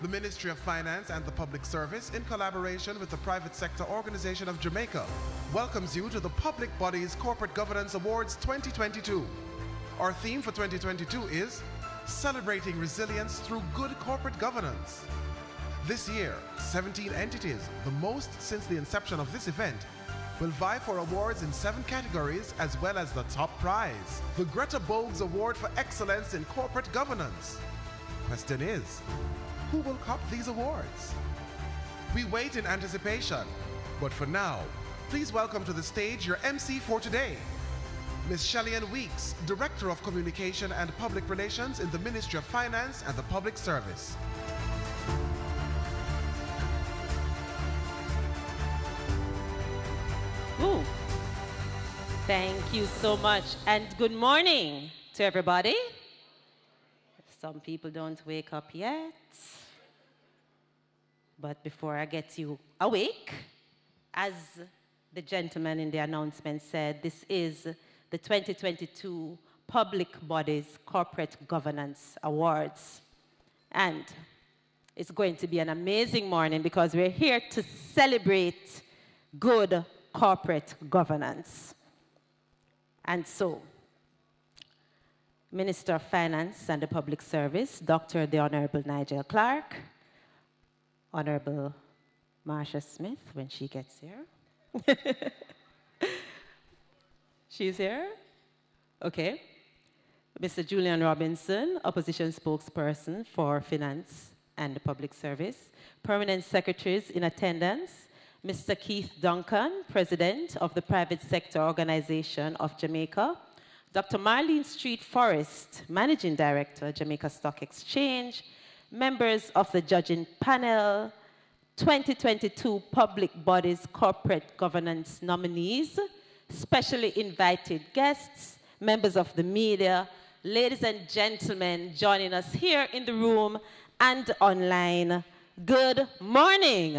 The Ministry of Finance and the Public Service, in collaboration with the Private Sector Organization of Jamaica, welcomes you to the Public Bodies Corporate Governance Awards 2022. Our theme for 2022 is Celebrating Resilience Through Good Corporate Governance. This year, 17 entities, the most since the inception of this event, will vie for awards in 7 categories as well as the top prize, the Greta Bogues Award for Excellence in Corporate Governance. Question is, who will cop these awards? We wait in anticipation, but for now, please welcome to the stage your MC for today, Ms. Shelley-Ann Weeks, Director of Communication and Public Relations in the Ministry of Finance and the Public Service. Ooh. Thank you so much, and good morning to everybody. Some people don't wake up yet. But before I get you awake, as the gentleman in the announcement said, this is the 2022 Public Bodies Corporate Governance Awards. And it's going to be an amazing morning because we're here to celebrate good corporate governance. And so, Minister of Finance and the Public Service, Dr. the Honorable Nigel Clark, Honorable Marsha Smith, when she gets here. She's here? Okay. Mr. Julian Robinson, Opposition Spokesperson for Finance and the Public Service. Permanent Secretaries in attendance, Mr. Keith Duncan, President of the Private Sector Organization of Jamaica. Dr. Marlene Street Forrest, Managing Director, Jamaica Stock Exchange. Members of the judging panel, 2022 Public Bodies Corporate Governance nominees, specially invited guests, members of the media, ladies and gentlemen joining us here in the room and online, good morning.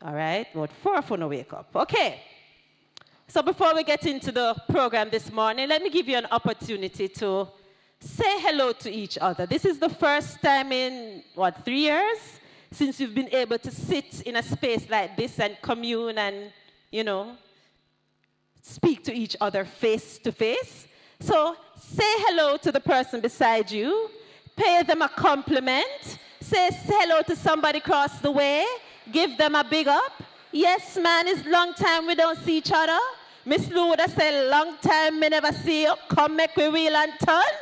All right, about 4 of you wake up. Okay. So before we get into the program this morning, let me give you an opportunity to say hello to each other. This is the first time in, 3 years since you've been able to sit in a space like this and commune and, speak to each other face to face. So say hello to the person beside you, pay them a compliment, say hello to somebody across the way, give them a big up. Yes, man, it's long time we don't see each other. Miss Lou would have said, long time me never see you, come make we wheel and turn.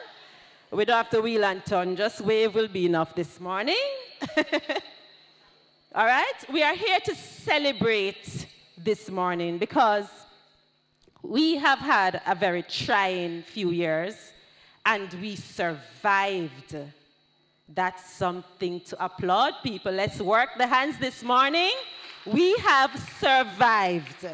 We don't have to wheel and turn, just wave will be enough this morning. All right, we are here to celebrate this morning because we have had a very trying few years and we survived. That's something to applaud, people. Let's work the hands this morning. We have survived.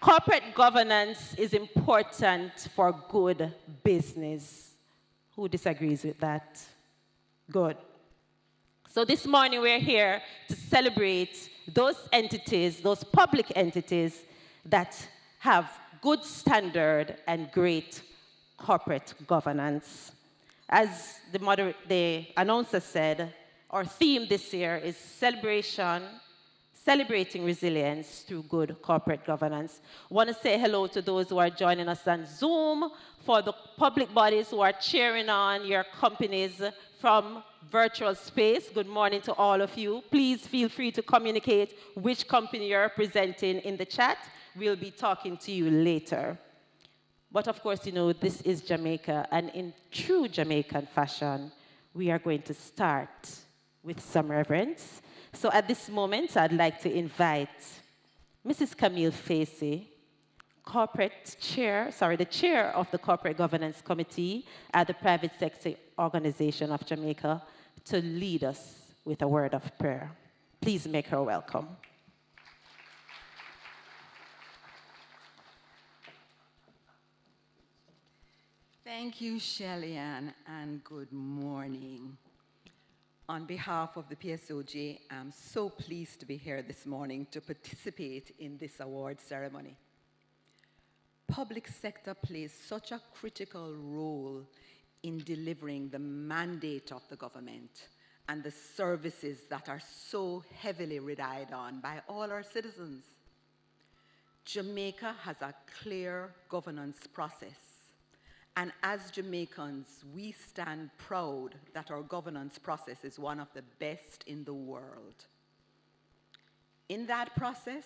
Corporate governance is important for good business. Who disagrees with that? Good. So this morning we're here to celebrate those entities, those public entities that have good standard and great corporate governance. As the announcer said, our theme this year is celebrating resilience through good corporate governance. I want to say hello to those who are joining us on Zoom, for the public bodies who are cheering on your companies from virtual space. Good morning to all of you. Please feel free to communicate which company you're representing in the chat. We'll be talking to you later. But of course, this is Jamaica, and in true Jamaican fashion, we are going to start with some reverence. So at this moment, I'd like to invite Mrs. Camille Facey, the chair of the Corporate Governance Committee at the Private Sector Organization of Jamaica, to lead us with a word of prayer. Please make her welcome. Thank you, Shelley-Ann, and good morning. On behalf of the PSOJ, I'm so pleased to be here this morning to participate in this award ceremony. Public sector plays such a critical role in delivering the mandate of the government and the services that are so heavily relied on by all our citizens. Jamaica has a clear governance process, and as Jamaicans, we stand proud that our governance process is one of the best in the world. In that process,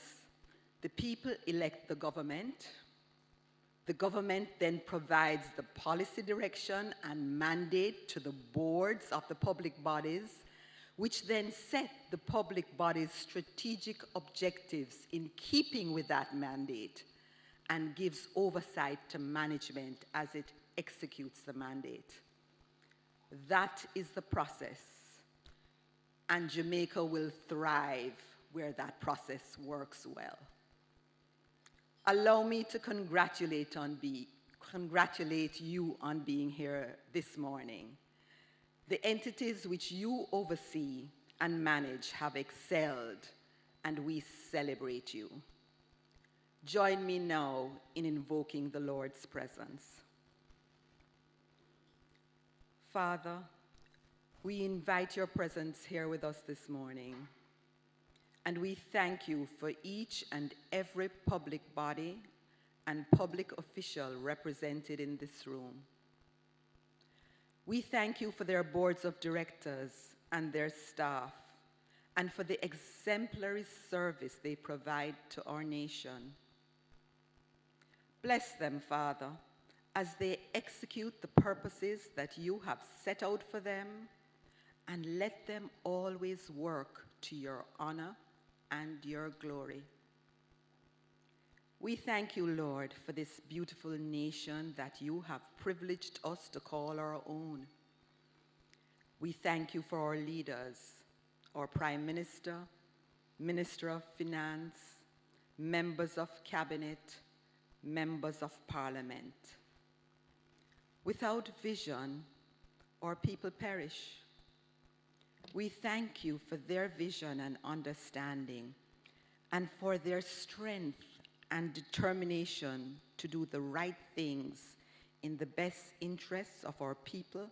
the people elect the government then provides the policy direction and mandate to the boards of the public bodies, which then set the public body's strategic objectives in keeping with that mandate and gives oversight to management as it executes the mandate. That is the process, and Jamaica will thrive where that process works well. Allow me to congratulate you on being here this morning. The entities which you oversee and manage have excelled, and we celebrate you. Join me now in invoking the Lord's presence. Father, we invite your presence here with us this morning, and we thank you for each and every public body and public official represented in this room. We thank you for their boards of directors and their staff, and for the exemplary service they provide to our nation. Bless them, Father, as they execute the purposes that you have set out for them, and let them always work to your honor and your glory. We thank you, Lord, for this beautiful nation that you have privileged us to call our own. We thank you for our leaders, our Prime Minister, Minister of Finance, members of Cabinet, members of Parliament. Without vision, our people perish. We thank you for their vision and understanding, and for their strength and determination to do the right things in the best interests of our people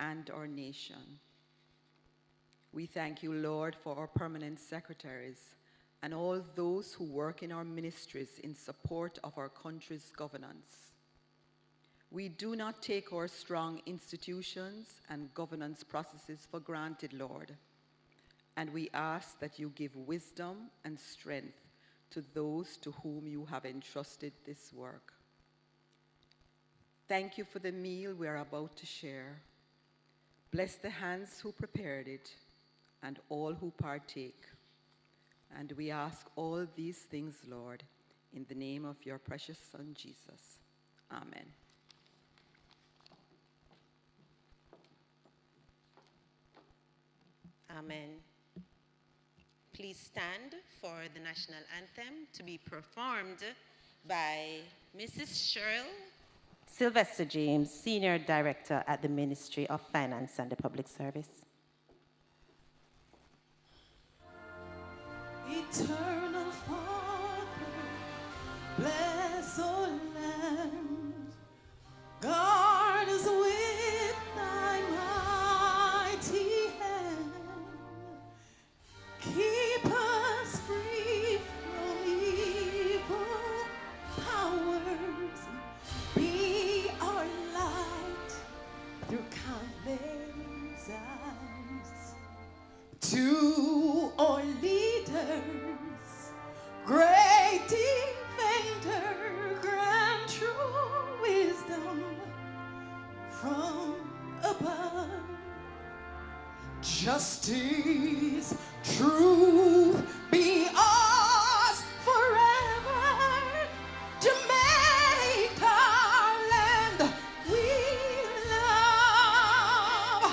and our nation. We thank you, Lord, for our permanent secretaries and all those who work in our ministries in support of our country's governance. We do not take our strong institutions and governance processes for granted, Lord, and we ask that you give wisdom and strength to those to whom you have entrusted this work. Thank you for the meal we are about to share. Bless the hands who prepared it and all who partake. And we ask all these things, Lord, in the name of your precious Son, Jesus. Amen. Amen. Please stand for the national anthem to be performed by Mrs. Cheryl Sylvester James, Senior Director at the Ministry of Finance and the Public Service. Eternal Father, bless our land, guard us with thy mighty hand, keep us free from evil powers, be our light through countless eyes. To our leaders, great defender, grant true wisdom from above. Justice, truth be ours forever. Jamaica, land we love.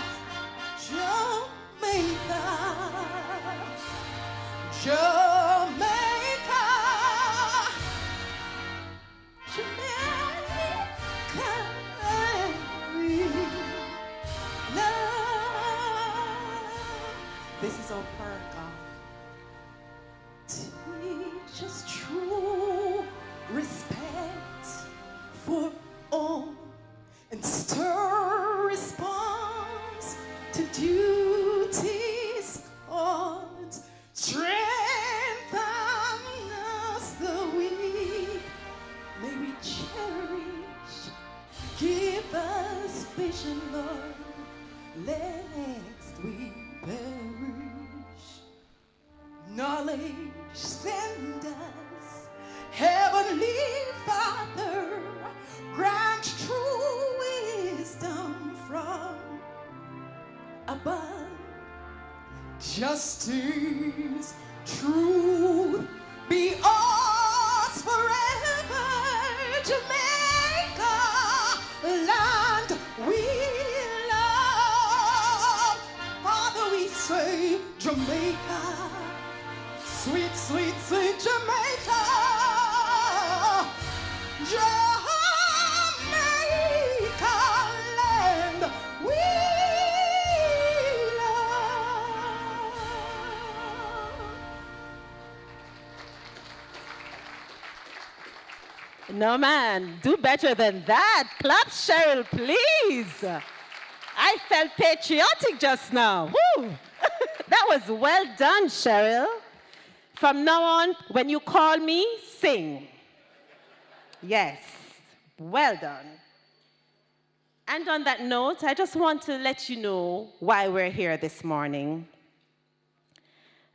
Jamaica, Jamaica, Jamaica, we love. This is our prayer, God. Teach us true respect for all, and stir duties on strengthen us the weak. May we cherish, give us vision, Lord, lest we perish. Knowledge send us, Heavenly Father, grant true wisdom from above. Justice, truth be ours forever. Jamaica, land we love. Father, we say Jamaica, sweet, sweet, sweet Jamaica. Jamaica, land we love. No, man, do better than that. Clap, Cheryl, please. I felt patriotic just now. Woo! That was well done, Cheryl. From now on, when you call me, sing. Yes, well done. And on that note, I just want to let you know why we're here this morning.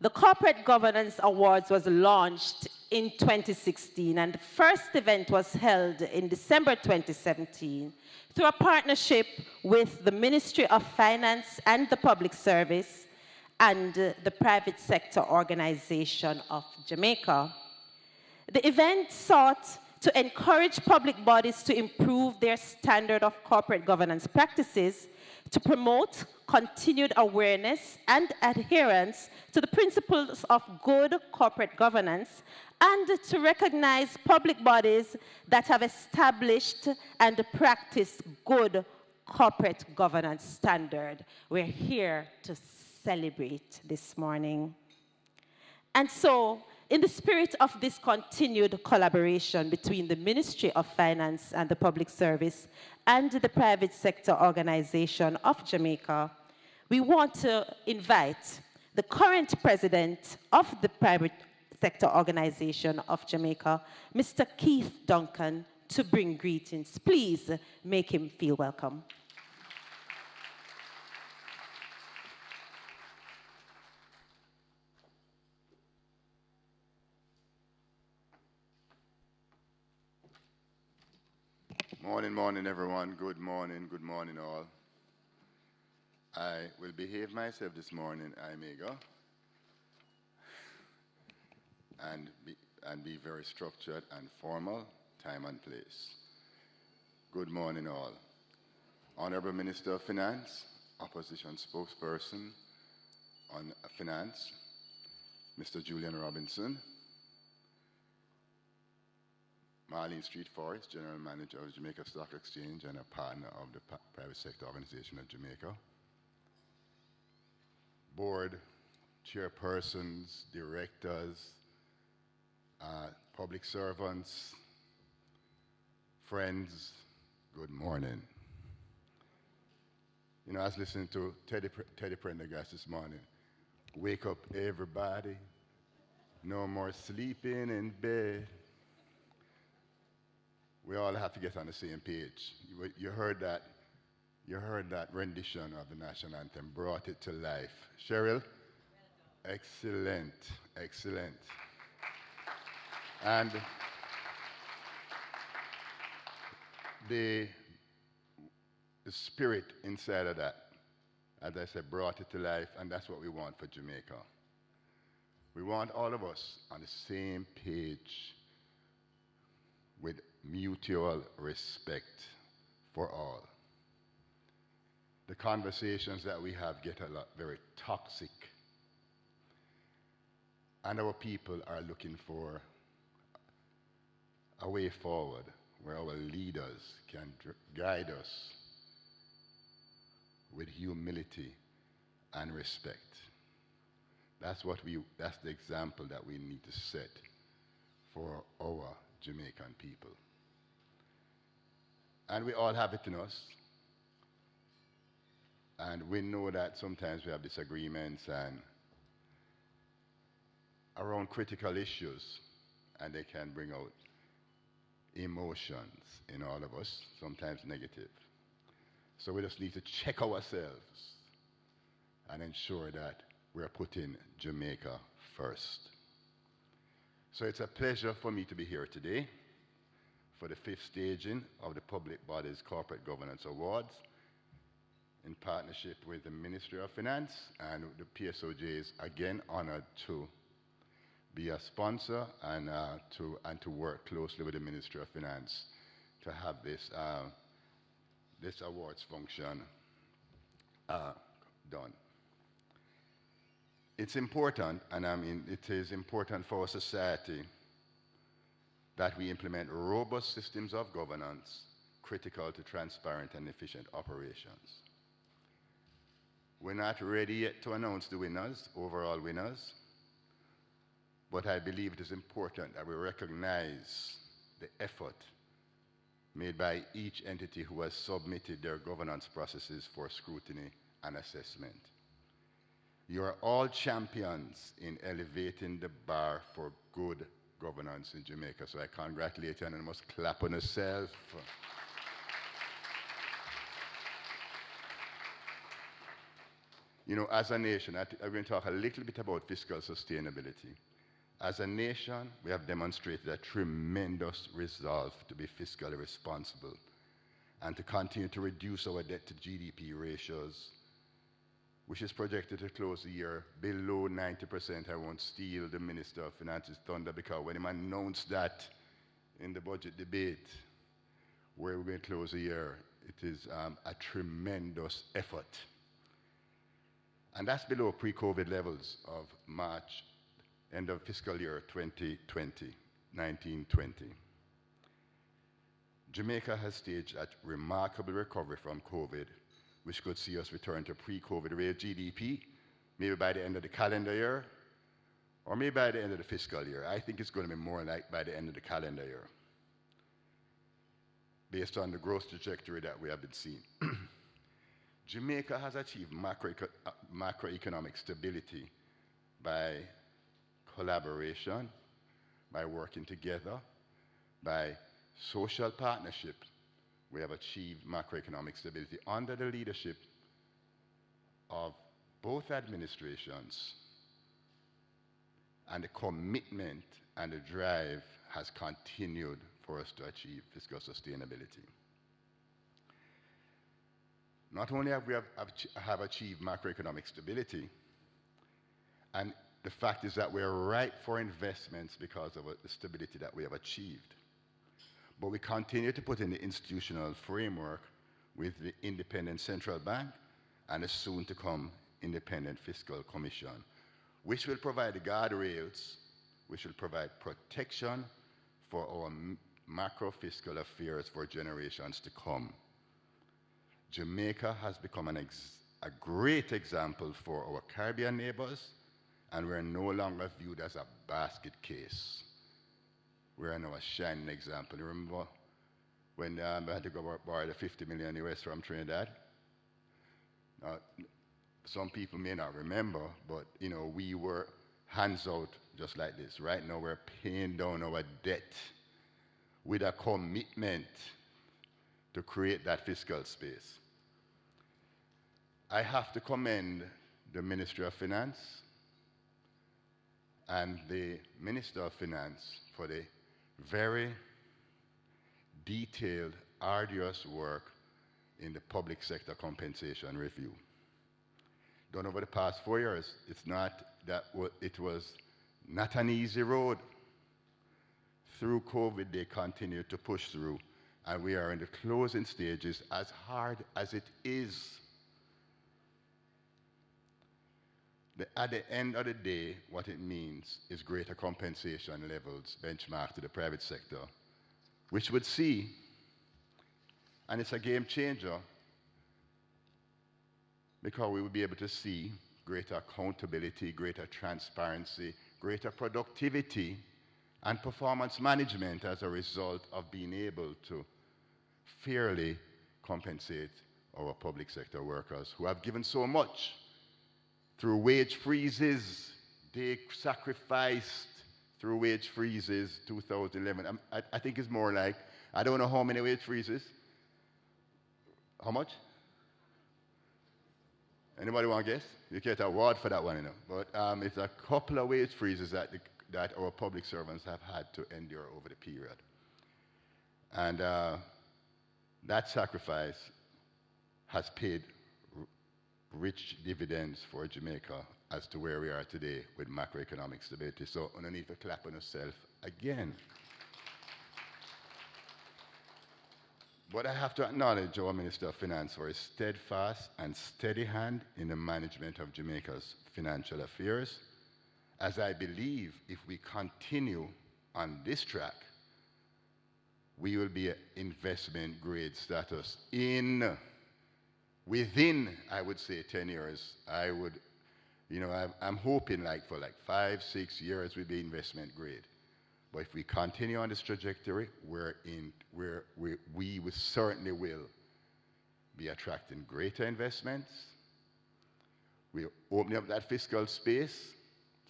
The Corporate Governance Awards was launched in 2016, and the first event was held in December 2017 through a partnership with the Ministry of Finance and the Public Service and the private sector organization of Jamaica. The event sought to encourage public bodies to improve their standard of corporate governance practices, to promote continued awareness and adherence to the principles of good corporate governance, and to recognize public bodies that have established and practiced good corporate governance standard. We're here to celebrate this morning. And so, in the spirit of this continued collaboration between the Ministry of Finance and the Public Service and the private sector organization of Jamaica, we want to invite the current president of the private sector organization of Jamaica, Mr. Keith Duncan, to bring greetings. Please make him feel welcome. Morning, morning, everyone. Good morning all. I will behave myself this morning, Jamaica, and be very structured and formal, time and place. Good morning, all. Honorable Minister of Finance, Opposition Spokesperson on Finance, Mr. Julian Robinson, Marlene Street Forest, General Manager of Jamaica Stock Exchange and a partner of the Private Sector Organization of Jamaica, board, chairpersons, directors, public servants, friends, good morning. You know, I was listening to Teddy Prendergast this morning. Wake up, everybody. No more sleeping in bed. We all have to get on the same page. You heard that rendition of the national anthem, brought it to life. Cheryl? Excellent, excellent. And the spirit inside of that, as I said, brought it to life, and that's what we want for Jamaica. We want all of us on the same page with mutual respect for all. The conversations that we have get very toxic, and our people are looking for a way forward where our leaders can guide us with humility and respect. That's the example that we need to set for our Jamaican people. And we all have it in us. And we know that sometimes we have disagreements and around critical issues, and they can bring out emotions in all of us, sometimes negative. So we just need to check ourselves and ensure that we're putting Jamaica first. So it's a pleasure for me to be here today for the 5th staging of the Public Bodies Corporate Governance Awards in partnership with the Ministry of Finance, and the PSOJ is again honored to be a sponsor and to work closely with the Ministry of Finance to have this awards function done. It's important, and I mean it is important for our society that we implement robust systems of governance critical to transparent and efficient operations. We're not ready yet to announce the winners, overall winners, but I believe it is important that we recognize the effort made by each entity who has submitted their governance processes for scrutiny and assessment. You are all champions in elevating the bar for good governance in Jamaica, so I congratulate you and I must clap on yourself. You know, as a nation, I'm going to talk a little bit about fiscal sustainability. As a nation, we have demonstrated a tremendous resolve to be fiscally responsible and to continue to reduce our debt to GDP ratios, which is projected to close the year below 90%. I won't steal the Minister of Finance's thunder, because when he announced that in the budget debate, where we're going to close the year, it is a tremendous effort. And that's below pre-COVID levels of March, end of fiscal year 2020, 19-20. Jamaica has staged a remarkable recovery from COVID, which could see us return to pre-COVID rate GDP, maybe by the end of the calendar year, or maybe by the end of the fiscal year. I think it's going to be more like by the end of the calendar year, based on the growth trajectory that we have been seeing. Jamaica has achieved macroeconomic stability by collaboration, by working together, by social partnership. We have achieved macroeconomic stability under the leadership of both administrations, and the commitment and the drive has continued for us to achieve fiscal sustainability. Not only have we have achieved macroeconomic stability, and the fact is that we're ripe for investments because of the stability that we have achieved, but we continue to put in the institutional framework with the independent central bank and the soon-to-come independent fiscal commission, which will provide the guardrails, which will provide protection for our macro fiscal affairs for generations to come. Jamaica has become a great example for our Caribbean neighbors, and we're no longer viewed as a basket case. We're now a shining example. You remember when I had to go borrow the 50 million US from Trinidad? Some people may not remember, but you know, we were hands out just like this. Right now we're paying down our debt with a commitment to create that fiscal space. I have to commend the Ministry of Finance and the Minister of Finance for the very detailed, arduous work in the public sector compensation review. Done over the past 4 years. It's not that it was not an easy road. Through COVID, they continued to push through, and we are in the closing stages. As hard as it is, at the end of the day, what it means is greater compensation levels benchmarked to the private sector, which would see, and it's a game changer, because we will be able to see greater accountability, greater transparency, greater productivity, and performance management as a result of being able to fairly compensate our public sector workers who have given so much through wage freezes. They sacrificed through wage freezes 2011. I think it's more like, I don't know how many wage freezes. How much? Anybody want to guess? You get an award for that one, you know. But it's a couple of wage freezes that our public servants have had to endure over the period. And that sacrifice has paid rich dividends for Jamaica as to where we are today with macroeconomic stability. So we need to clap on yourself again. But I have to acknowledge our Minister of Finance for his steadfast and steady hand in the management of Jamaica's financial affairs, as I believe if we continue on this track, we will be an investment grade status within, I would say, 10 years. I'm hoping for 5, 6 years we'll be investment grade. But if we continue on this trajectory, we certainly will be attracting greater investments. We're opening up that fiscal space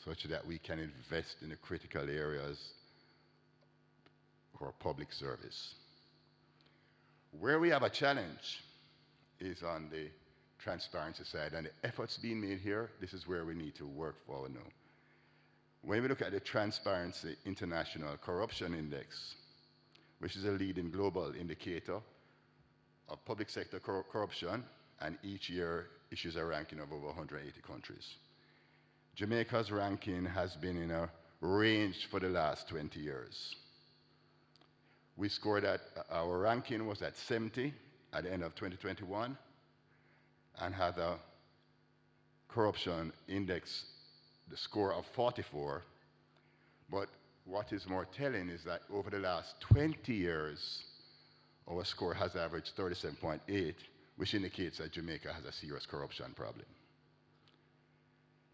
such that we can invest in the critical areas for public service. Where we have a challenge is on the transparency side, and the efforts being made here, this is where we need to work forward now. When we look at the Transparency International Corruption Index, which is a leading global indicator of public sector corruption, and each year issues a ranking of over 180 countries. Jamaica's ranking has been in a range for the last 20 years. We scored our ranking was at 70 at the end of 2021 and had a corruption index, the score of 44. But what is more telling is that over the last 20 years, our score has averaged 37.8, which indicates that Jamaica has a serious corruption problem.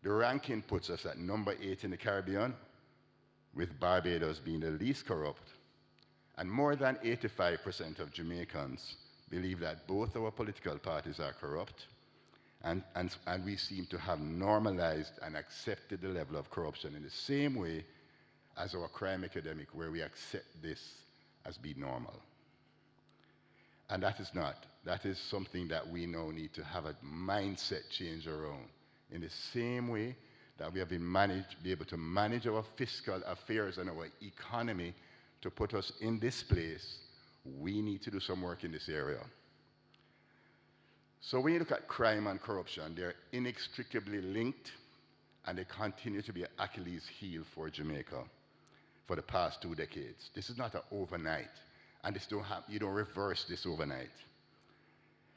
The ranking puts us at number 8 in the Caribbean, with Barbados being the least corrupt. And more than 85% of Jamaicans believe that both our political parties are corrupt, and we seem to have normalized and accepted the level of corruption in the same way as our crime epidemic, where we accept this as being normal. And that is not. That is something that we now need to have a mindset change around. In the same way that we have been able to manage our fiscal affairs and our economy to put us in this place, we need to do some work in this area. So when you look at crime and corruption, they're inextricably linked, and they continue to be an Achilles heel for Jamaica for the past 2 decades. This is not an overnight, and you don't reverse this overnight.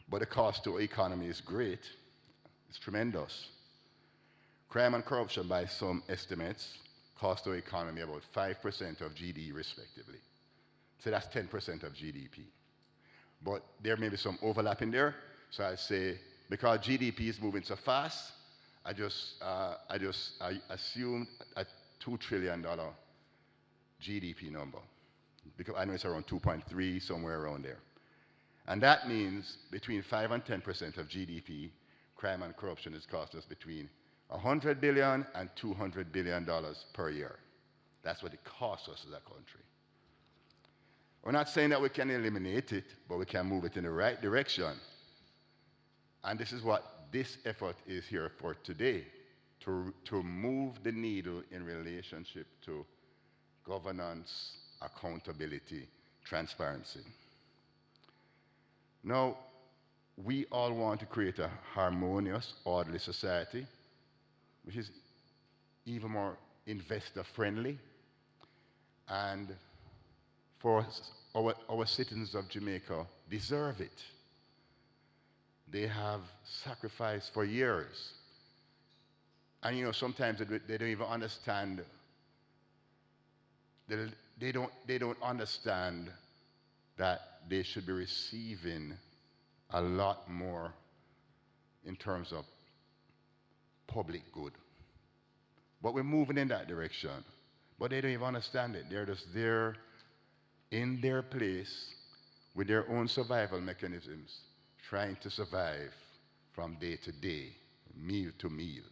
But the cost to our economy is great. It's tremendous. Crime and corruption, by some estimates, cost our economy about 5% of GDP, respectively. So that's 10% of GDP. But there may be some overlap in there. So I say, because GDP is moving so fast, I assumed a $2 trillion GDP number, because I know it's around 2.3, somewhere around there. And that means between 5 and 10% of GDP, crime and corruption has cost us between $100 billion and $200 billion per year. That's what it costs us as a country. We're not saying that we can eliminate it, but we can move it in the right direction. And this is what this effort is here for today, to move the needle in relationship to governance, accountability, transparency. Now, we all want to create a harmonious, orderly society, which is even more investor-friendly. And for our citizens of Jamaica deserve it. They have sacrificed for years. And sometimes they don't even understand, they don't understand that they should be receiving a lot more in terms of public good. But we're moving in that direction. But they don't even understand it. They're just there in their place with their own survival mechanisms, trying to survive from day to day, meal to meal.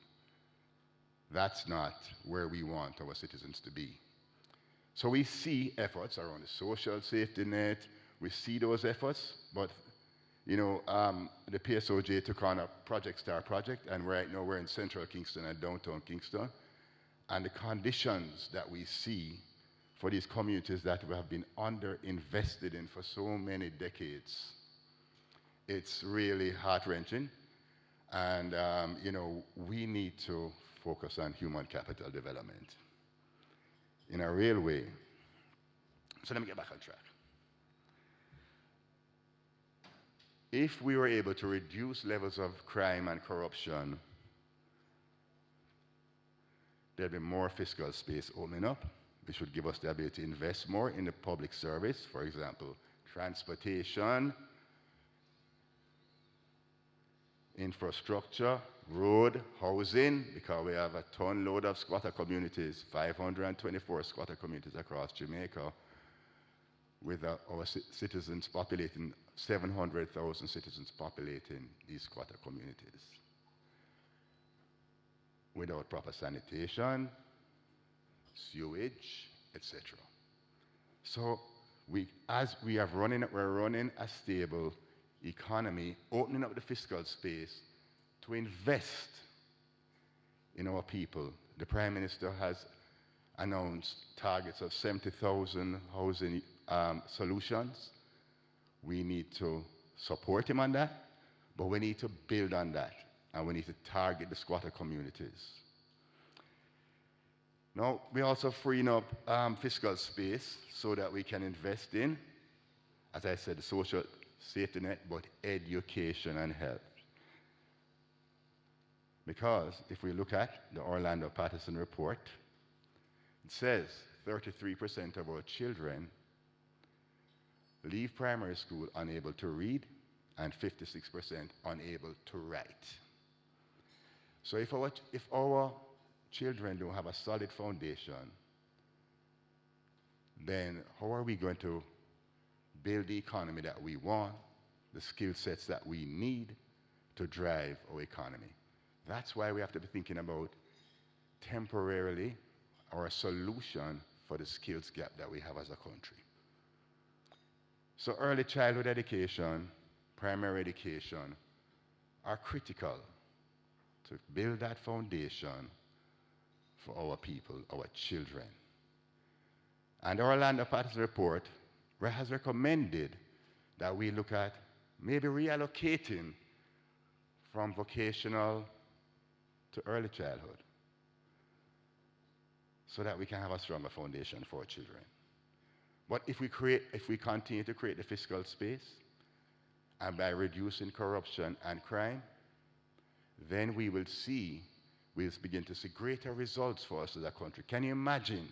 That's not where we want our citizens to be. So we see efforts around the social safety net. We see those efforts, but you know, the PSOJ took on a Project Star project, and right now we're in central Kingston and downtown Kingston. And the conditions that we see for these communities that we have been underinvested in for so many decades, it's really heart-wrenching. And, you know, we need to focus on human capital development in a real way. So let me get back on track. If we were able to reduce levels of crime and corruption, there'd be more fiscal space opening up, which would give us the ability to invest more in the public service, for example, transportation, infrastructure, road, housing, because we have a ton load of squatter communities, 524 squatter communities across Jamaica, with our citizens populating, 700,000 citizens populating these squatter communities. Without proper sanitation, sewage, etc. So we're running a stable economy, opening up the fiscal space to invest in our people. The Prime Minister has announced targets of 70,000 housing solutions. We need to support him on that, but we need to build on that, and we need to target the squatter communities. Now, we're also freeing up fiscal space so that we can invest in, as I said, the social safety net, but education and health. Because if we look at the Orlando Patterson report, it says 33% of our children leave primary school unable to read and 56% unable to write. So if our children don't have a solid foundation, then how are we going to build the economy that we want, the skill sets that we need to drive our economy? That's why we have to be thinking about temporarily or a solution for the skills gap that we have as a country. So early childhood education, primary education are critical to build that foundation for our people, our children. And the Orlando Patterson report has recommended that we look at maybe reallocating from vocational to early childhood so that we can have a stronger foundation for our children. But if we continue to create the fiscal space, and by reducing corruption and crime, then we'll begin to see greater results for us as a country. Can you imagine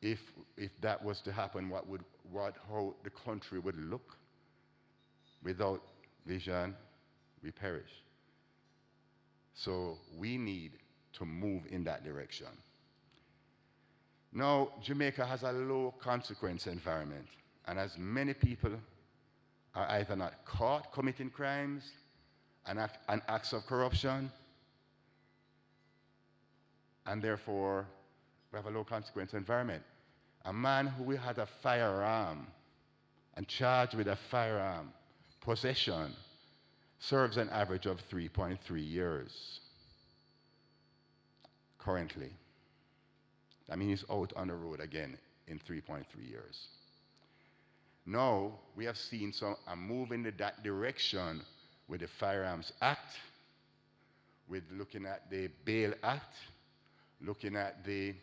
if that was to happen, how the country would look? Without vision, we perish. So we need to move in that direction. Now, Jamaica has a low consequence environment, and as many people are either not caught committing crimes and acts of corruption, and therefore we have a low consequence environment. A man who had a firearm and charged with a firearm possession serves an average of 3.3 years currently. I mean, he's out on the road again in 3.3 years. Now, we have seen a move in that direction with the Firearms Act, with looking at the Bail Act, looking at the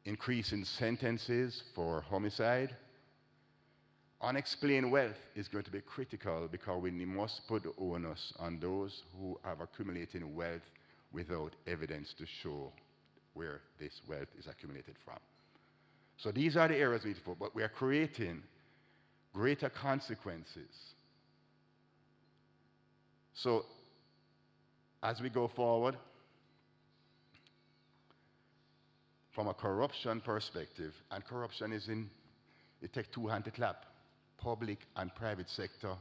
increase in sentences for homicide. Unexplained wealth is going to be critical because we must put the onus on those who have accumulated wealth without evidence to show where this wealth is accumulated from. So these are the areas we need to focus, but we are creating greater consequences. So as we go forward, from a corruption perspective, and corruption it takes two hands to clap, public and private sector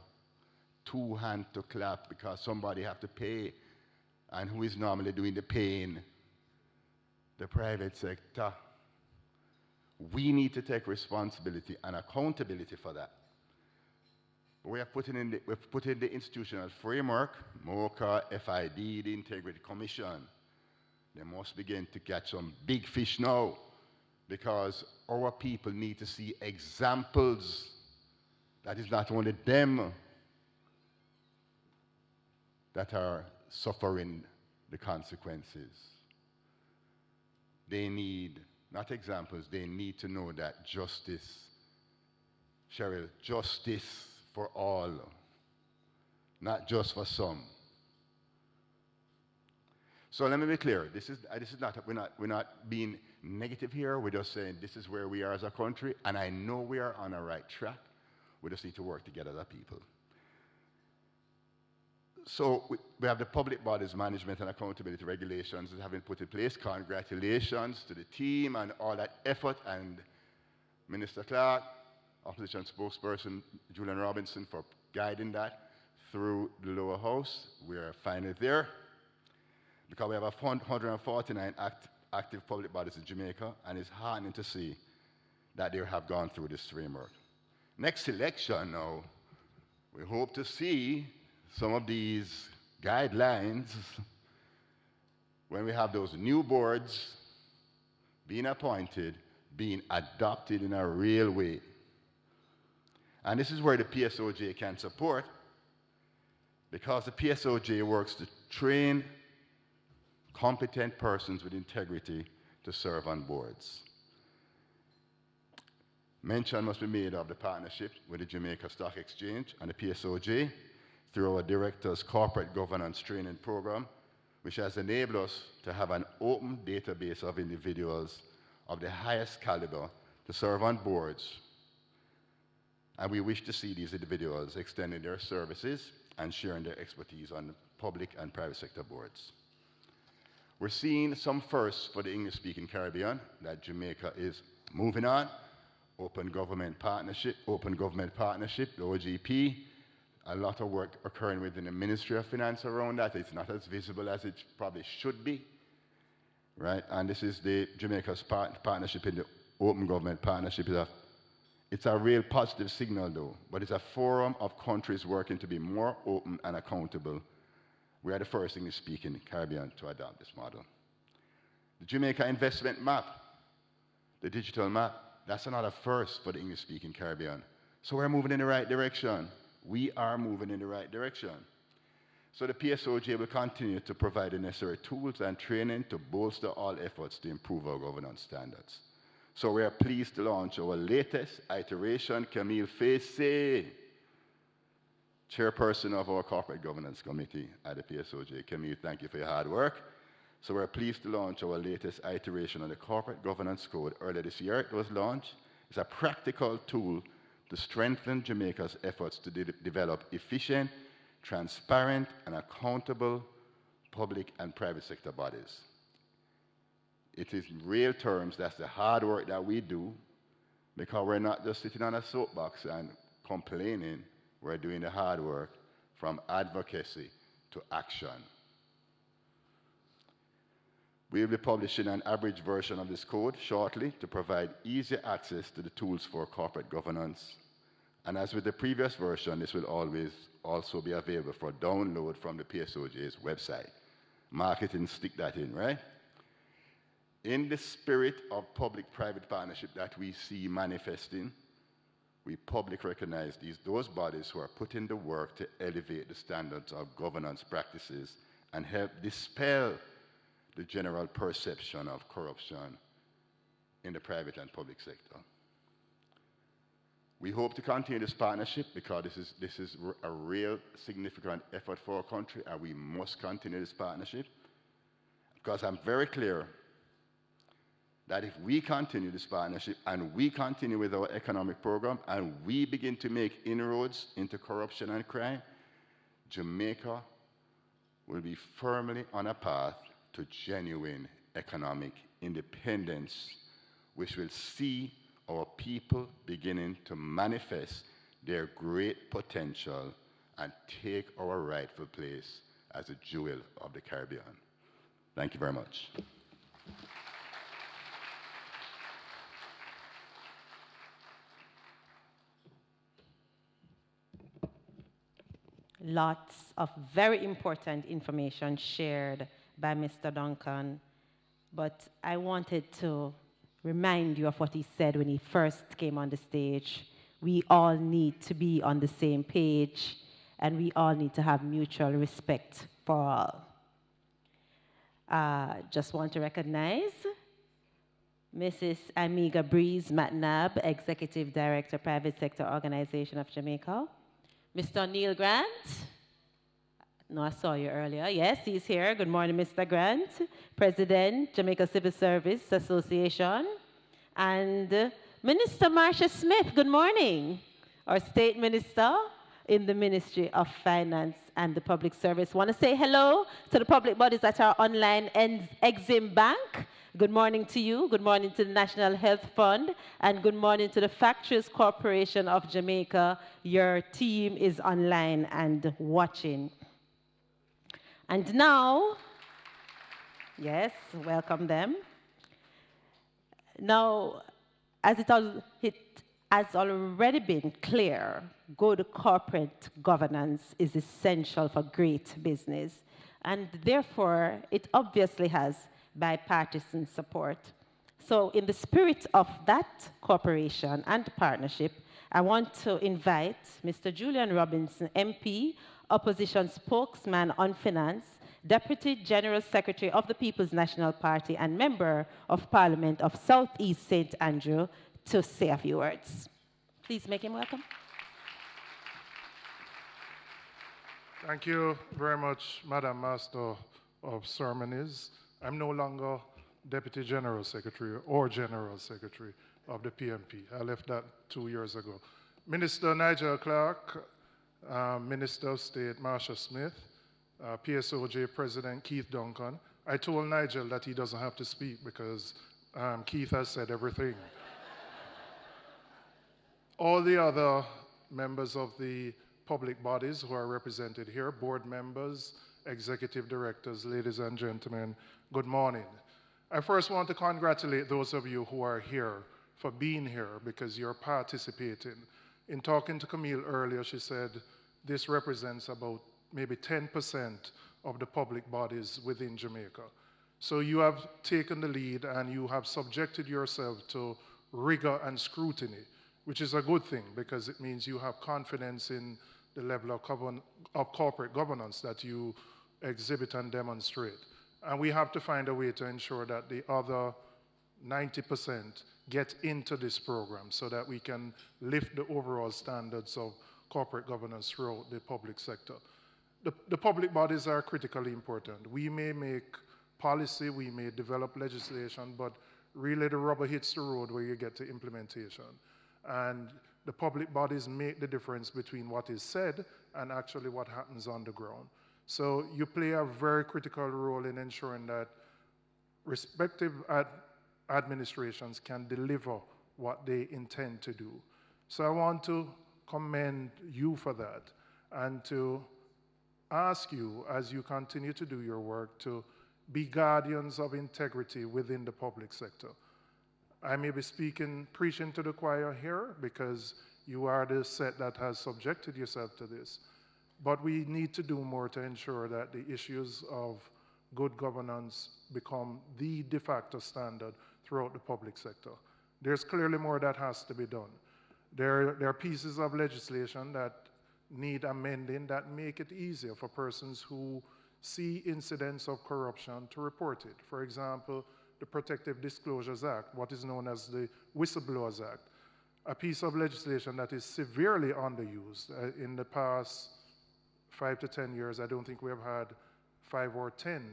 two hands to clap because somebody have to pay. And who is normally doing the paying? The private sector. We need to take responsibility and accountability for that. We have put in the institutional framework, MOCA, FID, the Integrity Commission. They must begin to catch some big fish now because our people need to see examples that is not only them that are suffering the consequences. They need, not examples, they need to know that justice, Cheryl, justice for all, not just for some. So let me be clear. This is not, we're not being negative here. We're just saying this is where we are as a country, and I know we are on a right track. We just need to work together as a people. So we have the Public Bodies Management and Accountability Regulations that have been put in place. Congratulations to the team and all that effort, and Minister Clark, Opposition spokesperson Julian Robinson for guiding that through the lower house. We are finally there because we have 149 active public bodies in Jamaica, and it's heartening to see that they have gone through this framework. Next election now, we hope to see some of these guidelines when we have those new boards being appointed, being adopted in a real way. And this is where the PSOJ can support, because the PSOJ works to train competent persons with integrity to serve on boards. Mention must be made of the partnership with the Jamaica Stock Exchange and the PSOJ through our Director's Corporate Governance Training Program, which has enabled us to have an open database of individuals of the highest caliber to serve on boards. And we wish to see these individuals extending their services and sharing their expertise on public and private sector boards. We're seeing some firsts for the English-speaking Caribbean that Jamaica is moving on. Open Government Partnership, the OGP, a lot of work occurring within the Ministerial Finance around that. It's not as visible as it probably should be, right? And this is the Jamaica's partnership in the Open Government Partnership. It's a real positive signal though, but it's a forum of countries working to be more open and accountable. We are the first English-speaking Caribbean to adopt this model. The Jamaica Investment Map, the digital map, that's another first for the English-speaking Caribbean. So we're moving in the right direction. We are moving in the right direction. So the PSOJ will continue to provide the necessary tools and training to bolster all efforts to improve our governance standards. So we are pleased to launch our latest iteration. Camille Facey, chairperson of our Corporate Governance Committee at the PSOJ. Camille, thank you for your hard work. So we're pleased to launch our latest iteration of the Corporate Governance Code. Earlier this year it was launched. It's a practical tool to strengthen Jamaica's efforts to develop efficient, transparent, and accountable public and private sector bodies. It is in real terms, that's the hard work that we do, because we're not just sitting on a soapbox and complaining, we're doing the hard work from advocacy to action. We will be publishing an abridged version of this code shortly to provide easier access to the tools for corporate governance. And as with the previous version, this will always also be available for download from the PSOJ's website. Marketing, stick that in, right? In the spirit of public-private partnership that we see manifesting, we publicly recognize those bodies who are putting the work to elevate the standards of governance practices and help dispel the general perception of corruption in the private and public sector. We hope to continue this partnership because this is a real significant effort for our country, and we must continue this partnership because I'm very clear that if we continue this partnership and we continue with our economic program and we begin to make inroads into corruption and crime, Jamaica will be firmly on a path to genuine economic independence, which will see our people beginning to manifest their great potential and take our rightful place as a jewel of the Caribbean. Thank you very much. Lots of very important information shared by Mr. Duncan, but I wanted to remind you of what he said when he first came on the stage. We all need to be on the same page, and we all need to have mutual respect for all. Just want to recognize Mrs. Amiga Breeze McNabb, Executive Director, Private Sector Organization of Jamaica. Mr. Neil Grant. No, I saw you earlier. Yes, he's here. Good morning, Mr. Grant. President, Jamaica Civil Service Association. And Minister Marcia Smith, good morning. Our State Minister in the Ministry of Finance and the Public Service. Want to say hello to the public bodies that are online, and Exim Bank. Good morning to you. Good morning to the National Health Fund. And good morning to the Factories Corporation of Jamaica. Your team is online and watching. And now, yes, welcome them. Now, as it has already been clear, good corporate governance is essential for great business. And therefore, it obviously has bipartisan support. So in the spirit of that cooperation and partnership, I want to invite Mr. Julian Robinson, MP, Opposition Spokesman on Finance, Deputy General Secretary of the People's National Party and Member of Parliament of Southeast St. Andrew, to say a few words. Please make him welcome. Thank you very much, Madam Master of Ceremonies. I'm no longer Deputy General Secretary or General Secretary of the PMP. I left that 2 years ago. Minister Nigel Clark, Minister of State Marcia Smith, PSOJ President Keith Duncan. I told Nigel that he doesn't have to speak because Keith has said everything. All the other members of the public bodies who are represented here, board members, executive directors, ladies and gentlemen, good morning. I first want to congratulate those of you who are here for being here because you're participating. In talking to Camille earlier, she said this represents about maybe 10% of the public bodies within Jamaica. So you have taken the lead and you have subjected yourself to rigor and scrutiny, which is a good thing because it means you have confidence in the level of corporate governance that you exhibit and demonstrate. And we have to find a way to ensure that the other 90% get into this program so that we can lift the overall standards of corporate governance throughout the public sector. The public bodies are critically important. We may make policy, we may develop legislation, but really the rubber hits the road where you get to implementation. And the public bodies make the difference between what is said and actually what happens on the ground. So you play a very critical role in ensuring that respective administrations can deliver what they intend to do. So I want to commend you for that and to ask you, as you continue to do your work, to be guardians of integrity within the public sector. I may be preaching to the choir here because you are the set that has subjected yourself to this. But we need to do more to ensure that the issues of good governance become the de facto standard throughout the public sector. There's clearly more that has to be done. There are pieces of legislation that need amending that make it easier for persons who see incidents of corruption to report it. For example, the Protective Disclosures Act, what is known as the Whistleblowers Act, a piece of legislation that is severely underused. In the past 5 to 10 years, I don't think we have had 5 or 10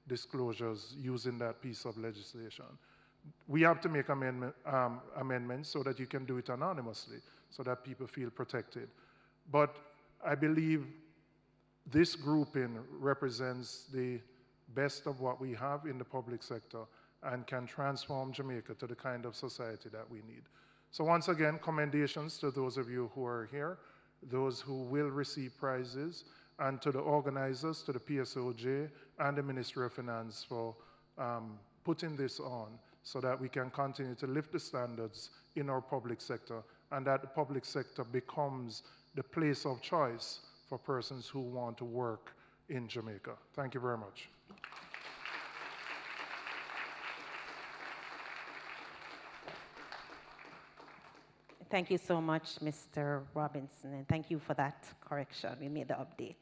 disclosures using that piece of legislation. We have to make amendments so that you can do it anonymously, so that people feel protected. But I believe this grouping represents the best of what we have in the public sector and can transform Jamaica to the kind of society that we need. So once again, commendations to those of you who are here. those who will receive prizes, and to the organizers, to the PSOJ and the Ministry of Finance for putting this on so that we can continue to lift the standards in our public sector and that the public sector becomes the place of choice for persons who want to work in Jamaica. Thank you very much. Thank you so much, Mr. Robinson, and thank you for that correction. We made the update.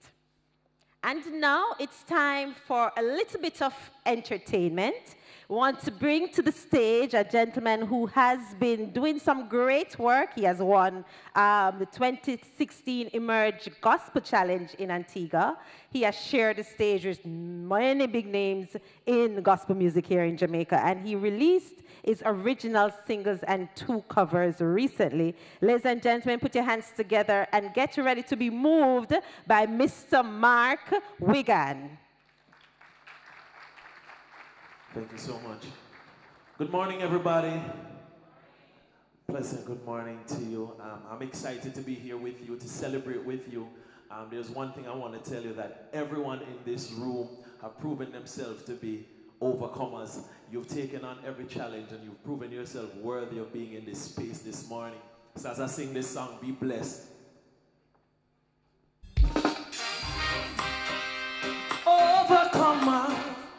And now it's time for a little bit of entertainment. We want to bring to the stage a gentleman who has been doing some great work. He has won the 2016 Emerge Gospel Challenge in Antigua. He has shared the stage with many big names in gospel music here in Jamaica, and he released his original singles and 2 covers recently. Ladies and gentlemen, put your hands together and get ready to be moved by Mr. Mark Wigan. Thank you so much. Good morning, everybody. Pleasant good morning to you. I'm excited to be here with you, to celebrate with you. There's one thing I want to tell you, that everyone in this room have proven themselves to be overcomers. You've taken on every challenge and you've proven yourself worthy of being in this space this morning. So as I sing this song, be blessed. Overcomer,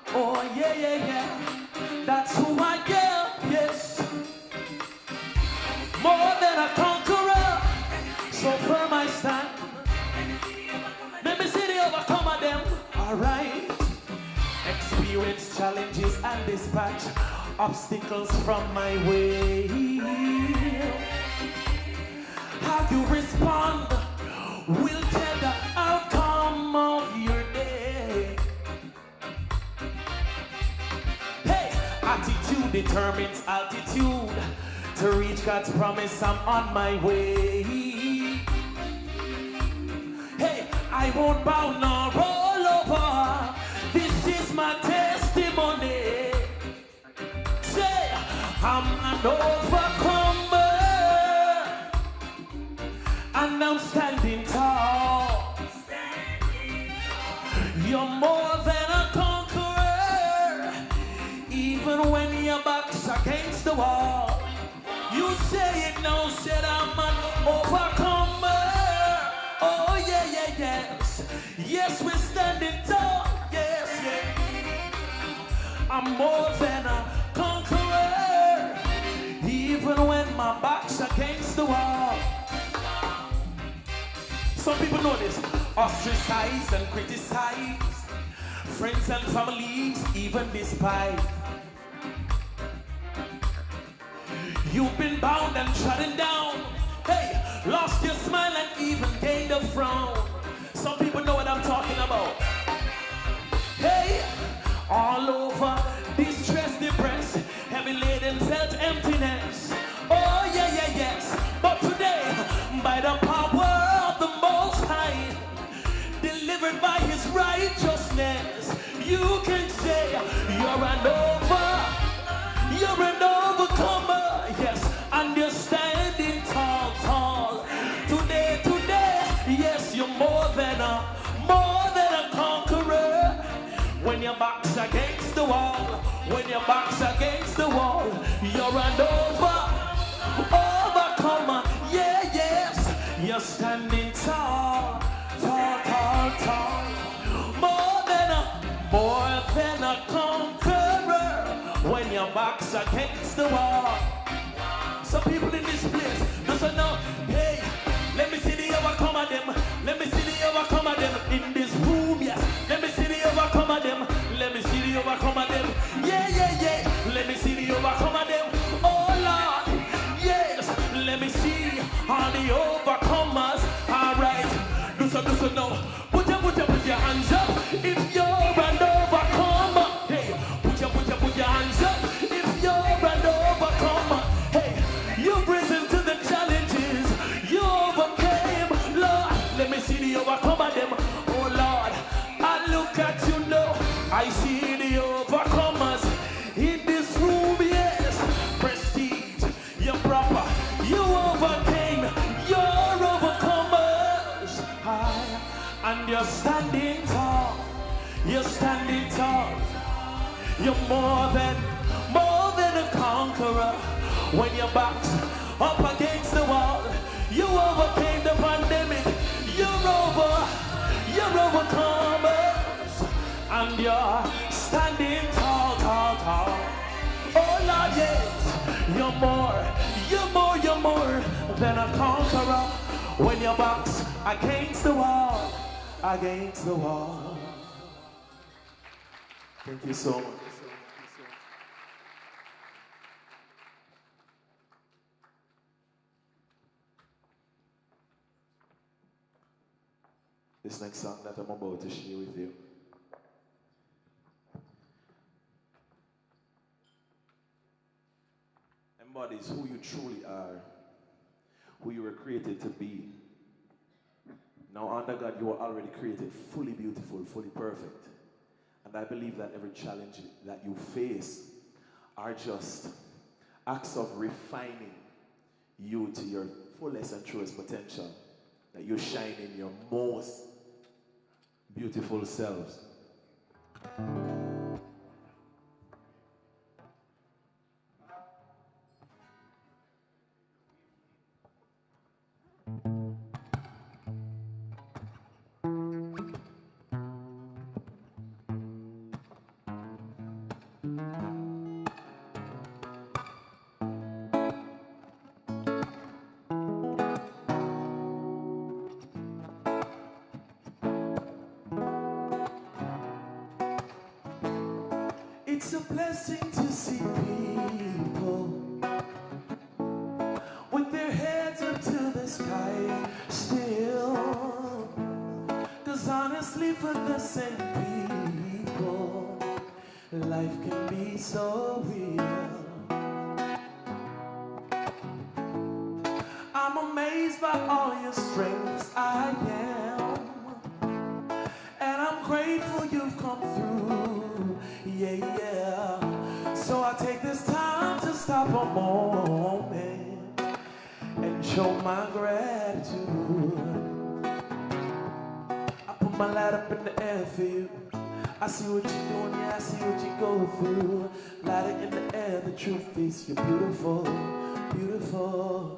oh yeah, yeah, yeah, that's who I am, yes. More than a conqueror, so firm I stand. Let me see the overcomer them, alright. Experience challenges and dispatch obstacles from my way. How you respond will tell the outcome of your day. Hey, attitude determines altitude. To reach God's promise, I'm on my way. Hey, I won't bow nor roll over. This is my testimony. Say, I'm an overcomer, and I'm standing tall. You're more than a conqueror, even when your back's against the wall. You say it now, said I'm an overcomer. Oh yeah, yeah, yes. Yes, we're standing tall. Yes, yeah. I'm more than a conqueror, even when my back's against the wall. Some people know this. Ostracized and criticized, friends and families even despise. You've been bound and trodden down. Hey, lost your smile and even gained a frown. Some people know what I'm talking about. Hey, all over, distressed, depressed, heavy laden, felt emptiness. Oh yeah, yeah, yes. But today, by the power of the Most High, delivered by His righteousness, you can say you're an overcomer. Yes, and you're standing tall, tall. Today, yes, you're more than a conqueror. When your back's against the wall, when your back's against the wall, you're an overcomer. Yeah, yes, you're standing tall, tall, tall, tall. More than a conqueror. When your back's against the wall. Some people in this place doesn't know. Hey, let me see the overcomer them. Let me see the overcomer them in this room. Yes, let me see the overcomer them. Let me see the overcomer them. Yeah, yeah, yeah. Let me see the overcomer them. Oh Lord, yes. Let me see all the overcomers. All right, do so now. Put your hands up if you're an overcomer. Hey, put your hands up if you're an overcomer. Hey, you've risen to the challenges. you're standing tall. You're standing tall. You're more than a conqueror. When your back's up against the wall, you overcame the pandemic. You're overcomers, and you're standing tall, tall, tall. Oh Lord, yes, you're more than a conqueror. When your back's against the wall, against the wall. Thank you so much. This next song that I'm about to share with you embodies who you truly are, who you were created to be. Now, under God, you are already created fully beautiful, fully perfect. And I believe that every challenge that you face are just acts of refining you to your fullest and truest potential, that you shine in your most beautiful selves. It's a blessing to see people with their heads up to the sky still. 'Cause honestly, for the same people, life can be so real. I'm amazed by all your strengths, I am. And I'm grateful you've come through, yeah, yeah. So I take this time to stop a moment and show my gratitude. I put my light up in the air for you. I see what you're doing, yeah, I see what you go through. Light it in the air, the truth is you're beautiful, beautiful.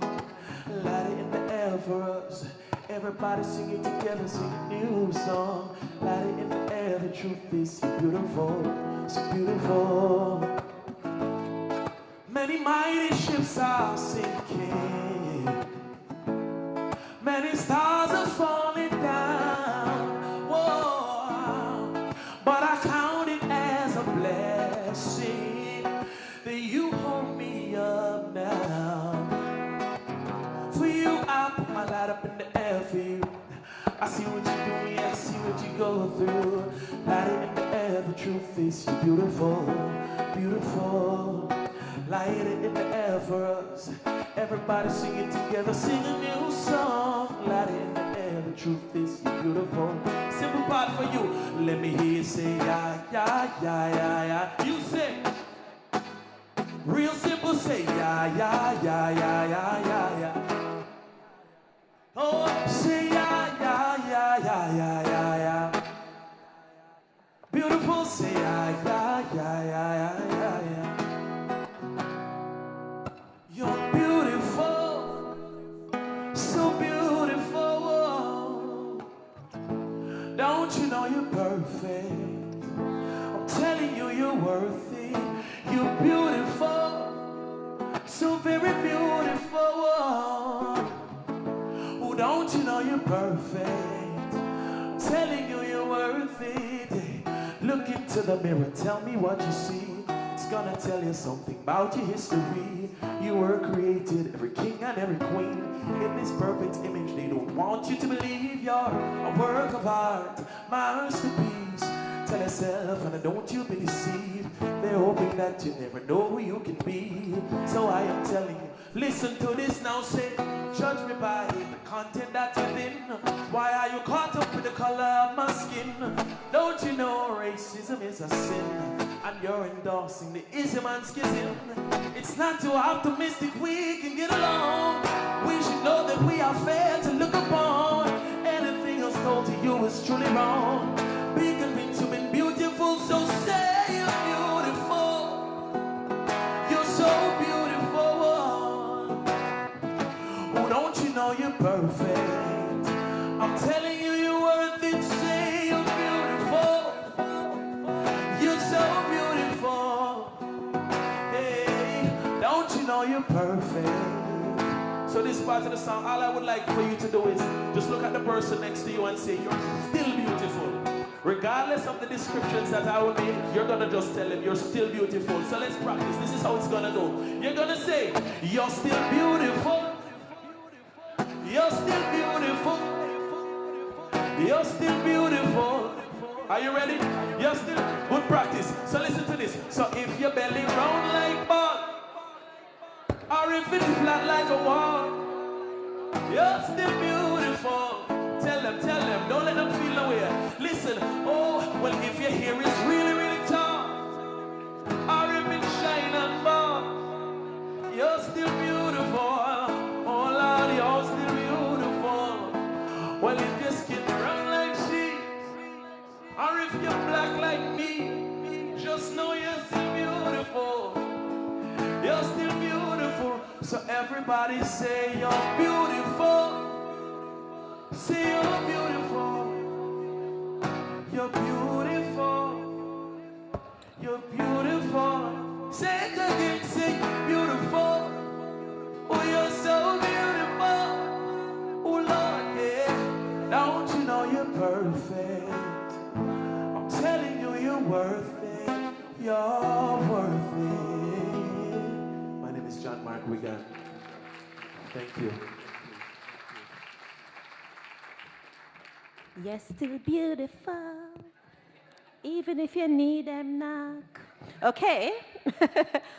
Light it in the air for us. Everybody sing it together, sing a new song. Light it in the air, the truth is so beautiful, so beautiful. Many mighty ships are sinking. Many stars are falling down. Whoa. But I count it as a blessing that you hold me up now. For you, I put my light up in the air for you. I see what you're doing, yeah, I see what you go through. Light it in the air, the truth is you're beautiful, beautiful. Light it in the air for us. Everybody sing it together, sing a new song. Light it in the air, the truth is you're beautiful. Simple part for you. Let me hear you say, yeah, yeah, yeah, yeah, yeah. You say, real simple, say, yeah, yeah, yeah, yeah, yeah, yeah, yeah. Oh, say yeah, yeah, yeah, yeah, yeah, yeah, yeah. Beautiful, say yeah, yeah, yeah, yeah, yeah, yeah, yeah. You're beautiful, so beautiful. Don't you know you're perfect? I'm telling you, you're worth it. You're beautiful, so very beautiful. Don't you know you're perfect? I'm telling you you're worth it. Look into the mirror, tell me what you see. It's gonna tell you something about your history. You were created, every king and every queen, in this perfect image. They don't want you to believe you're a work of art, masterpiece. Tell yourself, and don't you be deceived. They're hoping that you never know who you can be. So I am telling you, listen to this now, say, judge me by the content that's within. Why are you caught up with the color of my skin? Don't you know racism is a sin? And you're endorsing the ism and schism. It's not too optimistic, we can get along. We should know that we are fair to look upon. Anything else told you is truly wrong. Be convinced you've been beautiful, so say you're beautiful. You're so beautiful. Oh, don't you know you're perfect? I'm telling you, you're worth it. Say you're beautiful. You're so beautiful. Hey, don't you know you're perfect? So this part of the song, all I would like for you to do is just look at the person next to you and say, you're still beautiful. Regardless of the descriptions that I will make, you're gonna just tell them you're still beautiful. So let's practice. This is how it's gonna go. You're gonna say, you're still beautiful. You're still beautiful. You're still beautiful. Are you ready? You're still good practice. So listen to this. So if your belly round like ball, or if it's flat like a wall, you're still beautiful. Tell them, don't let them feel no way. Listen, oh, well, if your hair is really, really tall, or if it's shine and ball, you're still beautiful. Oh, Lord, you're still beautiful. Well, if your skin brown like sheep, or if you're black like me, just know you're still beautiful. You're still beautiful. So everybody say you're beautiful. Say you're beautiful. You're beautiful. You're beautiful. Say it again. Say beautiful. Oh, you're so beautiful. Oh, Lord, yeah. Don't you know you're perfect? I'm telling you, you're worth it. You're worth it. My name is John Mark Wigan. Thank you. You're still beautiful, even if you need them knock. Okay.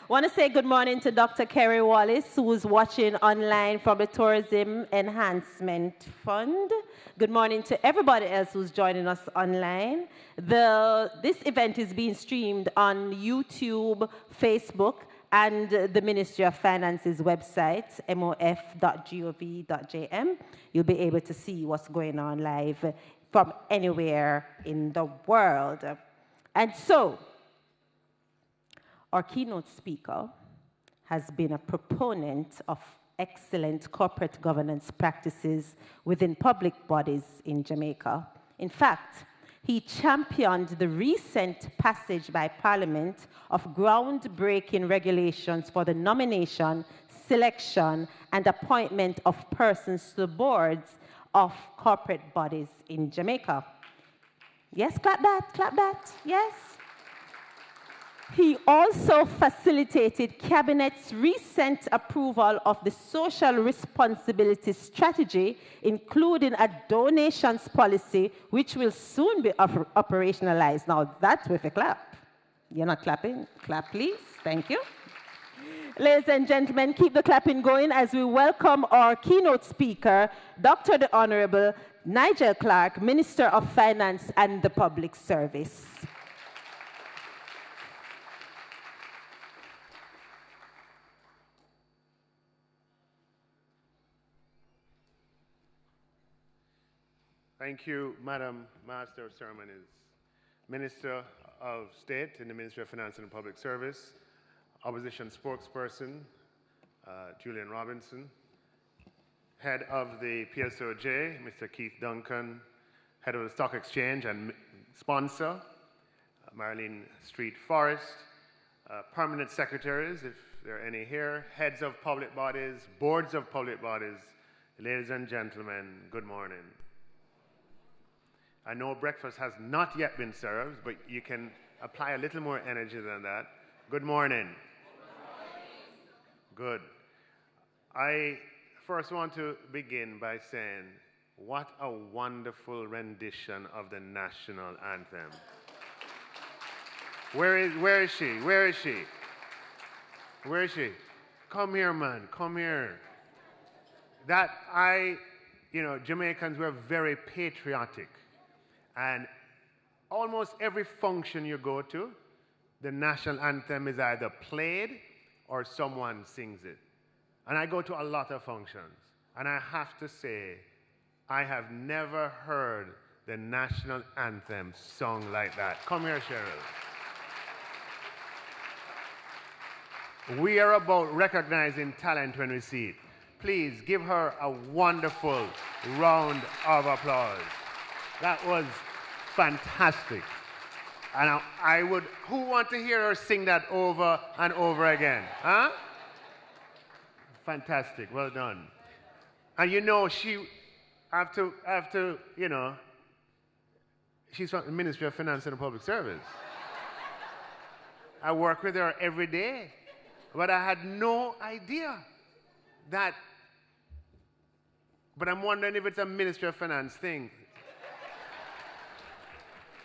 Want to say good morning to Dr. Kerry Wallace, who's watching online from the Tourism Enhancement Fund. Good morning to everybody else who's joining us online. This event is being streamed on YouTube, Facebook, and the Ministry of Finance's website, mof.gov.jm. You'll be able to see what's going on live from anywhere in the world. And so, our keynote speaker has been a proponent of excellent corporate governance practices within public bodies in Jamaica. In fact, he championed the recent passage by Parliament of groundbreaking regulations for the nomination, selection, and appointment of persons to the boards of corporate bodies in Jamaica. Yes, clap that, yes. He also facilitated Cabinet's recent approval of the social responsibility strategy, including a donations policy, which will soon be operationalized. Now, that's with a clap. You're not clapping? Clap, please. Thank you. Ladies and gentlemen, keep the clapping going as we welcome our keynote speaker, Dr. the Honorable Nigel Clark, Minister of Finance and the Public Service. Thank you, Madam Master of Ceremonies, Minister of State in the Ministry of Finance and Public Service, Opposition Spokesperson, Julian Robinson, Head of the PSOJ, Mr. Keith Duncan, Head of the Stock Exchange and sponsor, Marlene Street Forrest, Permanent Secretaries, if there are any here, Heads of Public Bodies, Boards of Public Bodies, ladies and gentlemen, good morning. I know breakfast has not yet been served, but you can apply a little more energy than that. Good morning. Good. I first want to begin by saying, what a wonderful rendition of the national anthem. Where is she? Where is she? Where is she? Come here, man, come here. Jamaicans were very patriotic. And almost every function you go to, the national anthem is either played or someone sings it. And I go to a lot of functions. And I have to say, I have never heard the national anthem sung like that. Come here, Cheryl. We are about recognizing talent when we see it. Please give her a wonderful round of applause. That was fantastic. And I would, who want to hear her sing that over and over again? Huh? Fantastic, well done. And you know, she, after, you know, she's from the Ministry of Finance and Public Service. I work with her every day, but I had no idea that, but I'm wondering if it's a Ministry of Finance thing.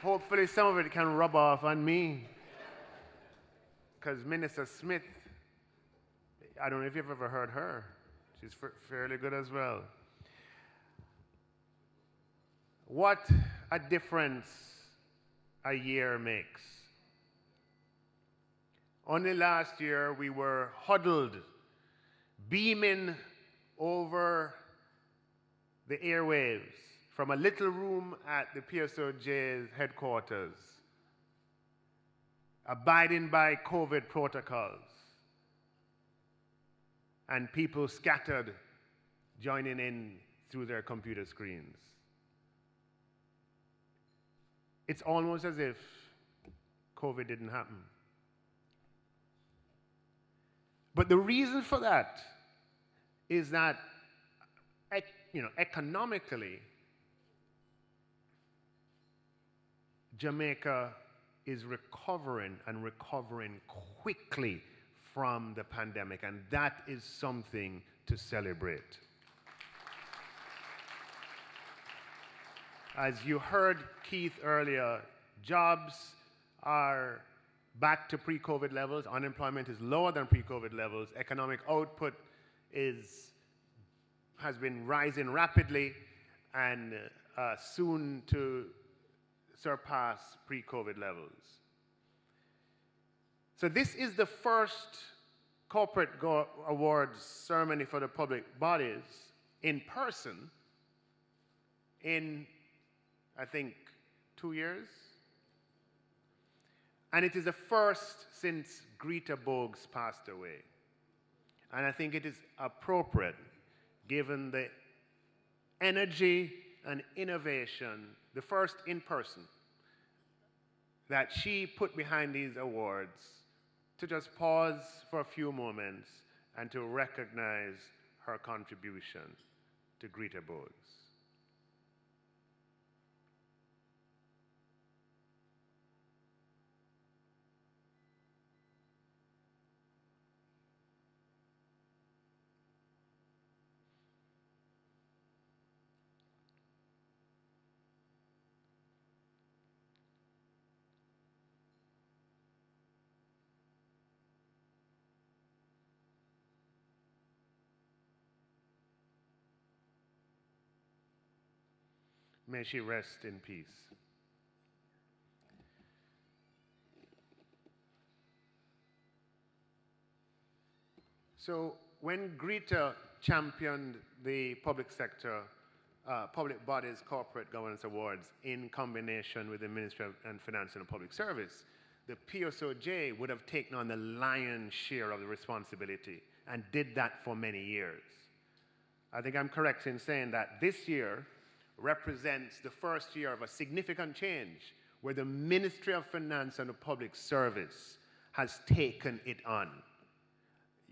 Hopefully some of it can rub off on me. Because Minister Smith, I don't know if you've ever heard her. She's fairly good as well. What a difference a year makes. Only last year we were huddled, beaming over the airwaves from a little room at the PSOJ's headquarters, abiding by COVID protocols, and people scattered, joining in through their computer screens. It's almost as if COVID didn't happen. But the reason for that is that, you know, economically, Jamaica is recovering and recovering quickly from the pandemic, and that is something to celebrate. As you heard Keith earlier, jobs are back to pre-COVID levels, unemployment is lower than pre-COVID levels, economic output has been rising rapidly and soon to surpass pre-COVID levels. So this is the first corporate awards ceremony for the public bodies in person in, I think, 2 years. And it is the first since Greta Bogues passed away. And I think it is appropriate, given the energy and innovation, the first in person, that she put behind these awards, to just pause for a few moments and to recognize her contribution to Greta Bogues. May she rest in peace. So when Greta championed the public sector, public bodies corporate governance awards in combination with the Ministry of Finance and Public Service, the PSOJ would have taken on the lion's share of the responsibility and did that for many years. I think I'm correct in saying that this year represents the first year of a significant change where the Ministry of Finance and the Public Service has taken it on.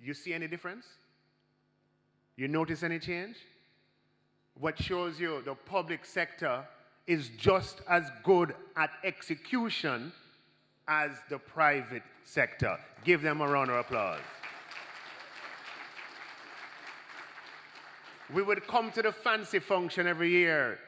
You see any difference? You notice any change? What shows you the public sector is just as good at execution as the private sector. Give them a round of applause. We would come to the fancy function every year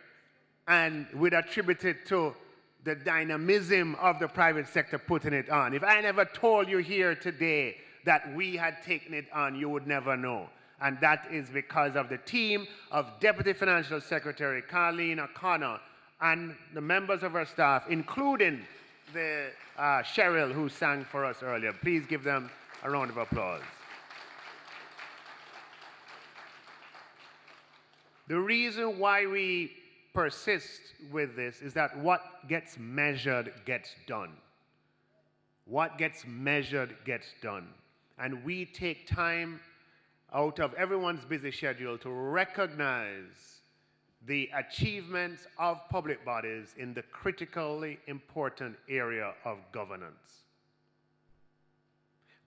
and we'd attribute it to the dynamism of the private sector putting it on. If I never told you here today that we had taken it on, you would never know. And that is because of the team of Deputy Financial Secretary Carleen O'Connor and the members of our staff, including the Cheryl who sang for us earlier. Please give them a round of applause. The reason why we persist with this is that what gets measured gets done. What gets measured gets done. And we take time out of everyone's busy schedule to recognize the achievements of public bodies in the critically important area of governance.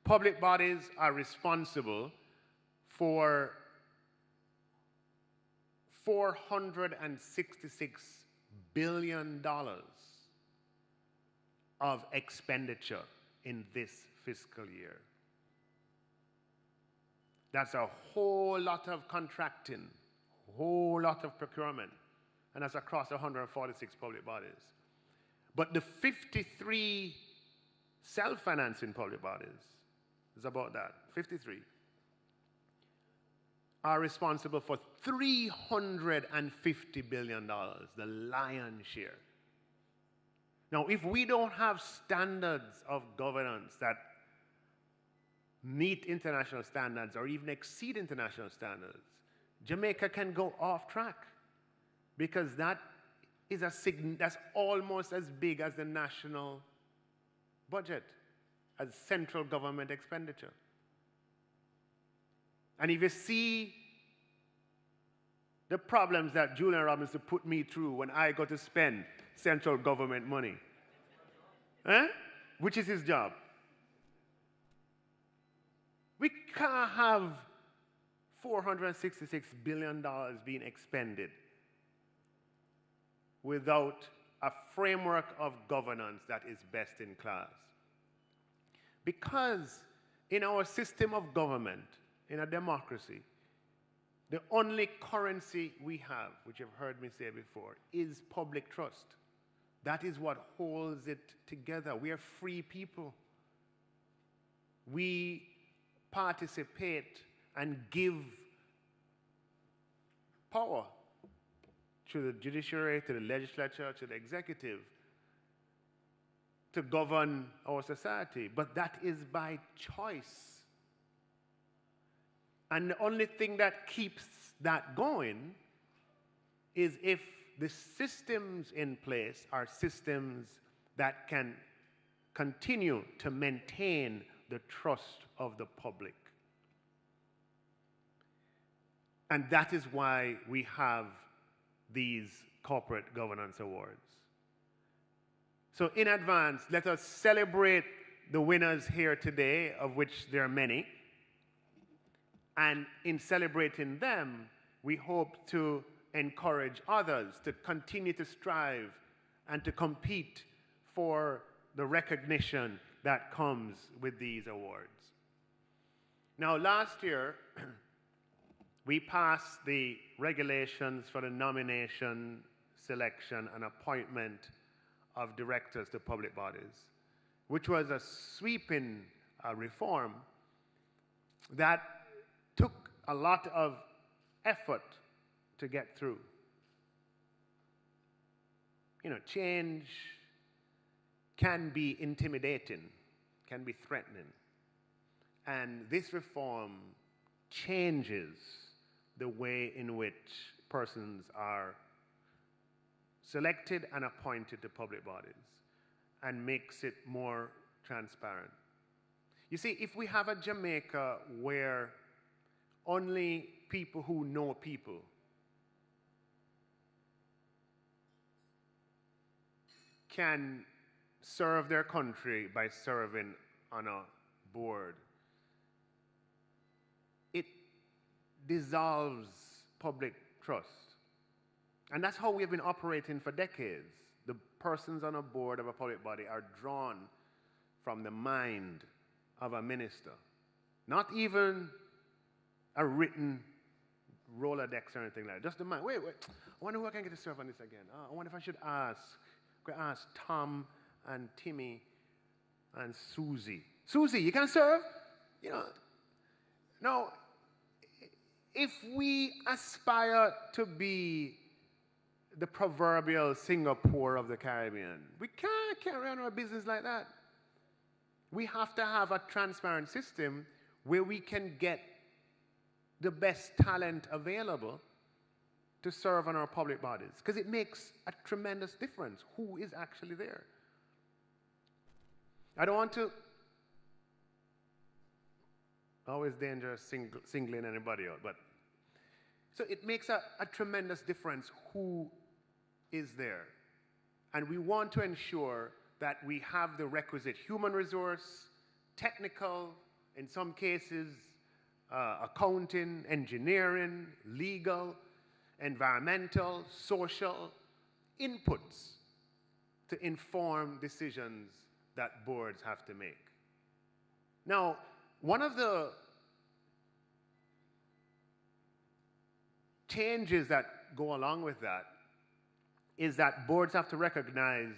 Public bodies are responsible for $466 billion of expenditure in this fiscal year. That's a whole lot of contracting, a whole lot of procurement, and that's across 146 public bodies. But the 53 self-financing public bodies is about that, 53, are responsible for $350 billion, the lion's share. Now, if we don't have standards of governance that meet international standards or even exceed international standards, Jamaica can go off track, because that's almost as big as the national budget, as central government expenditure. And if you see the problems that Julian Robinson put me through when I got to spend central government money, which is his job, we can't have $466 billion being expended without a framework of governance that is best in class. Because in our system of government, in a democracy, the only currency we have, which you've heard me say before, is public trust. That is what holds it together. We are free people. We participate and give power to the judiciary, to the legislature, to the executive, to govern our society. But that is by choice. And the only thing that keeps that going is if the systems in place are systems that can continue to maintain the trust of the public. And that is why we have these corporate governance awards. So in advance, let us celebrate the winners here today, of which there are many. And in celebrating them, we hope to encourage others to continue to strive and to compete for the recognition that comes with these awards. Now, last year, we passed the regulations for the nomination, selection, and appointment of directors to public bodies, which was a sweeping reform that took a lot of effort to get through. You know, change can be intimidating, can be threatening. And this reform changes the way in which persons are selected and appointed to public bodies and makes it more transparent. You see, if we have a Jamaica where only people who know people can serve their country by serving on a board, it dissolves public trust. And that's how we have been operating for decades. The persons on a board of a public body are drawn from the mind of a minister, not even a written Rolodex or anything like that. Just the mind. Wait. I wonder who I can get to serve on this again. I wonder if I should ask Tom and Timmy and Susie. Susie, you can serve? You know. Now, if we aspire to be the proverbial Singapore of the Caribbean, we can't carry on our business like that. We have to have a transparent system where we can get the best talent available to serve on our public bodies, because it makes a tremendous difference who is actually there. I don't want to, always dangerous singling anybody out, but so it makes a tremendous difference who is there. And we want to ensure that we have the requisite human resource, technical, in some cases, accounting, engineering, legal, environmental, social inputs to inform decisions that boards have to make. Now, one of the changes that go along with that is that boards have to recognize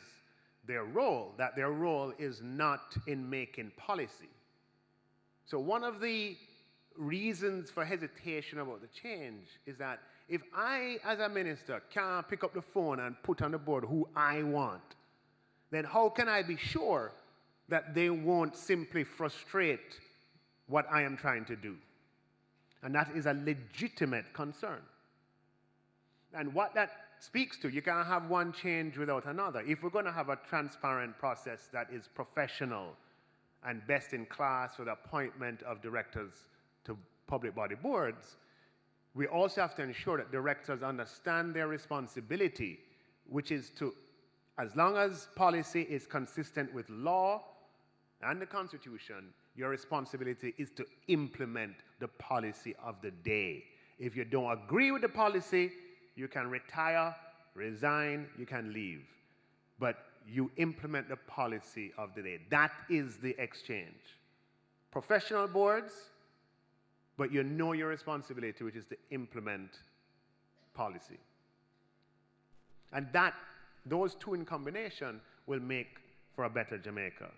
their role, that their role is not in making policy. So one of the reasons for hesitation about the change is that if I, as a minister, can't pick up the phone and put on the board who I want, then how can I be sure that they won't simply frustrate what I am trying to do? And that is a legitimate concern. And what that speaks to, you can't have one change without another. If we're going to have a transparent process that is professional and best in class for the appointment of directors to public body boards, we also have to ensure that directors understand their responsibility, which is to, as long as policy is consistent with law and the Constitution, your responsibility is to implement the policy of the day. If you don't agree with the policy, you can retire, resign, you can leave. But you implement the policy of the day. That is the exchange. Professional boards, but you know your responsibility, which is to implement policy. And those two in combination will make for a better Jamaica.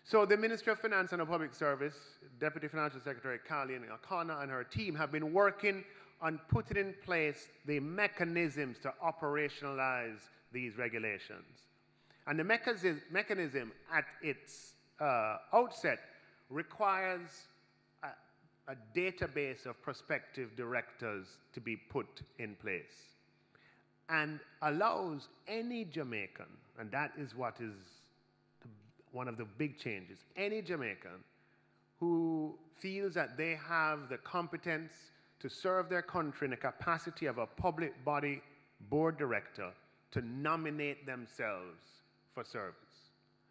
So the Ministry of Finance and Public Service, Deputy Financial Secretary Carleen O'Connor and her team have been working on putting in place the mechanisms to operationalize these regulations. And the mechanism at its outset requires a database of prospective directors to be put in place and allows any Jamaican, and that is what is one of the big changes, any Jamaican who feels that they have the competence to serve their country in the capacity of a public body board director to nominate themselves for service.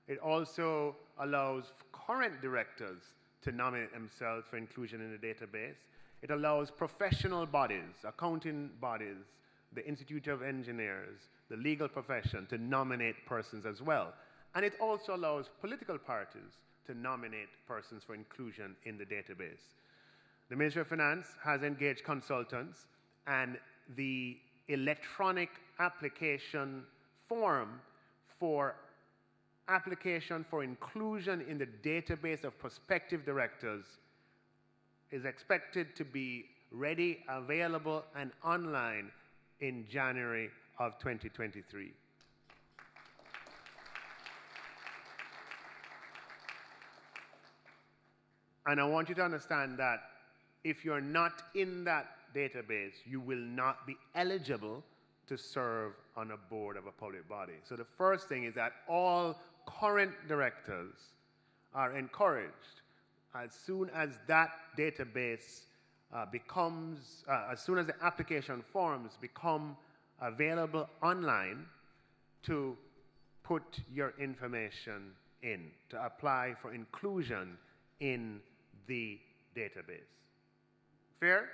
It also allows current directors to nominate themselves for inclusion in the database. It allows professional bodies, accounting bodies, the Institute of Engineers, the legal profession to nominate persons as well. And it also allows political parties to nominate persons for inclusion in the database. The Ministry of Finance has engaged consultants, and the electronic application form for application for inclusion in the database of prospective directors is expected to be ready, available, and online in January of 2023. And I want you to understand that if you're not in that database, you will not be eligible to serve on a board of a public body. So the first thing is that all current directors are encouraged, as soon as that database as soon as the application forms become available online, to put your information in, to apply for inclusion in the database. Fair?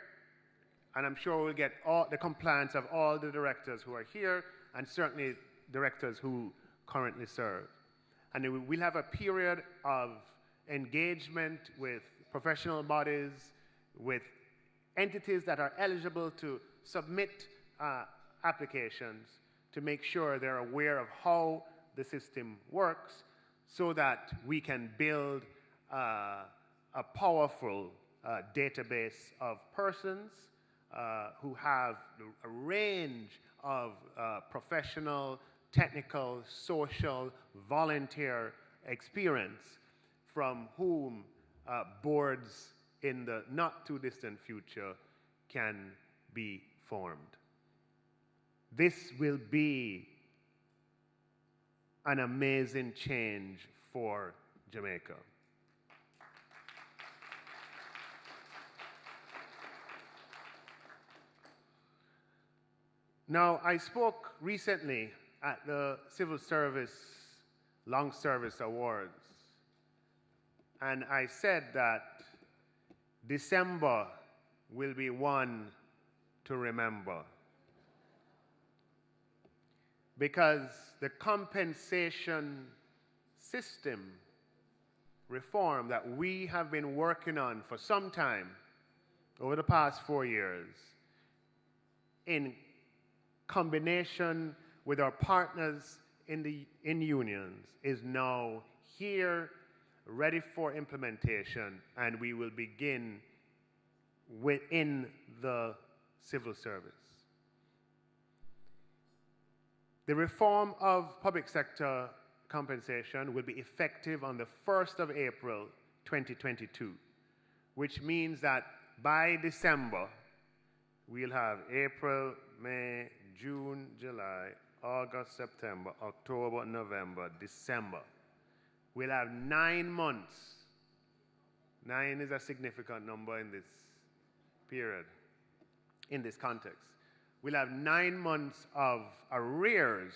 And I'm sure we'll get all the compliance of all the directors who are here, and certainly directors who currently serve. And we'll have a period of engagement with professional bodies, with entities that are eligible to submit applications, to make sure they're aware of how the system works, so that we can build a powerful database of persons who have a range of professional, technical, social, volunteer experience, from whom boards in the not too distant future can be formed. this will be an amazing change for Jamaica. Now, I spoke recently at the Civil Service Long Service Awards, and I said that December will be one to remember, because the compensation system reform that we have been working on for some time over the past 4 years, in combination with our partners in unions, is now here, ready for implementation, and we will begin within the civil service. The reform of public sector compensation will be effective on the 1st of April 2022, which means that by December, we'll have April, May, June, July, August, September, October, November, December. We'll have 9 months. 9 is a significant number in this period, in this context. We'll have 9 months of arrears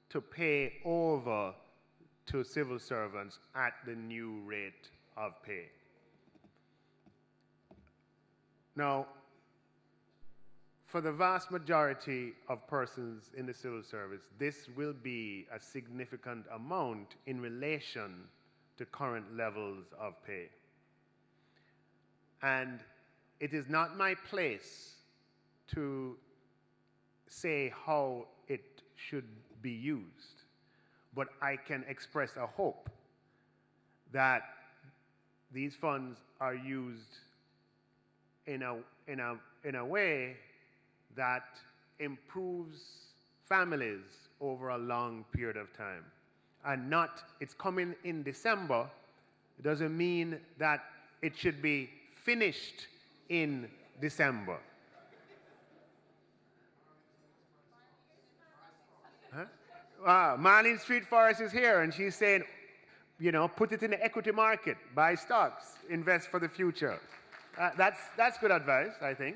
to pay over to civil servants at the new rate of pay. Now, for the vast majority of persons in the civil service, this will be a significant amount in relation to current levels of pay. And it is not my place to say how it should be used, but I can express a hope that these funds are used in a way that improves families over a long period of time. And not, it's coming in December, it doesn't mean that it should be finished in December. Huh? Marlene Street Forest is here, and she's saying, you know, put it in the equity market, buy stocks, invest for the future. That's good advice, I think.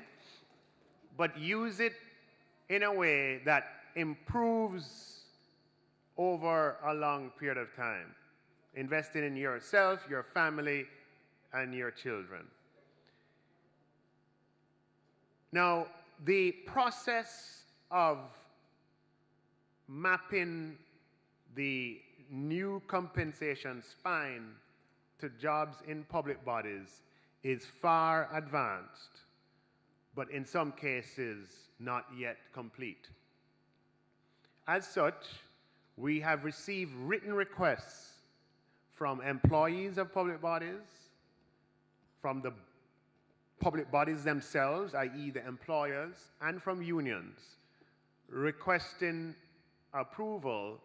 But use it in a way that improves over a long period of time, investing in yourself, your family, and your children. Now, the process of mapping the new compensation spine to jobs in public bodies is far advanced, but in some cases not yet complete. As such, we have received written requests from employees of public bodies, from the public bodies themselves, i.e. the employers, and from unions, requesting approval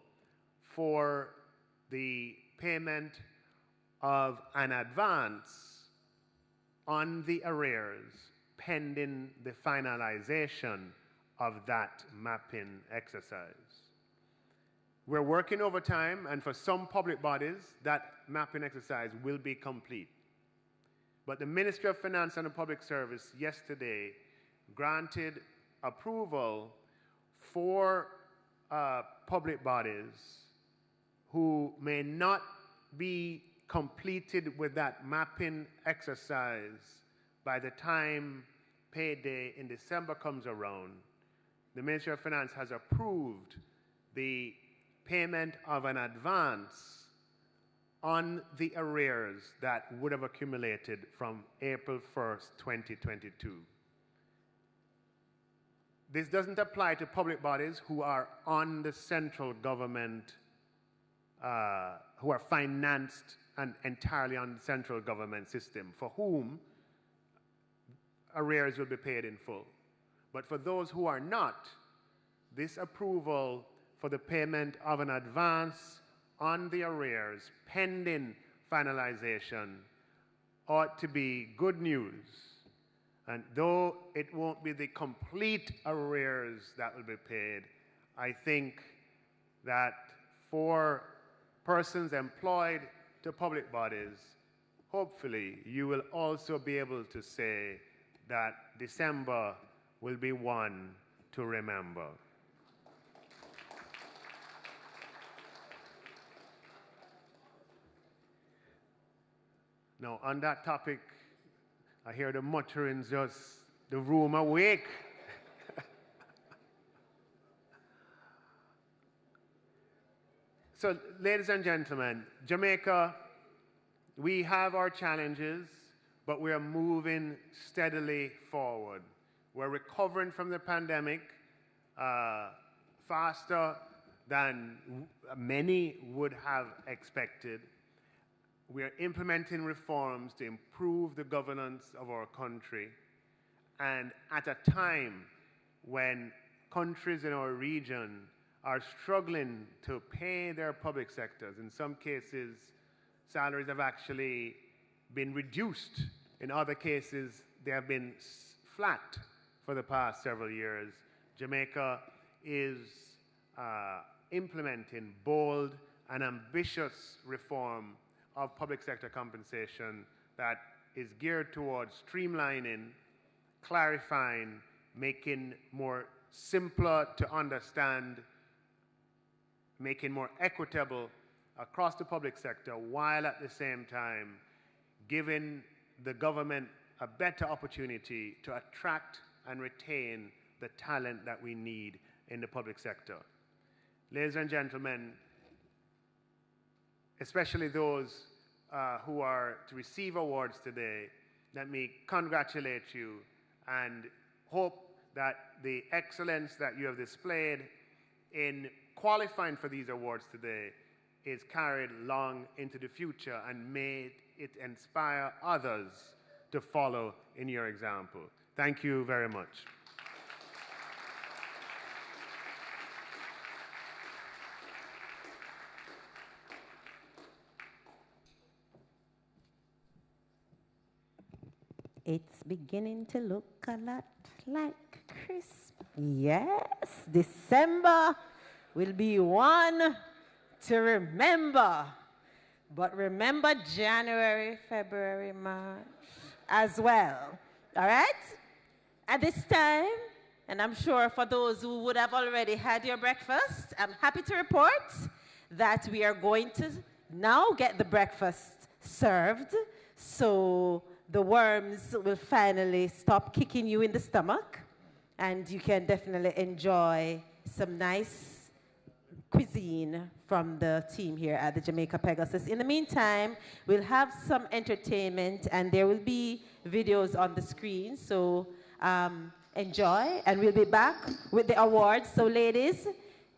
for the payment of an advance on the arrears pending the finalization of that mapping exercise. We're working overtime, and for some public bodies, that mapping exercise will be complete. But the Ministry of Finance and the Public Service yesterday granted approval for public bodies who may not be completed with that mapping exercise by the time payday in December comes around. The Ministry of Finance has approved the payment of an advance on the arrears that would have accumulated from April 1st, 2022. This doesn't apply to public bodies who are on the central government, who are financed and entirely on the central government system, for whom arrears will be paid in full. But for those who are not, this approval for the payment of an advance on the arrears pending finalization ought to be good news, And though it won't be the complete arrears that will be paid, I think that for persons employed to public bodies, hopefully you will also be able to say that December will be one to remember. Now, on that topic, I hear the mutterings, just the room awake. So, ladies and gentlemen, Jamaica, we have our challenges, but we are moving steadily forward. We're recovering from the pandemic faster than many would have expected. We are implementing reforms to improve the governance of our country. And at a time when countries in our region are struggling to pay their public sectors, in some cases, salaries have actually been reduced. In other cases, they have been flat for the past several years. Jamaica is implementing bold and ambitious reform of public sector compensation that is geared towards streamlining, clarifying, making more simpler to understand, making more equitable across the public sector, while at the same time giving the government a better opportunity to attract and retain the talent that we need in the public sector. Ladies and gentlemen, especially those who are to receive awards today, let me congratulate you and hope that the excellence that you have displayed in qualifying for these awards today is carried long into the future, and may it inspire others to follow in your example. Thank you very much. It's beginning to look a lot like Christmas. Yes, December will be one to remember. But remember January, February, March as well. All right? At this time, and I'm sure for those who would have already had your breakfast, I'm happy to report that we are going to now get the breakfast served. So the worms will finally stop kicking you in the stomach, and you can definitely enjoy some nice cuisine from the team here at the Jamaica Pegasus. In the meantime, we'll have some entertainment, and there will be videos on the screen, so enjoy, and we'll be back with the awards. So ladies,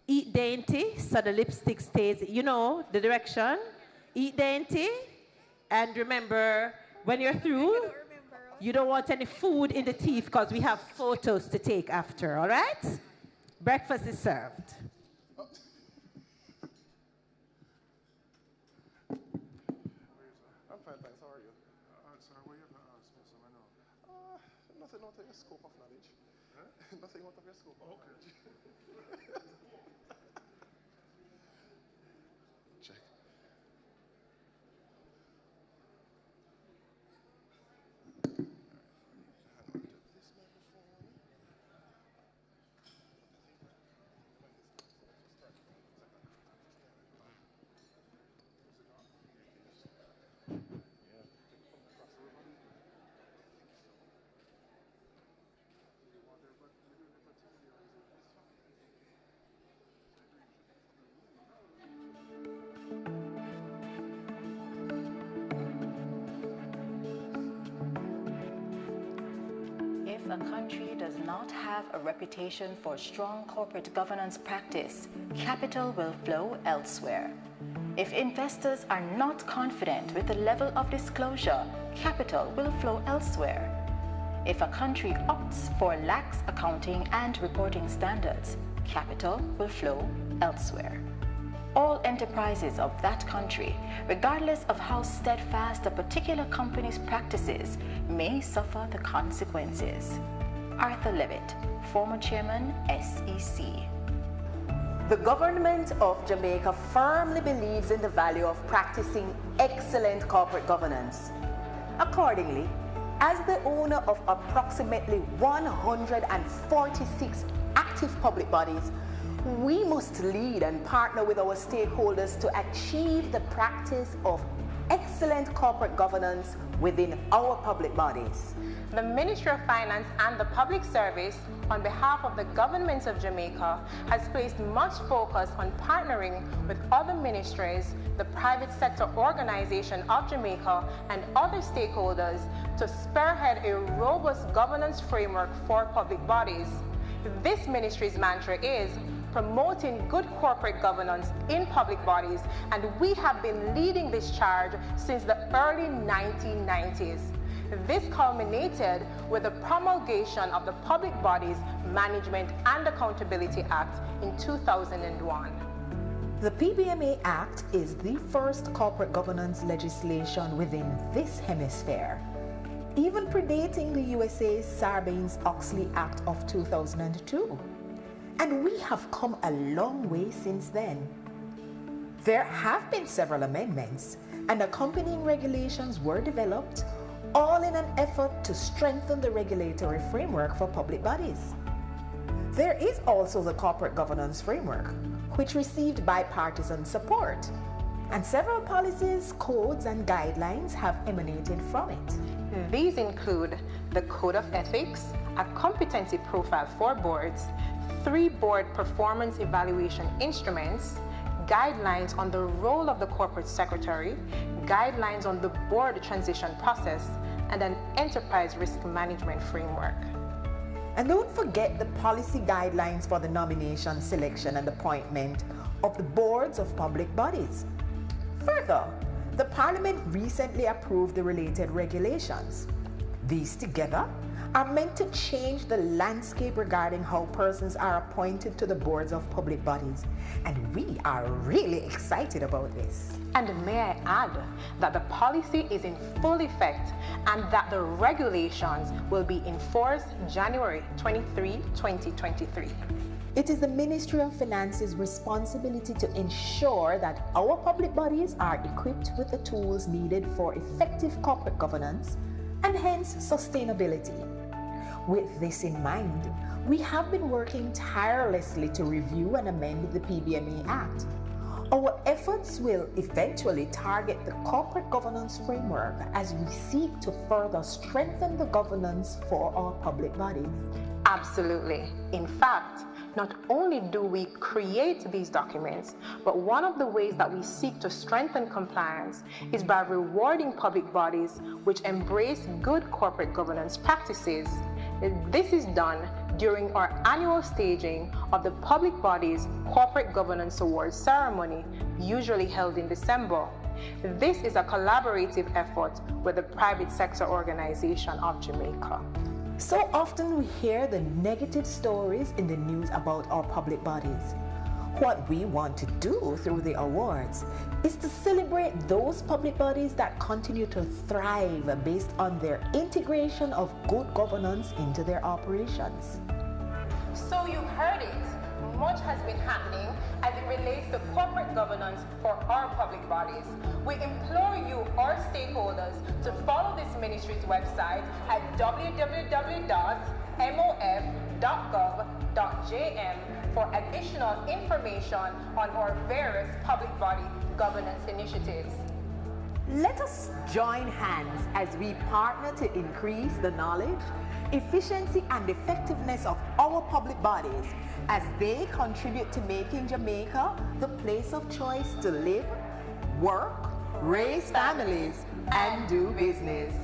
eat dainty so the lipstick stays, you know the direction. Eat dainty, and remember, when you're through, you don't want any food in the teeth because we have photos to take after, all right? Breakfast is served. I'm fine, thanks. How are you? Sir, what you have to ask me, so I know. Nothing out of your scope of knowledge. Huh? Nothing out of your scope of knowledge. Check. If a country does not have a reputation for strong corporate governance practice, capital will flow elsewhere. If investors are not confident with the level of disclosure, capital will flow elsewhere. If a country opts for lax accounting and reporting standards, capital will flow elsewhere. all enterprises of that country, regardless of how steadfast a particular company's practices, may suffer the consequences. Arthur Levitt, former chairman, SEC. The government of Jamaica firmly believes in the value of practicing excellent corporate governance. Accordingly, as the owner of approximately 146 active public bodies, we must lead and partner with our stakeholders to achieve the practice of excellent corporate governance within our public bodies. The Ministry of Finance and the Public Service, on behalf of the government of Jamaica, has placed much focus on partnering with other ministries, the private sector organization of Jamaica, and other stakeholders to spearhead a robust governance framework for public bodies. This ministry's mantra is promoting good corporate governance in public bodies, and we have been leading this charge since the early 1990s. This culminated with the promulgation of the Public Bodies Management and Accountability Act in 2001. The PBMA Act is the first corporate governance legislation within this hemisphere, even predating the USA's Sarbanes-Oxley Act of 2002. And we have come a long way since then. There have been several amendments, and accompanying regulations were developed, all in an effort to strengthen the regulatory framework for public bodies. There is also the Corporate Governance Framework, which received bipartisan support, and several policies, codes, and guidelines have emanated from it. These include the Code of Ethics, a competency profile for boards, 3 board performance evaluation instruments, guidelines on the role of the corporate secretary, guidelines on the board transition process, and an enterprise risk management framework. And don't forget the policy guidelines for the nomination, selection, and appointment of the boards of public bodies. Further, the Parliament recently approved the related regulations. These together are meant to change the landscape regarding how persons are appointed to the boards of public bodies, and we are really excited about this. And may I add that the policy is in full effect and that the regulations will be enforced January 23, 2023. It is the Ministry of Finance's responsibility to ensure that our public bodies are equipped with the tools needed for effective corporate governance and hence sustainability. With this in mind, we have been working tirelessly to review and amend the PBMA Act. Our efforts will eventually target the corporate governance framework as we seek to further strengthen the governance for our public bodies. Absolutely. In fact, not only do we create these documents, but one of the ways that we seek to strengthen compliance is by rewarding public bodies which embrace good corporate governance practices. This is done during our annual staging of the Public Bodies Corporate Governance Awards ceremony, usually held in December. This is a collaborative effort with the private sector organization of Jamaica. So often we hear the negative stories in the news about our public bodies. What we want to do through the awards is to celebrate those public bodies that continue to thrive based on their integration of good governance into their operations. So you've heard it. Much has been happening as it relates to corporate governance for our public bodies. We implore you, our stakeholders, to follow this ministry's website at www.mof.gov.jm for additional information on our various public body governance initiatives. Let us join hands as we partner to increase the knowledge, efficiency, and effectiveness of our public bodies as they contribute to making Jamaica the place of choice to live, work, raise families, and do business.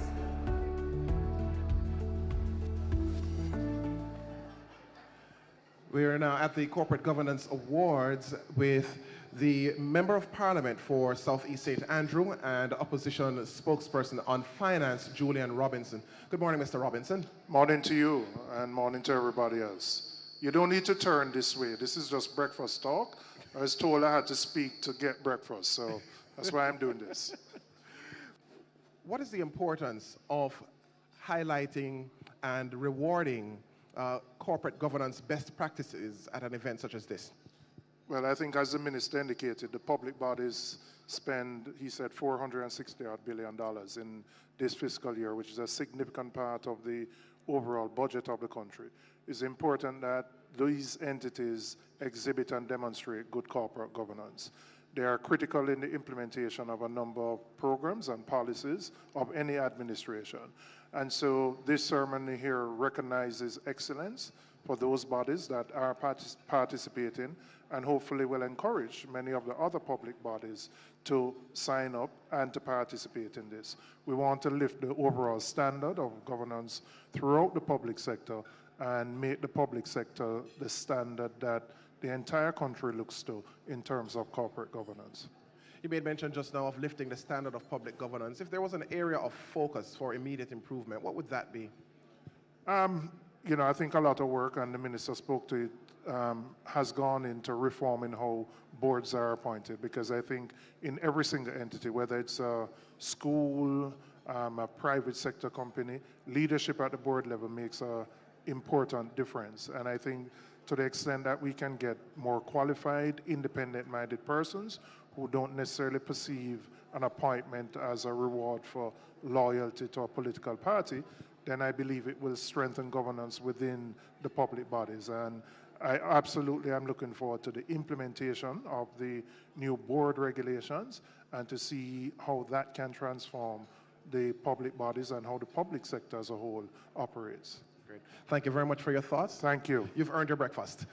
We are now at the Corporate Governance Awards with the Member of Parliament for Southeast St. Andrew and Opposition Spokesperson on Finance, Julian Robinson. Good morning, Mr. Robinson. Morning to you and morning to everybody else. You don't need to turn this way. This is just breakfast talk. I was told I had to speak to get breakfast, so that's why I'm doing this. What is the importance of highlighting and rewarding corporate governance best practices at an event such as this? Well, I think as the minister indicated, the public bodies spend, he said, $460 billion in this fiscal year, which is a significant part of the overall budget of the country. It's important that these entities exhibit and demonstrate good corporate governance. They are critical in the implementation of a number of programs and policies of any administration. And so this ceremony here recognizes excellence for those bodies that are participating, and hopefully will encourage many of the other public bodies to sign up and to participate in this. We want to lift the overall standard of governance throughout the public sector and make the public sector the standard that the entire country looks to in terms of corporate governance. You made mention just now of lifting the standard of public governance. If there was an area of focus for immediate improvement, what would that be? You know, I think a lot of work, and the minister spoke to it, has gone into reforming how boards are appointed, because I think in every single entity, whether it's a school, a private sector company, leadership at the board level makes an important difference. And I think to the extent that we can get more qualified, independent-minded persons who don't necessarily perceive an appointment as a reward for loyalty to a political party, then I believe it will strengthen governance within the public bodies. And I absolutely am looking forward to the implementation of the new board regulations and to see how that can transform the public bodies and how the public sector as a whole operates. Great. Thank you very much for your thoughts. Thank you. You've earned your breakfast.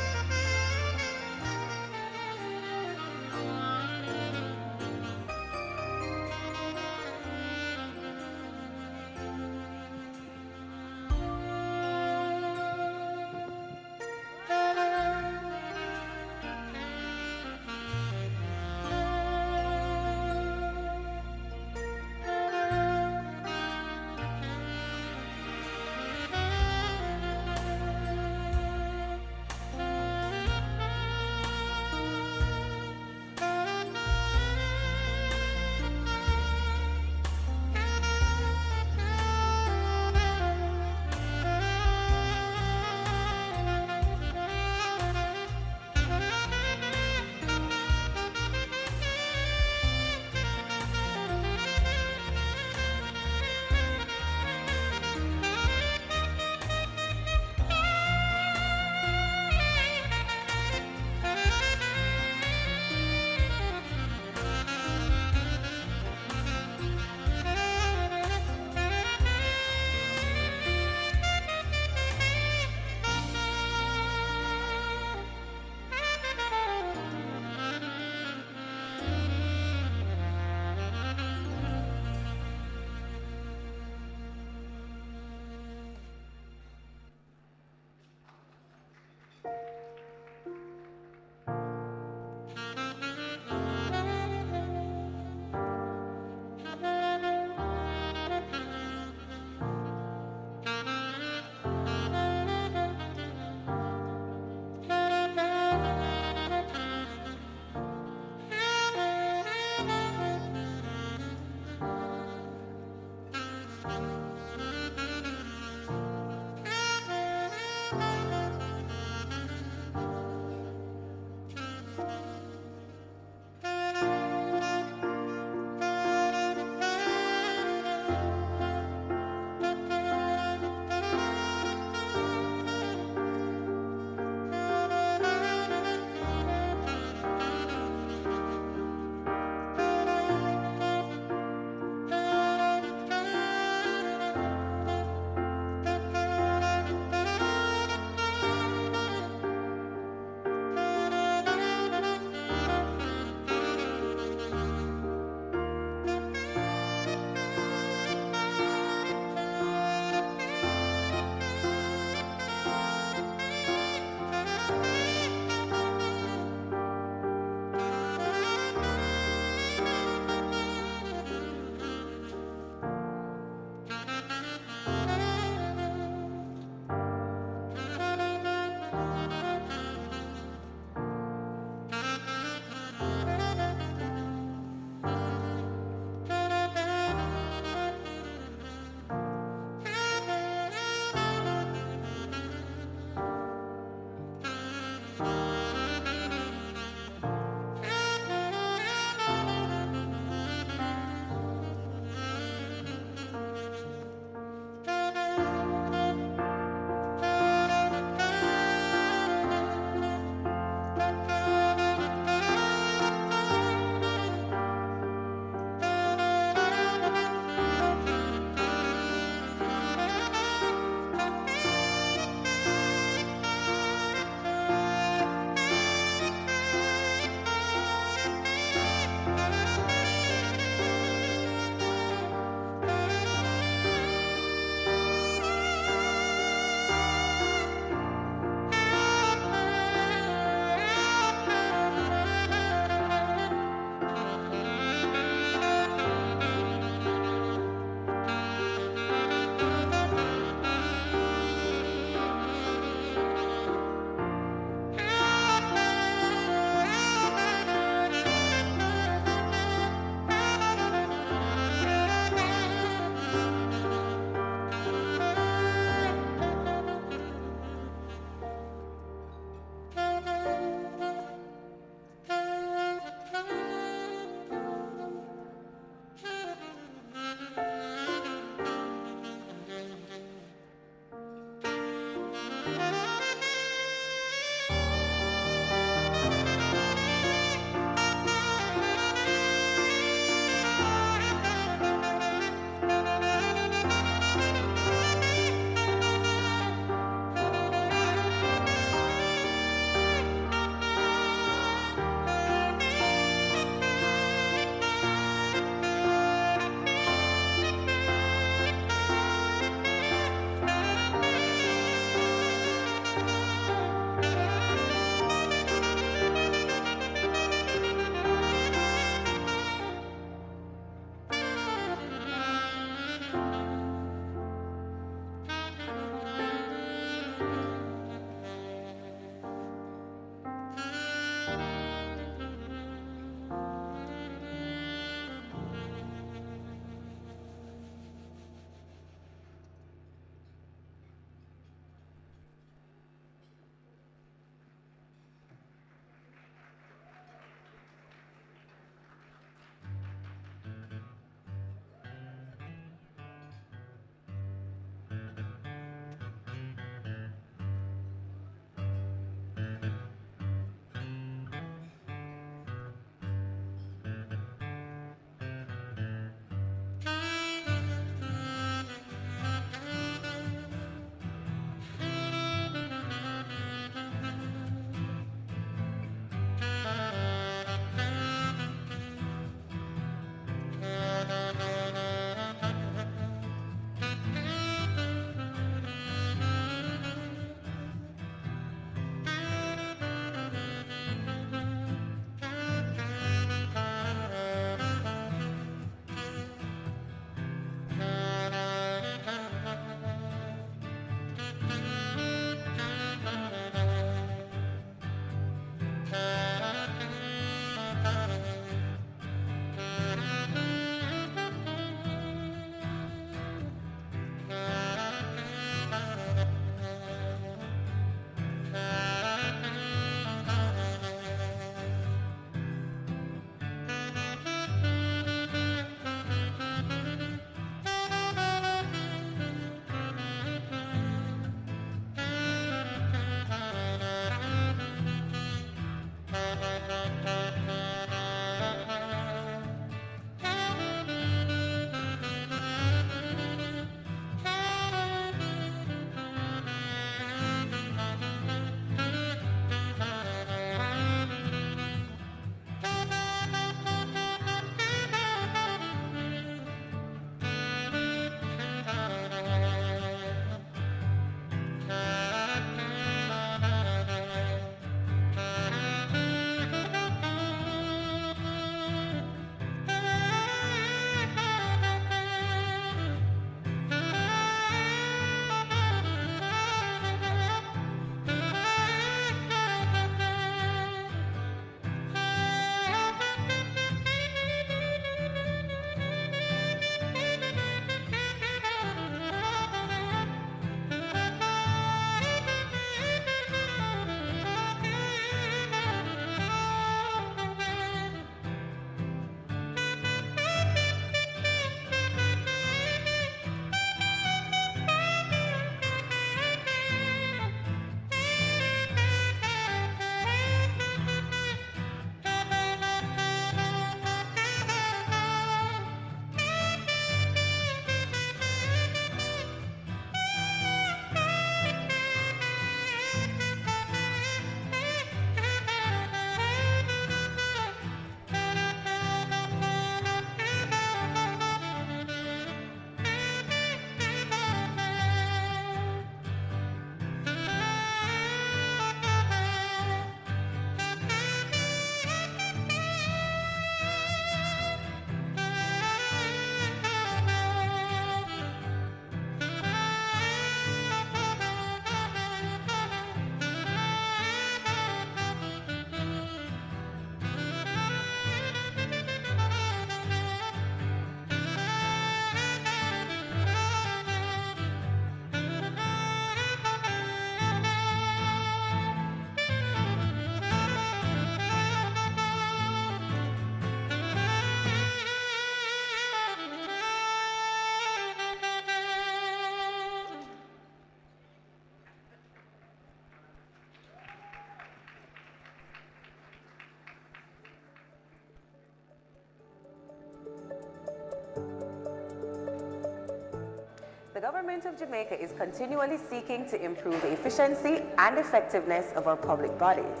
government of Jamaica is continually seeking to improve the efficiency and effectiveness of our public bodies.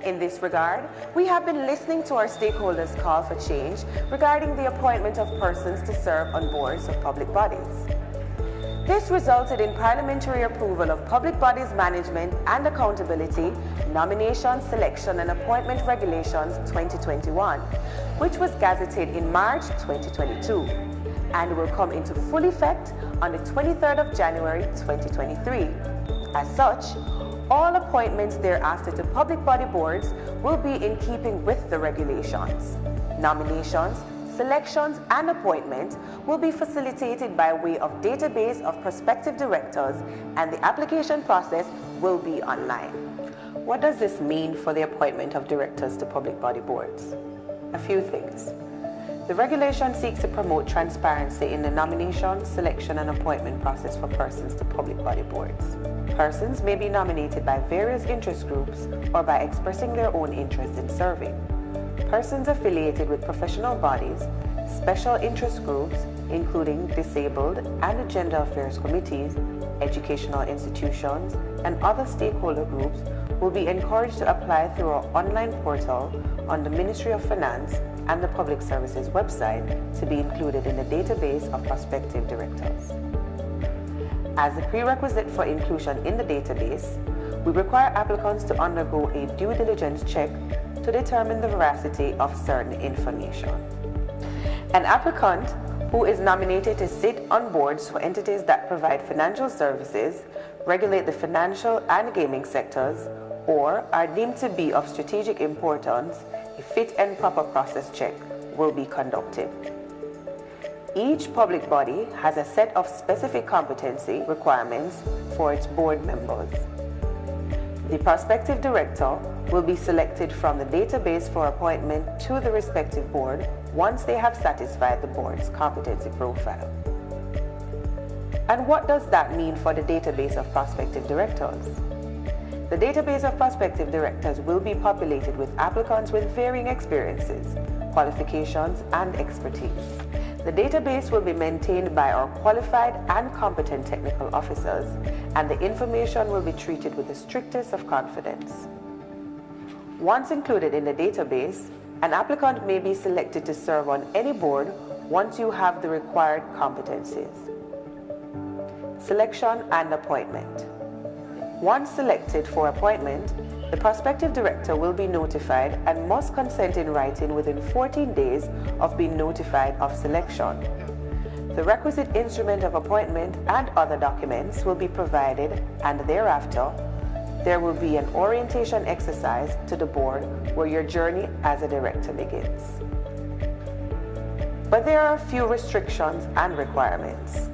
In this regard, we have been listening to our stakeholders' call for change regarding the appointment of persons to serve on boards of public bodies. This resulted in parliamentary approval of Public Bodies Management and Accountability Nomination, Selection and Appointment Regulations 2021, which was gazetted in March 2022 and will come into full effect on the 23rd of January 2023. As such, all appointments thereafter to public body boards will be in keeping with the regulations. Nominations, selections and appointment will be facilitated by way of database of prospective directors, and the application process will be online. What does this mean for the appointment of directors to public body boards? A few things. The regulation seeks to promote transparency in the nomination, selection and appointment process for persons to public body boards. Persons may be nominated by various interest groups or by expressing their own interest in serving. Persons affiliated with professional bodies, special interest groups, including disabled and gender affairs committees, educational institutions, and other stakeholder groups will be encouraged to apply through our online portal on the Ministry of Finance and the Public Services website to be included in the database of prospective directors. As a prerequisite for inclusion in the database, we require applicants to undergo a due diligence check to determine the veracity of certain information. An applicant who is nominated to sit on boards for entities that provide financial services, regulate the financial and gaming sectors, or are deemed to be of strategic importance, a fit and proper process check will be conducted. Each public body has a set of specific competency requirements for its board members. The prospective director will be selected from the database for appointment to the respective board once they have satisfied the board's competency profile. And what does that mean for the database of prospective directors? The database of prospective directors will be populated with applicants with varying experiences, qualifications, and expertise. The database will be maintained by our qualified and competent technical officers, and the information will be treated with the strictest of confidence. Once included in the database, an applicant may be selected to serve on any board once you have the required competencies. Selection and appointment. Once selected for appointment, the prospective director will be notified and must consent in writing within 14 days of being notified of selection. The requisite instrument of appointment and other documents will be provided, and thereafter, there will be an orientation exercise to the board where your journey as a director begins. But there are a few restrictions and requirements.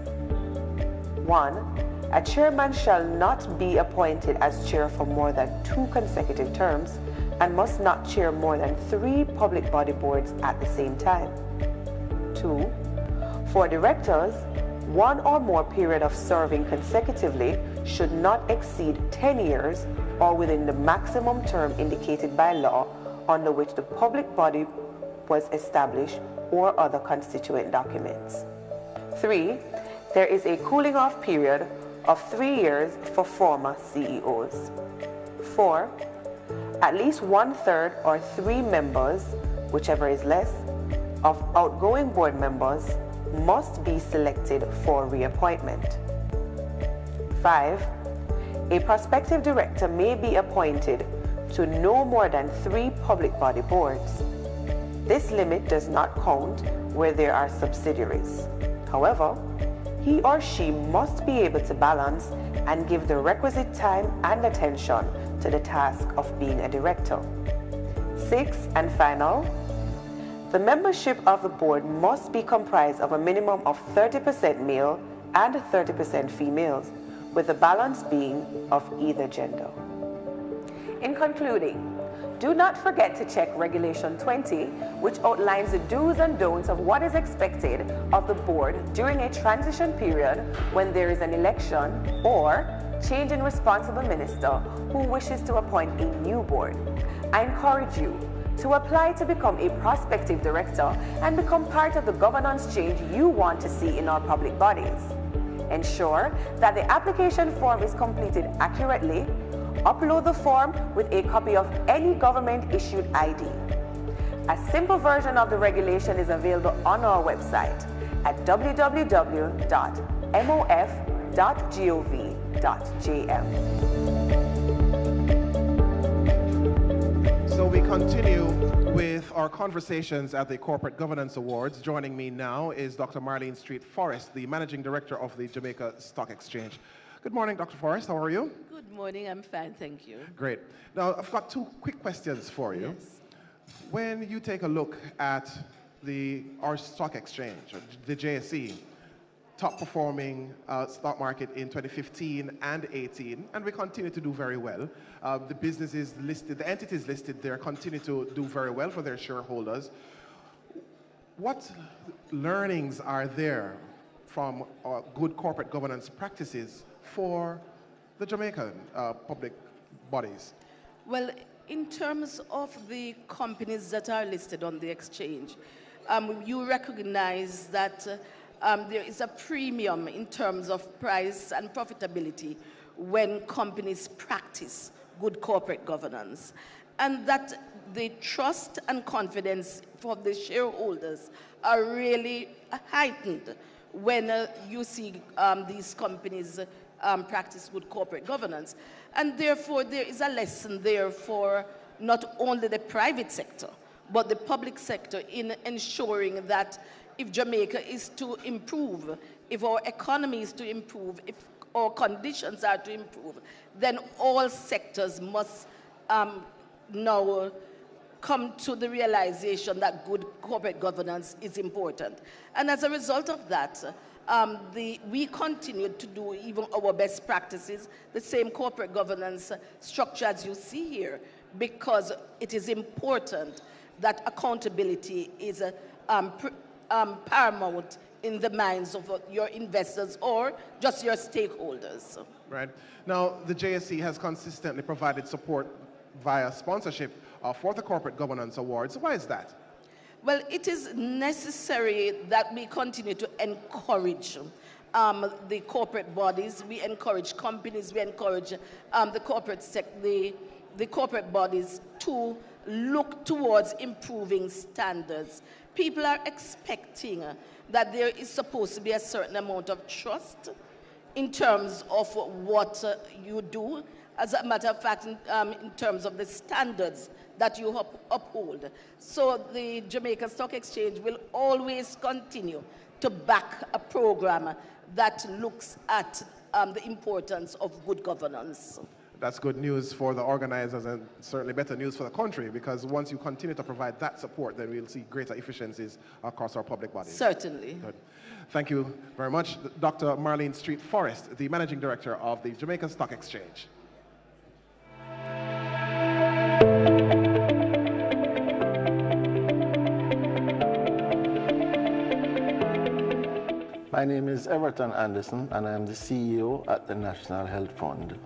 1. A chairman shall not be appointed as chair for more than 2 consecutive terms and must not chair more than 3 public body boards at the same time. 2. For directors, 1 or more period of serving consecutively should not exceed 10 years or within the maximum term indicated by law under which the public body was established or other constituent documents. 3. There is a cooling off period of 3 years for former CEOs. 4. At least 1/3 or 3 members, whichever is less, of outgoing board members must be selected for reappointment. 5. A prospective director may be appointed to no more than 3 public body boards. This limit does not count where there are subsidiaries. However, he or she must be able to balance and give the requisite time and attention to the task of being a director. 6 and final, the membership of the board must be comprised of a minimum of 30% male and 30% females, with the balance being of either gender. In concluding, do not forget to check Regulation 20, which outlines the do's and don'ts of what is expected of the board during a transition period when there is an election or change in responsible minister who wishes to appoint a new board. I encourage you to apply to become a prospective director and become part of the governance change you want to see in our public bodies. Ensure that the application form is completed accurately. Upload the form with a copy of any government-issued ID. A simple version of the regulation is available on our website at www.mof.gov.jm. So we continue with our conversations at the Corporate Governance Awards. Joining me now is Dr. Marlene Street Forrest, the Managing Director of the Jamaica Stock Exchange. Good morning, Dr. Forrest. How are you? Good morning. I'm fine, thank you. Great. Now, I've got two quick questions for you. Yes. When you take a look at our stock exchange, the JSE, top performing stock market in 2015 and 18, and we continue to do very well. The businesses listed, the entities listed there continue to do very well for their shareholders. What learnings are there from good corporate governance practices for the Jamaican public bodies? Well, in terms of the companies that are listed on the exchange, you recognize that there is a premium in terms of price and profitability when companies practice good corporate governance, and that the trust and confidence for the shareholders are really heightened when you see these companies practice good corporate governance. And therefore, there is a lesson there for not only the private sector, but the public sector in ensuring that if Jamaica is to improve, if our economy is to improve, if our conditions are to improve, then all sectors must now come to the realization that good corporate governance is important. And as a result of that, we continue to do even our best practices, the same corporate governance structure as you see here, because it is important that accountability is paramount in the minds of your investors or just your stakeholders. Right. Now, the JSE has consistently provided support via sponsorship for the Corporate Governance Awards. Why is that? Well, it is necessary that we continue to encourage the corporate bodies, we encourage companies, we encourage the corporate bodies to look towards improving standards. People are expecting that there is supposed to be a certain amount of trust in terms of what you do. As a matter of fact, in terms of the standards that you uphold. So the Jamaica Stock Exchange will always continue to back a program that looks at the importance of good governance. That's good news for the organizers and certainly better news for the country, because once you continue to provide that support, then we'll see greater efficiencies across our public bodies. Certainly. Good. Thank you very much. Dr. Marlene Street Forrest, the Managing Director of the Jamaica Stock Exchange. My name is Everton Anderson, and I am the CEO at the National Health Fund.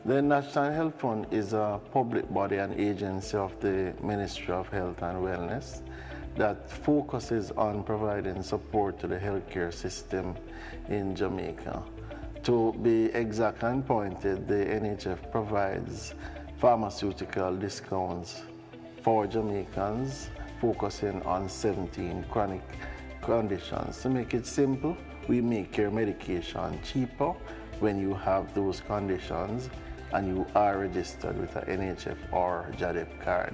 The National Health Fund is a public body and agency of the Ministry of Health and Wellness that focuses on providing support to the healthcare system in Jamaica. To be exact and pointed, the NHF provides pharmaceutical discounts for Jamaicans, focusing on 17 chronic conditions. To make it simple, we make your medication cheaper when you have those conditions and you are registered with an NHF or JADEP card.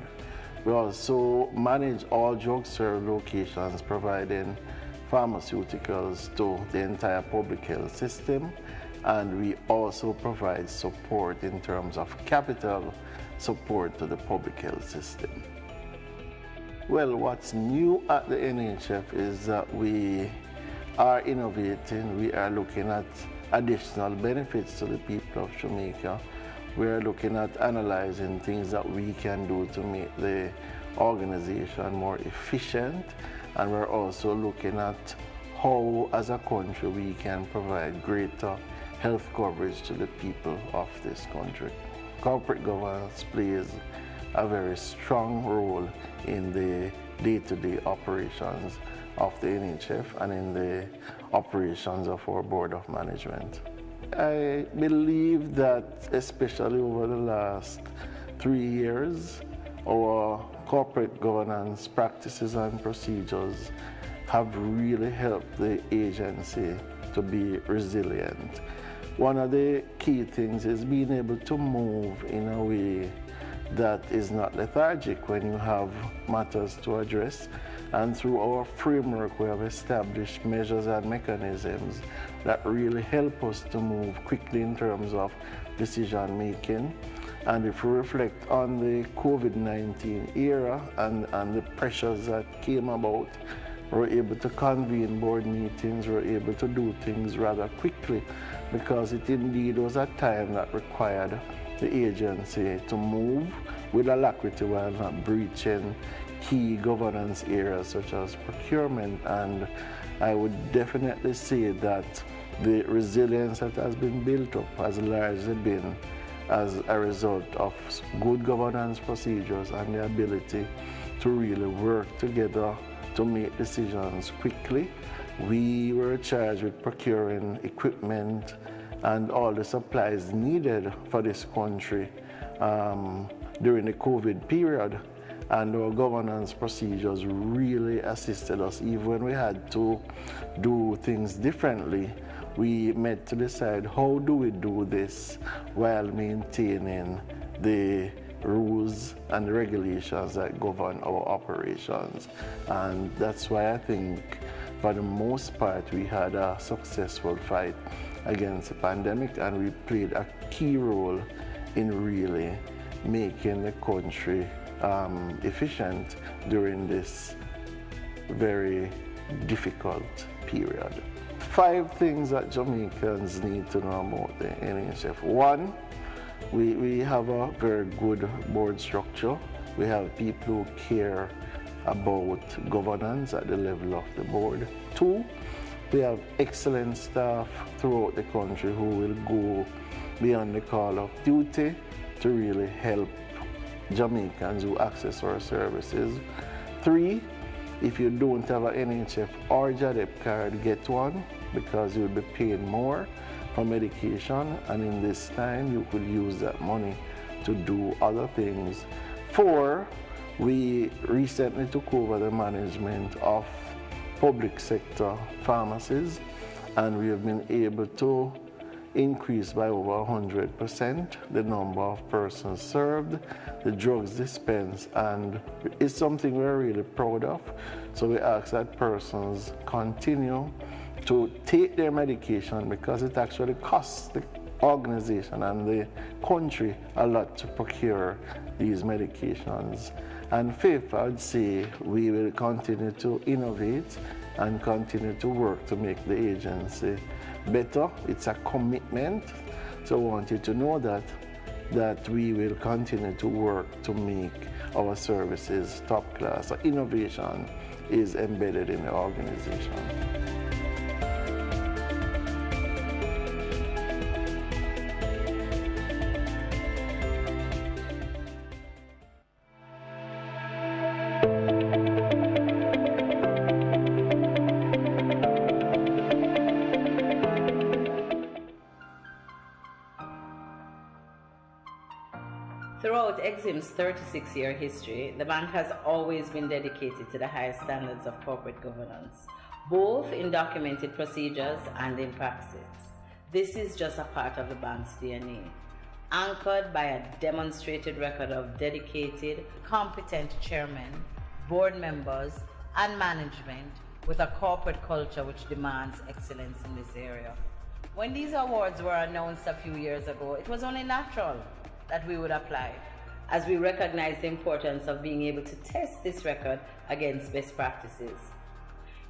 We also manage all drugstore locations, providing pharmaceuticals to the entire public health system, and we also provide support in terms of capital support to the public health system. Well, what's new at the NHF is that we are innovating. We are looking at additional benefits to the people of Jamaica. We are looking at analyzing things that we can do to make the organization more efficient, and we're also looking at how, as a country, we can provide greater health coverage to the people of this country. Corporate governance plays a very strong role in the day-to-day operations of the NHF and in the operations of our Board of Management. I believe that especially over the last 3 years, our corporate governance practices and procedures have really helped the agency to be resilient. One of the key things is being able to move in a way that is not lethargic when you have matters to address. And through our framework, we have established measures and mechanisms that really help us to move quickly in terms of decision making. And if we reflect on the COVID-19 era and the pressures that came about, we're able to convene board meetings, we're able to do things rather quickly because it indeed was a time that required the agency to move with alacrity while not breaching key governance areas such as procurement. And I would definitely say that the resilience that has been built up has largely been as a result of good governance procedures and the ability to really work together to make decisions quickly. We were charged with procuring equipment and all the supplies needed for this country during the COVID period. And our governance procedures really assisted us. Even when we had to do things differently, we met to decide how do we do this while maintaining the rules and the regulations that govern our operations. And that's why I think for the most part we had a successful fight against the pandemic, and we played a key role in really making the country efficient during this very difficult period. 5 things that Jamaicans need to know about the NHF. 1, we have a very good board structure. We have people who care about governance at the level of the board. 2, we have excellent staff throughout the country who will go beyond the call of duty to really help Jamaicans who access our services. 3, if you don't have an NHF or JADEP card, get one, because you'll be paying more for medication, and in this time you could use that money to do other things. 4, we recently took over the management of public sector pharmacies, and we have been able to increase by over 100% the number of persons served, the drugs dispensed, and it's something we're really proud of. So we ask that persons continue to take their medication, because it actually costs the organization and the country a lot to procure these medications. And 5th, I would say we will continue to innovate and continue to work to make the agency better. It's a commitment, so I want you to know that we will continue to work to make our services top class. So innovation is embedded in the organization. Throughout Exim's 36-year history, the bank has always been dedicated to the highest standards of corporate governance, both in documented procedures and in practice. This is just a part of the bank's DNA, anchored by a demonstrated record of dedicated, competent chairmen, board members, and management with a corporate culture which demands excellence in this area. When these awards were announced a few years ago, it was only natural that we would apply, as we recognize the importance of being able to test this record against best practices.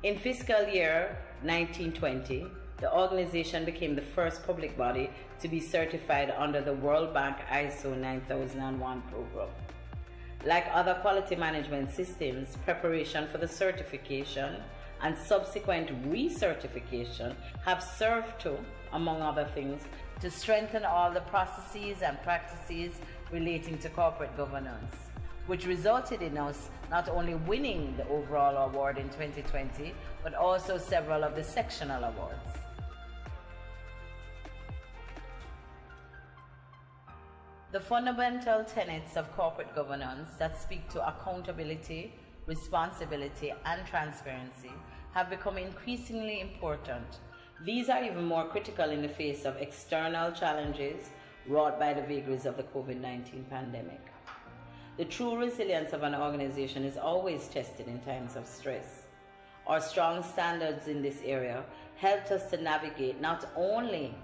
In fiscal year 1920, the organization became the first public body to be certified under the World Bank ISO 9001 program. Like other quality management systems, preparation for the certification and subsequent recertification have served to, among other things, to strengthen all the processes and practices relating to corporate governance. which resulted in us not only winning the overall award in 2020, but also several of the sectional awards. The fundamental tenets of corporate governance that speak to accountability, responsibility, and transparency have become increasingly important. These are even more critical in the face of external challenges wrought by the vagaries of the COVID-19 pandemic. The true resilience of an organization is always tested in times of stress. Our strong standards in this area helped us to navigate not only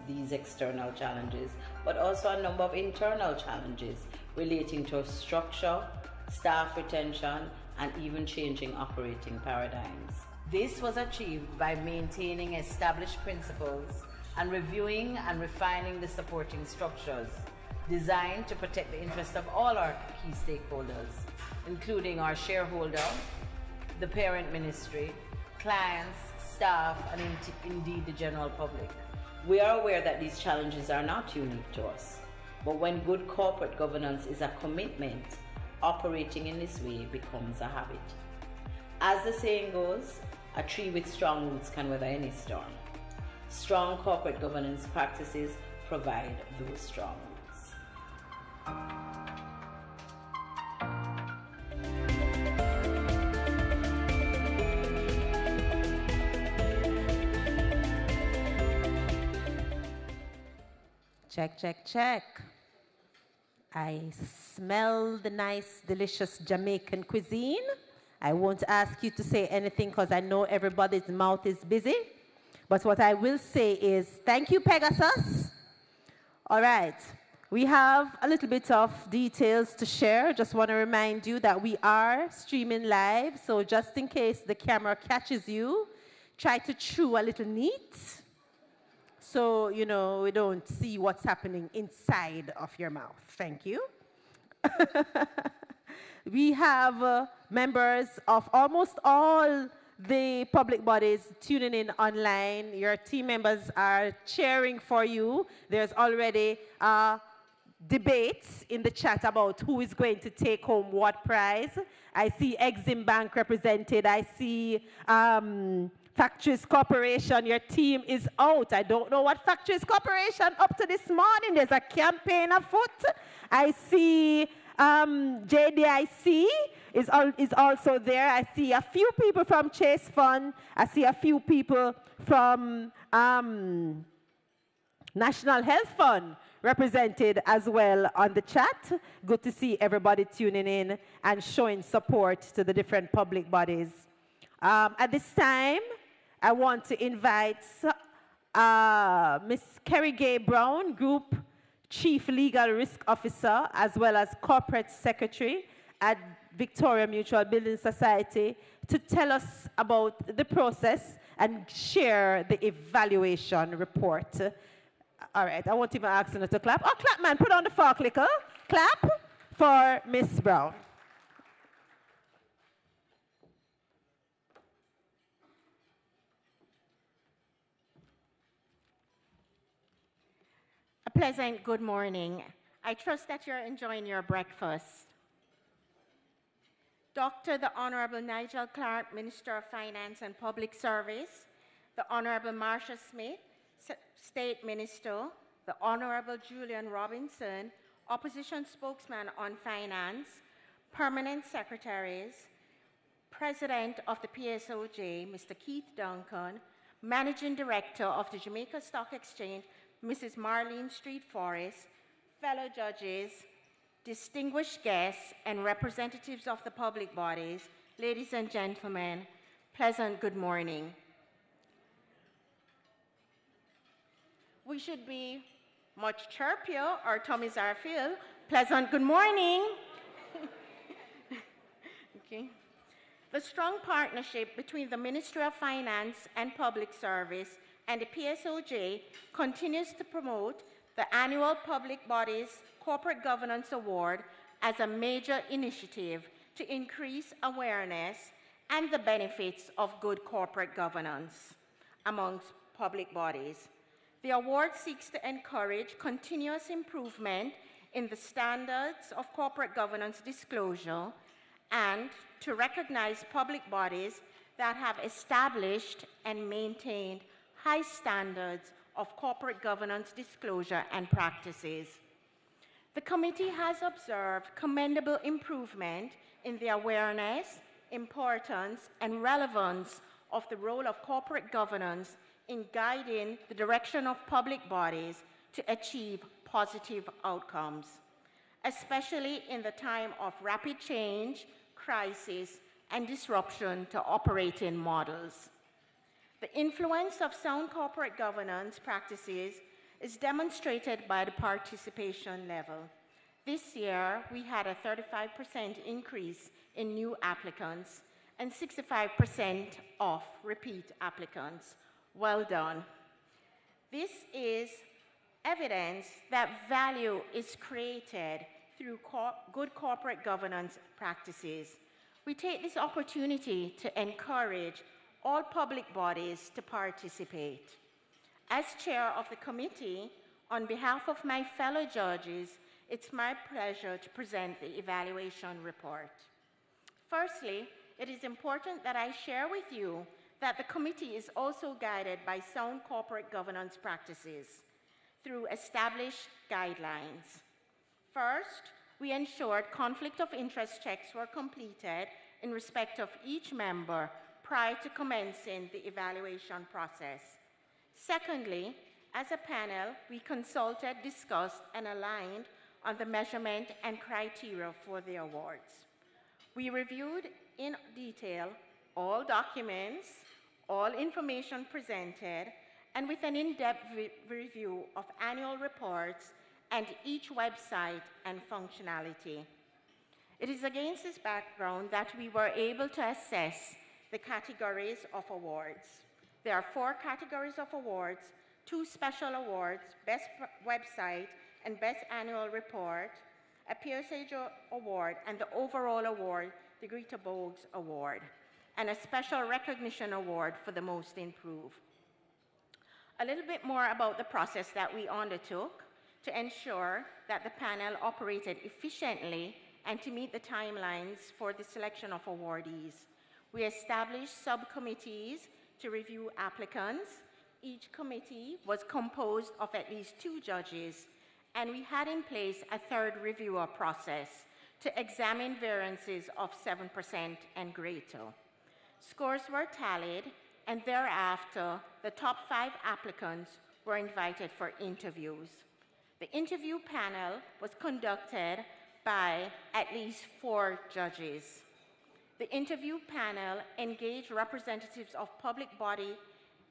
these external challenges, but also a number of internal challenges relating to structure, staff retention, and even changing operating paradigms. This was achieved by maintaining established principles and reviewing and refining the supporting structures designed to protect the interests of all our key stakeholders, including our shareholder, the parent ministry, clients, staff, and indeed the general public. We are aware that these challenges are not unique to us, but when good corporate governance is a commitment, operating in this way becomes a habit. As the saying goes, a tree with strong roots can weather any storm. Strong corporate governance practices provide those strong roots. Check, check, check. I smell the nice, delicious Jamaican cuisine. I won't ask you to say anything because I know everybody's mouth is busy. But what I will say is, thank you, Pegasus. All right, we have a little bit of details to share. Just want to remind you that we are streaming live, so just in case the camera catches you, try to chew a little neat so, you know, we don't see what's happening inside of your mouth. Thank you. We have members of almost all the public bodies tuning in online. Your team members are cheering for you. There's already debates in the chat about who is going to take home what prize. I see Exim Bank represented. I see Factories Corporation. Your team is out. I don't know what Factories Corporation up to this morning. There's a campaign afoot. I see JDIC is also there. I see a few people from Chase Fund. I see a few people from National Health Fund represented as well on the chat. Good to see everybody tuning in and showing support to the different public bodies. At this time, I want to invite Ms. Kerry Gay Brown, Group Chief Legal Risk Officer, as well as Corporate Secretary at Victoria Mutual Building Society, to tell us about the process and share the evaluation report. All right, I won't even ask her to clap. Oh, clap, man, put on the far clicker. Clap for Ms. Brown. A pleasant good morning. I trust that you're enjoying your breakfast. Dr. the Honorable Nigel Clark, Minister of Finance and Public Service, the Honorable Marsha Smith, State Minister, the Honorable Julian Robinson, Opposition Spokesman on Finance, Permanent Secretaries, President of the PSOJ, Mr. Keith Duncan, Managing Director of the Jamaica Stock Exchange, Mrs. Marlene Street Forrest, fellow judges, distinguished guests, and representatives of the public bodies, ladies and gentlemen, pleasant good morning. We should be much chirpier, our tummies are filled. Pleasant good morning. Okay. The strong partnership between the Ministry of Finance and Public Service and the PSOJ continues to promote the annual Public Bodies Corporate Governance Award as a major initiative to increase awareness and the benefits of good corporate governance amongst public bodies. The award seeks to encourage continuous improvement in the standards of corporate governance disclosure and to recognize public bodies that have established and maintained high standards of corporate governance disclosure and practices. The committee has observed commendable improvement in the awareness, importance, and relevance of the role of corporate governance in guiding the direction of public bodies to achieve positive outcomes, especially in the time of rapid change, crisis, and disruption to operating models. The influence of sound corporate governance practices is demonstrated by the participation level. This year, we had a 35% increase in new applicants and 65% of repeat applicants. Well done. This is evidence that value is created through good corporate governance practices. We take this opportunity to encourage all public bodies to participate. As chair of the committee, on behalf of my fellow judges, it's my pleasure to present the evaluation report. Firstly, it is important that I share with you that the committee is also guided by sound corporate governance practices through established guidelines. First, we ensured conflict of interest checks were completed in respect of each member prior to commencing the evaluation process. Secondly, as a panel, we consulted, discussed, and aligned on the measurement and criteria for the awards. We reviewed in detail all documents, all information presented, and with an in-depth review of annual reports and each website and functionality. It is against this background that we were able to assess the categories of awards. There are 4 categories of awards, 2 special awards, Best Website and Best Annual Report, a PSAJ Award, and the overall award, the Greta Bogues Award, and a special recognition award for the most improved. A little bit more about the process that we undertook to ensure that the panel operated efficiently and to meet the timelines for the selection of awardees. We established subcommittees to review applicants. Each committee was composed of at least 2 judges, and we had in place a 3rd reviewer process to examine variances of 7% and greater. Scores were tallied, and thereafter, the top 5 applicants were invited for interviews. The interview panel was conducted by at least 4 judges. The interview panel engaged representatives of public body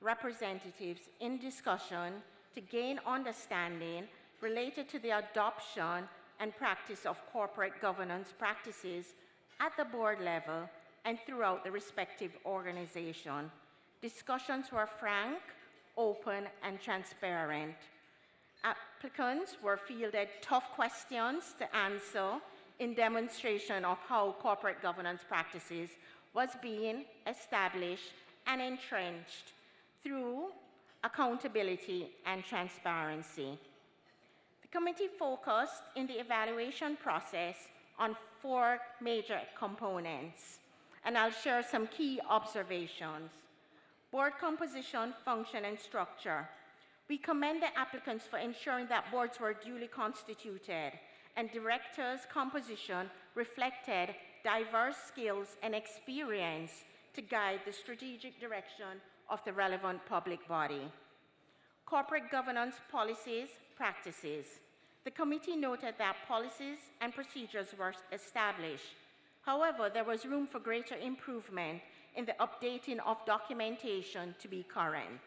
representatives in discussion to gain understanding related to the adoption and practice of corporate governance practices at the board level and throughout the respective organization. Discussions were frank, open, and transparent. Applicants were fielded tough questions to answer in demonstration of how corporate governance practices was being established and entrenched through accountability and transparency. The committee focused in the evaluation process on 4 major components, and I'll share some key observations. Board composition, function, and structure. We commend the applicants for ensuring that boards were duly constituted and directors' composition reflected diverse skills and experience to guide the strategic direction of the relevant public body. Corporate governance policies, practices. The committee noted that policies and procedures were established. However, there was room for greater improvement in the updating of documentation to be current.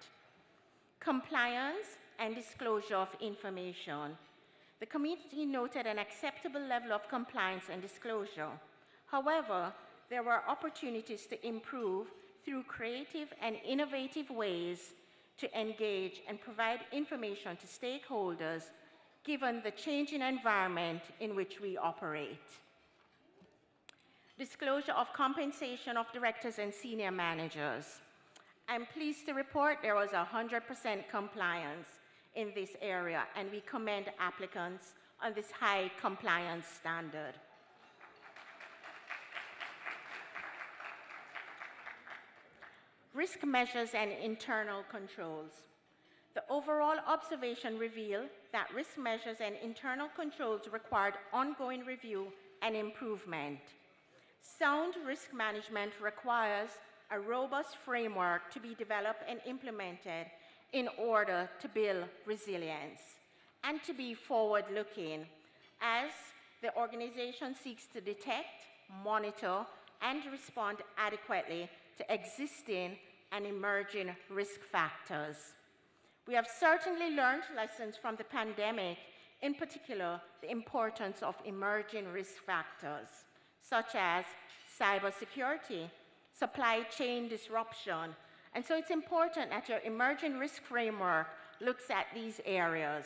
Compliance and disclosure of information. The committee noted an acceptable level of compliance and disclosure. However, there were opportunities to improve through creative and innovative ways to engage and provide information to stakeholders given the changing environment in which we operate. Disclosure of compensation of directors and senior managers. I'm pleased to report there was 100% compliance in this area, and we commend applicants on this high compliance standard. Risk measures and internal controls. The overall observation revealed that risk measures and internal controls required ongoing review and improvement. Sound risk management requires a robust framework to be developed and implemented in order to build resilience and to be forward-looking as the organization seeks to detect, monitor, and respond adequately to existing and emerging risk factors. We have certainly learned lessons from the pandemic, in particular, the importance of emerging risk factors, such as cybersecurity, supply chain disruption. And so it's important that your emerging risk framework looks at these areas.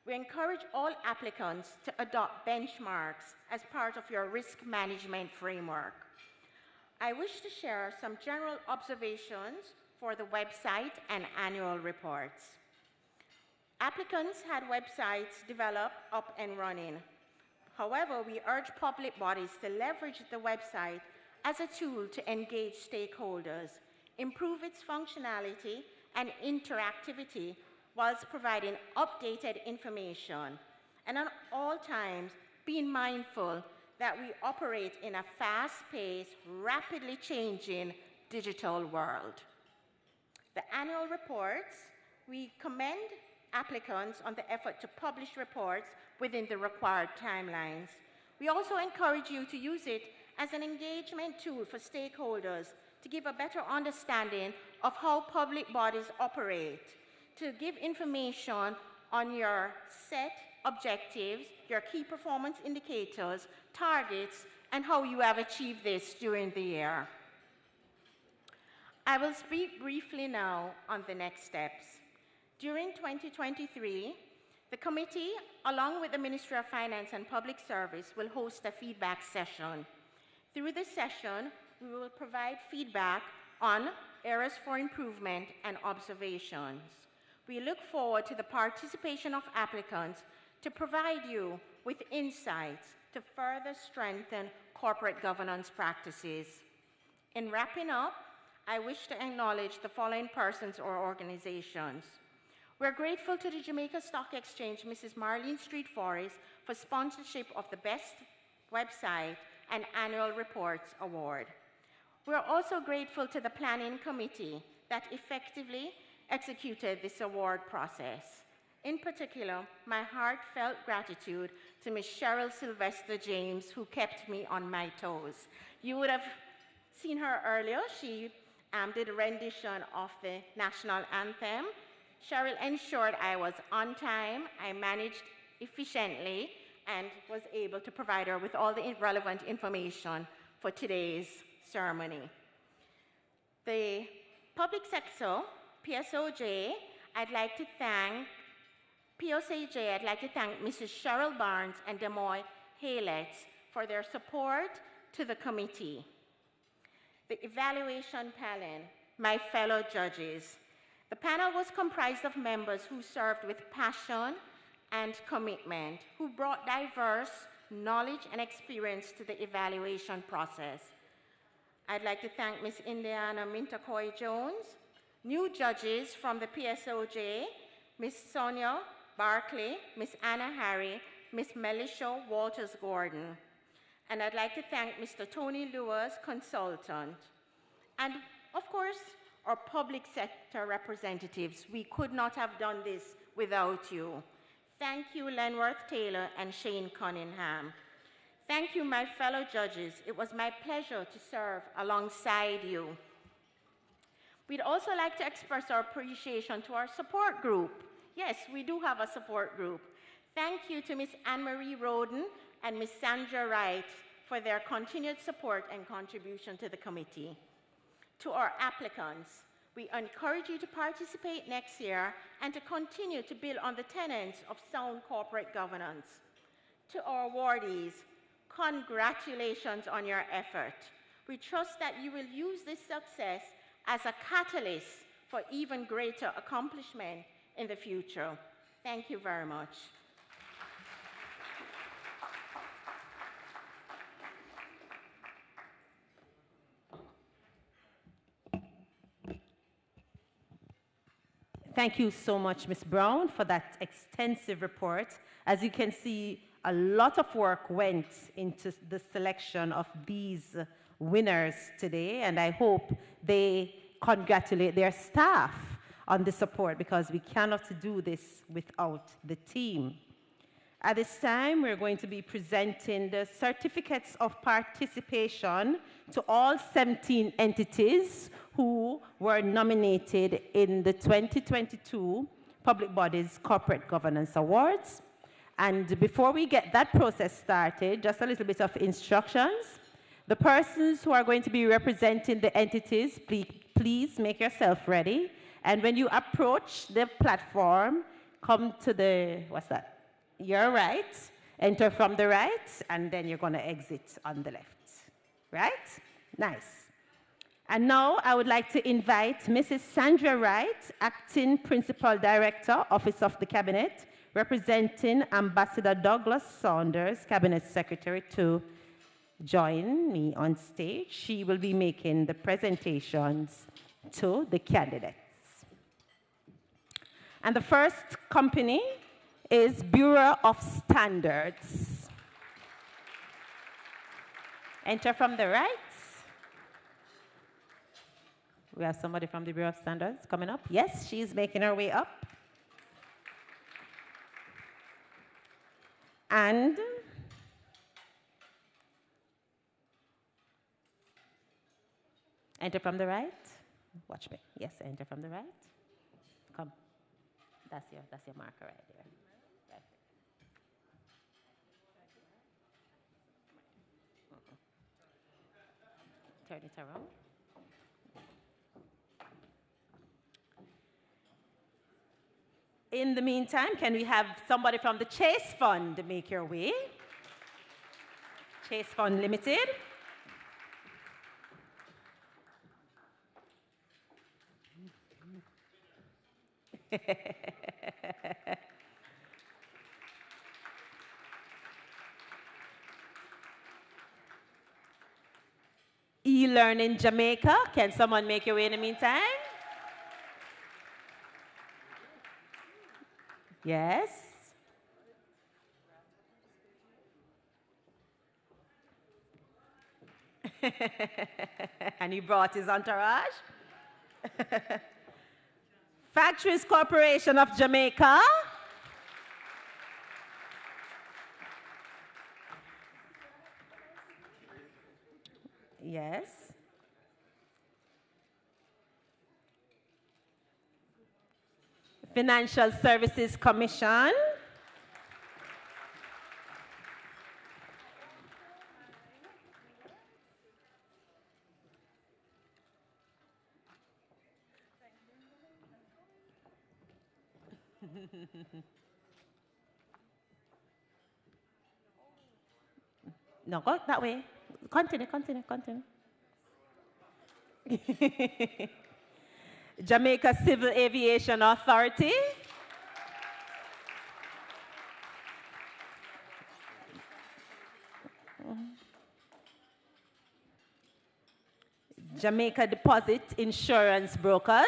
We encourage all applicants to adopt benchmarks as part of your risk management framework. I wish to share some general observations for the website and annual reports. Applicants had websites developed, up and running. However, we urge public bodies to leverage the website as a tool to engage stakeholders, improve its functionality and interactivity whilst providing updated information, and at all times being mindful that we operate in a fast-paced, rapidly changing digital world. The annual reports, we commend applicants on the effort to publish reports within the required timelines. We also encourage you to use it as an engagement tool for stakeholders to give a better understanding of how public bodies operate, to give information on your set objectives, your key performance indicators, targets, and how you have achieved this during the year. I will speak briefly now on the next steps. During 2023, the committee, along with the Ministry of Finance and Public Service, will host a feedback session. Through this session, we will provide feedback on areas for improvement and observations. We look forward to the participation of applicants to provide you with insights to further strengthen corporate governance practices. In wrapping up, I wish to acknowledge the following persons or organizations. We're grateful to the Jamaica Stock Exchange, Mrs. Marlene Street Forrest, for sponsorship of the Best Website and Annual Reports Award. We're also grateful to the Planning Committee that effectively executed this award process. In particular, my heartfelt gratitude to Ms. Cheryl Sylvester James, who kept me on my toes. You would have seen her earlier. She did a rendition of the national anthem. Cheryl ensured I was on time, I managed efficiently, and was able to provide her with all the relevant information for today's ceremony. The public sector, PSOJ, I'd like to thank Mrs. Cheryl Barnes and Demoy Haylett for their support to the committee. The evaluation panel, my fellow judges. The panel was comprised of members who served with passion and commitment, who brought diverse knowledge and experience to the evaluation process. I'd like to thank Ms. Indiana Mintacoy-Jones, new judges from the PSOJ, Ms. Sonia Barkley, Ms. Anna Harry, Ms. Melisha Walters-Gordon. And I'd like to thank Mr. Tony Lewis, consultant. And of course, our public sector representatives. We could not have done this without you. Thank you, Lenworth Taylor and Shane Cunningham. Thank you, my fellow judges. It was my pleasure to serve alongside you. We'd also like to express our appreciation to our support group. Yes, we do have a support group. Thank you to Ms. Anne-Marie Roden and Ms. Sandra Wright for their continued support and contribution to the committee. To our applicants, we encourage you to participate next year and to continue to build on the tenets of sound corporate governance. To our awardees, congratulations on your effort. We trust that you will use this success as a catalyst for even greater accomplishment in the future. Thank you very much. Thank you so much, Ms. Brown, for that extensive report. As you can see, a lot of work went into the selection of these winners today, and I hope they congratulate their staff on the support, because we cannot do this without the team. At this time, we're going to be presenting the certificates of participation to all 17 entities who were nominated in the 2022 Public Bodies Corporate Governance Awards. And before we get that process started, just a little bit of instructions. The persons who are going to be representing the entities, please make yourself ready. And when you approach the platform, come to the, what's that? Your right, enter from the right, and then you're going to exit on the left. Right? Nice. And now I would like to invite Mrs. Sandra Wright, Acting Principal Director, Office of the Cabinet, representing Ambassador Douglas Saunders, Cabinet Secretary, to join me on stage. She will be making the presentations to the candidates. And the first company is Bureau of Standards. Enter from the right. We have somebody from the Bureau of Standards coming up. Yes, she's making her way up. And enter from the right. Watch me. Yes, enter from the right. Come. That's your marker right there. Right. Turn it around. In the meantime, can we have somebody from the Chase Fund make your way? Chase Fund Limited. E-Learning Jamaica. Can someone make your way in the meantime? Yes. And he brought his entourage. Factories Corporation of Jamaica. Yes. Financial Services Commission. No, go that way. Continue. Jamaica Civil Aviation Authority. Jamaica Deposit Insurance Brokers.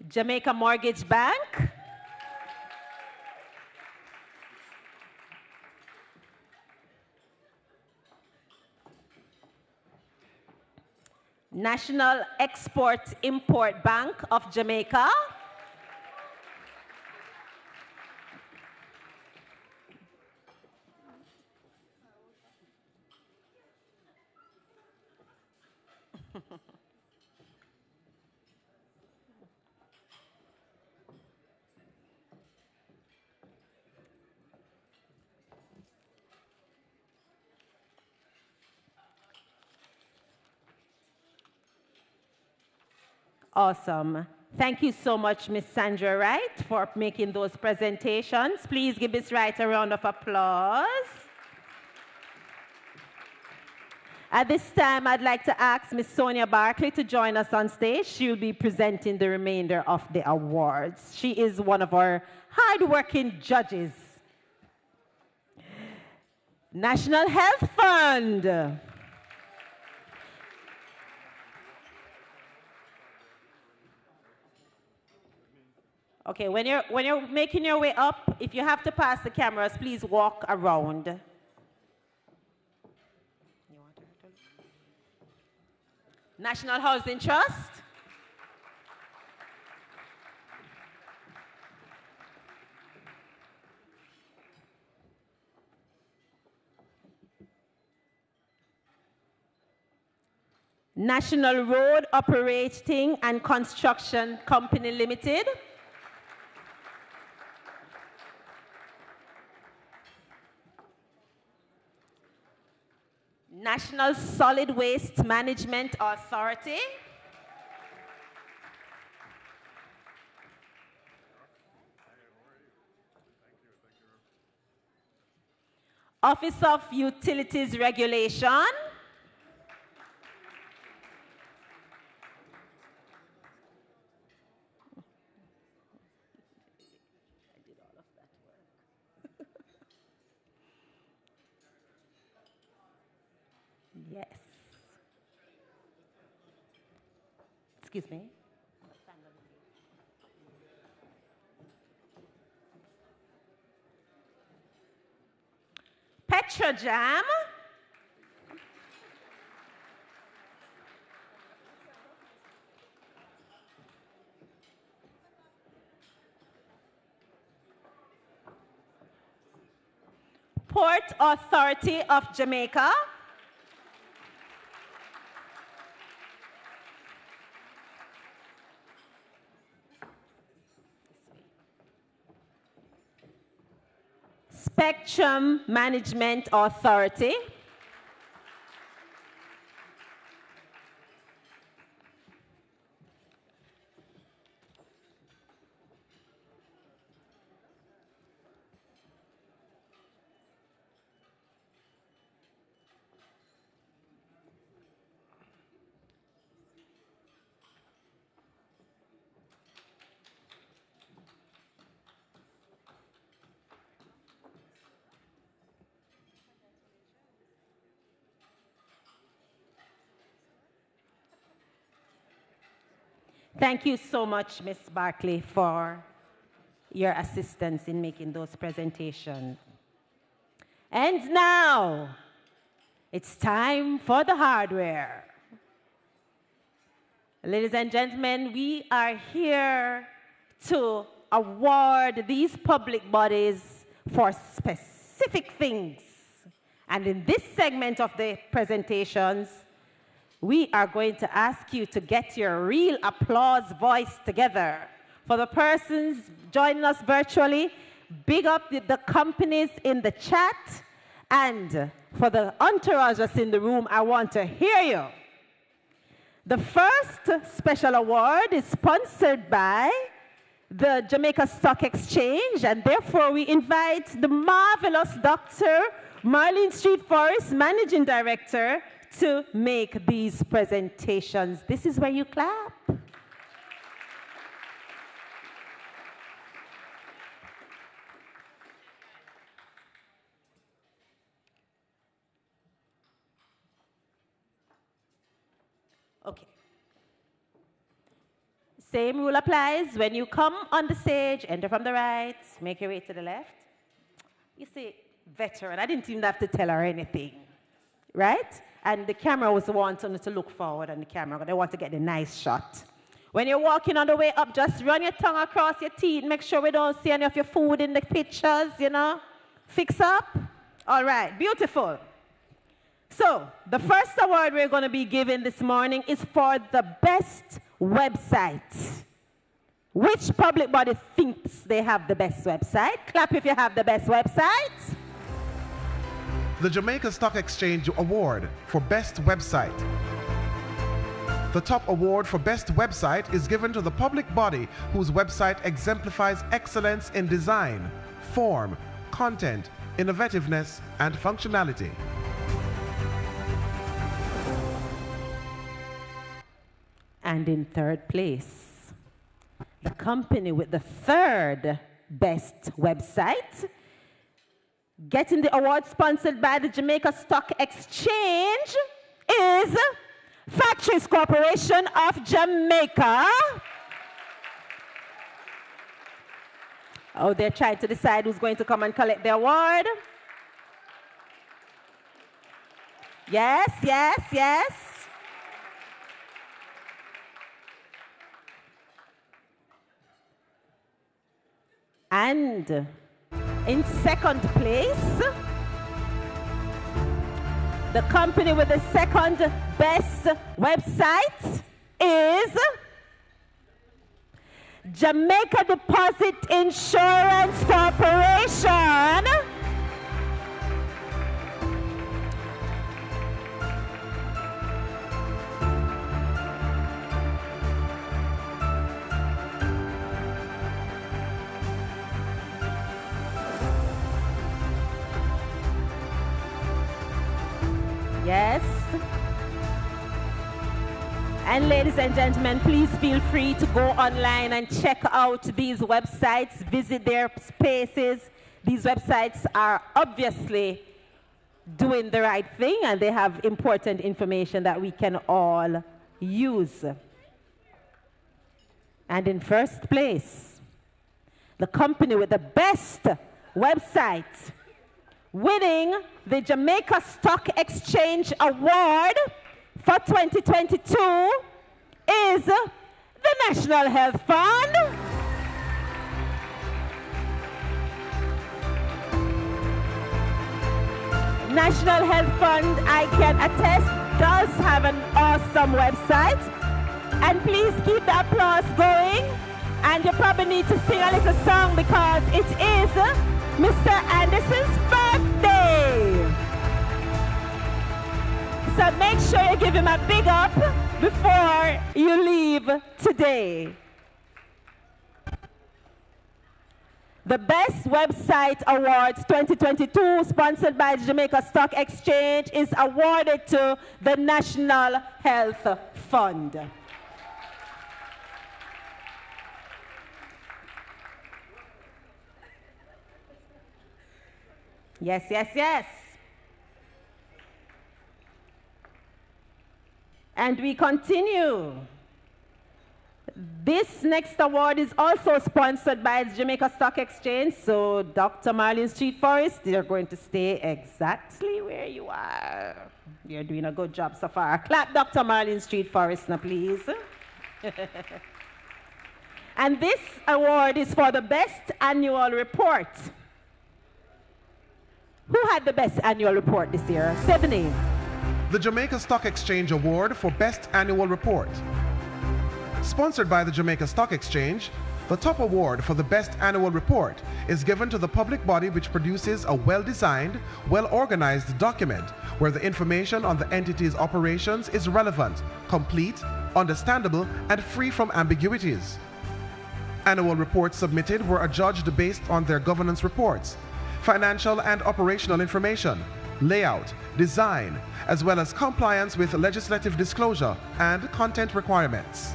Jamaica Mortgage Bank. National Export-Import Bank of Jamaica. Awesome. Thank you so much, Ms. Sandra Wright, for making those presentations. Please give Ms. Wright a round of applause. At this time, I'd like to ask Ms. Sonia Barkley to join us on stage. She'll be presenting the remainder of the awards. She is one of our hard-working judges. National Health Fund. Okay, when you're making your way up, if you have to pass the cameras, please walk around. National Housing Trust. National Road Operating and Construction Company Limited. National Solid Waste Management Authority. Office of Utilities Regulation. Yes. Excuse me. Petrojam. Port Authority of Jamaica. Spectrum Management Authority. Thank you so much, Ms. Barkley, for your assistance in making those presentations. And now, it's time for the hardware. Ladies and gentlemen, we are here to award these public bodies for specific things. And in this segment of the presentations, we are going to ask you to get your real applause voice together. For the persons joining us virtually, big up the companies in the chat. And for the entourage that's in the room, I want to hear you. The first special award is sponsored by the Jamaica Stock Exchange, and therefore we invite the marvelous Dr. Marlene Street Forrest, Managing Director, to make these presentations. This is where you clap. Okay. Same rule applies. When you come on the stage, enter from the right, make your way to the left. You see, veteran, I didn't even have to tell her anything, right? And the camera was wanting to look forward on the camera. They want to get a nice shot. When you're walking on the way up, just run your tongue across your teeth. Make sure we don't see any of your food in the pictures, you know. Fix up. All right, beautiful. So the first award we're going to be giving this morning is for the best website. Which public body thinks they have the best website? Clap if you have the best website. The Jamaica Stock Exchange Award for Best Website. The top award for Best Website is given to the public body whose website exemplifies excellence in design, form, content, innovativeness, and functionality. And in third place, the company with the third best website, getting the award sponsored by the Jamaica Stock Exchange is Factories Corporation of Jamaica. Oh, they're trying to decide who's going to come and collect the award. Yes, yes, yes. And in second place, the company with the second best website is Jamaica Deposit Insurance Corporation. Yes. And ladies and gentlemen, please feel free to go online and check out these websites, visit their spaces. These websites are obviously doing the right thing, and they have important information that we can all use. And in first place, the company with the best website, winning the Jamaica Stock Exchange Award for 2022 is the National Health Fund. National Health Fund, I can attest, does have an awesome website. And please keep the applause going. And you probably need to sing a little song because it is Mr. Anderson's birthday. So make sure you give him a big up before you leave today. The Best Website Awards 2022, sponsored by the Jamaica Stock Exchange, is awarded to the National Health Fund. Yes, yes, yes. And we continue. This next award is also sponsored by the Jamaica Stock Exchange. So, Dr. Marlene Street Forest, you're going to stay exactly where you are. You're doing a good job so far. Clap Dr. Marlene Street Forest now, please. And this award is for the best annual report. Who had the best annual report this year? Say the name. The Jamaica Stock Exchange Award for Best Annual Report. Sponsored by the Jamaica Stock Exchange, the top award for the Best Annual Report is given to the public body which produces a well-designed, well-organized document where the information on the entity's operations is relevant, complete, understandable, and free from ambiguities. Annual reports submitted were adjudged based on their governance reports, financial and operational information, layout, design, as well as compliance with legislative disclosure and content requirements.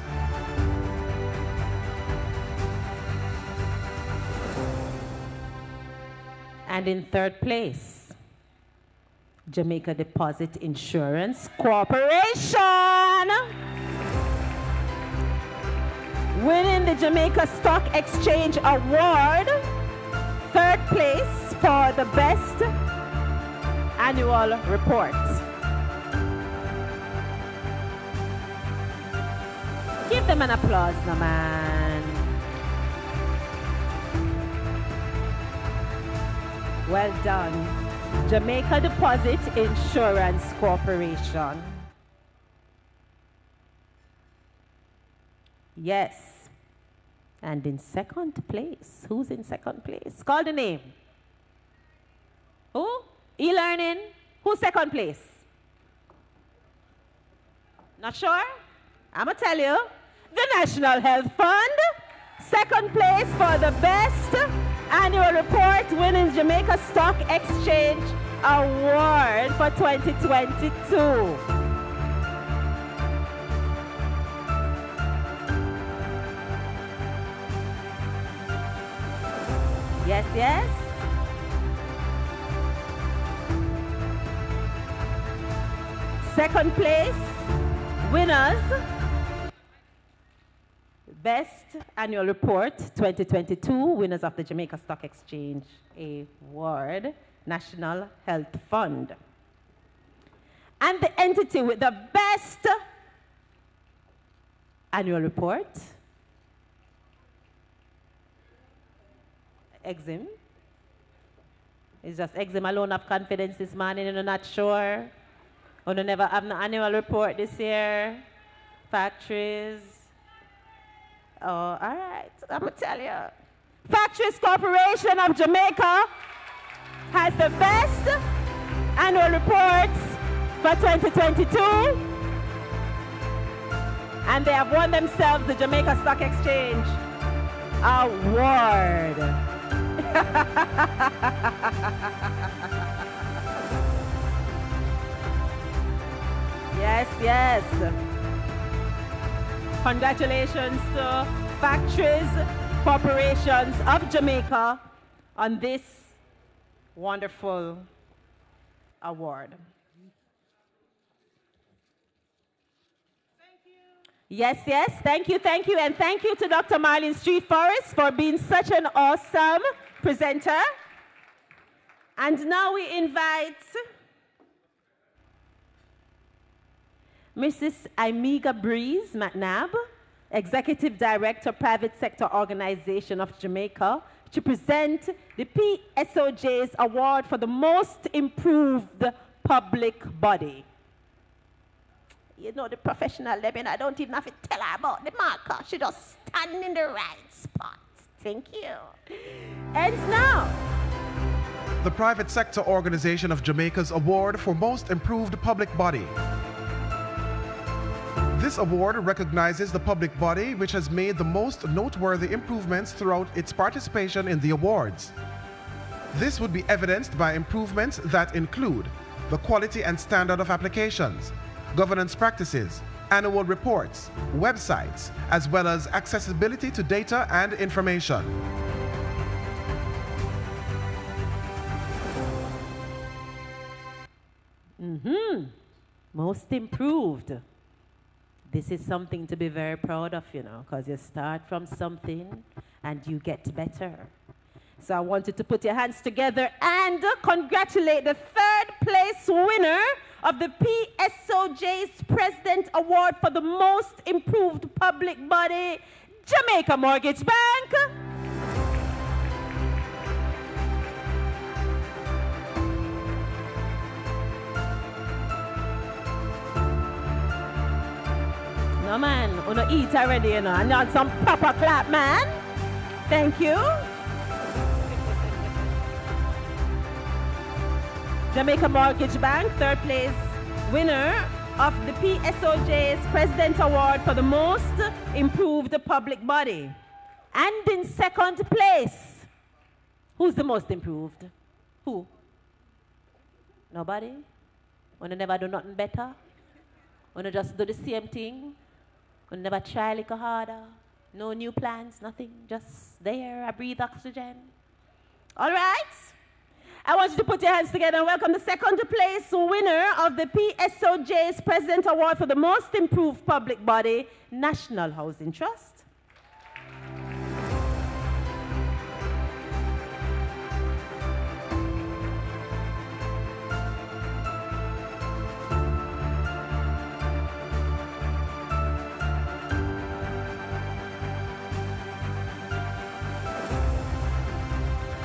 And in third place, Jamaica Deposit Insurance Corporation, winning the Jamaica Stock Exchange Award, third place for the best annual report. Give them an applause now, man. Well done. Jamaica Deposit Insurance Corporation. Yes. And in second place, who's in second place? Call the name. Who? E-learning. Who's second place? Not sure? I'm going to tell you. The National Health Fund. Second place for the best annual report, winning Jamaica Stock Exchange Award for 2022. Yes, yes. second place winners, Best Annual Report 2022, winners of the Jamaica Stock Exchange Award, National Health Fund. And the entity with the best annual report, Exim. It's just Exim alone have confidence this morning and you're not sure. Or you never have an annual report this year. Factories. Oh, all right, I'm gonna tell you. Factories Corporation of Jamaica has the best annual report for 2022. And they have won themselves the Jamaica Stock Exchange Award. Yes, yes. Congratulations to Factories Corporations of Jamaica on this wonderful award. Yes, yes, thank you, and thank you to Dr. Marlene Street Forrest for being such an awesome presenter. And now we invite Mrs. Imiga Breeze McNabb, Executive Director, Private Sector Organization of Jamaica, to present the PSOJ's Award for the Most Improved Public Body. You know, the professional Lebin, I don't even have to tell her about the marker. She just stand in the right spot. Thank you. And now, the Private Sector Organization of Jamaica's Award for Most Improved Public Body. This award recognizes the public body which has made the most noteworthy improvements throughout its participation in the awards. This would be evidenced by improvements that include the quality and standard of applications, governance practices, annual reports, websites, as well as accessibility to data and information. Most improved. This is something to be very proud of, you know, because you start from something and you get better. So I want you to put your hands together and congratulate the third place winner of the PSOJ's President Award for the Most Improved Public Body, Jamaica Mortgage Bank. No man, you don't eat already, you know, and you want some proper clap, man. Thank you. Jamaica Mortgage Bank, third place winner of the PSOJ's President Award for the Most Improved Public Body. And in second place, who's the most improved? Who? Nobody? Wanna never do nothing better? Wanna just do the same thing? Wanna never try a little harder? No new plans, nothing, just there, I breathe oxygen. All right? I want you to put your hands together and welcome the second place winner of the PSOJ's President Award for the Most Improved Public Body, National Housing Trust.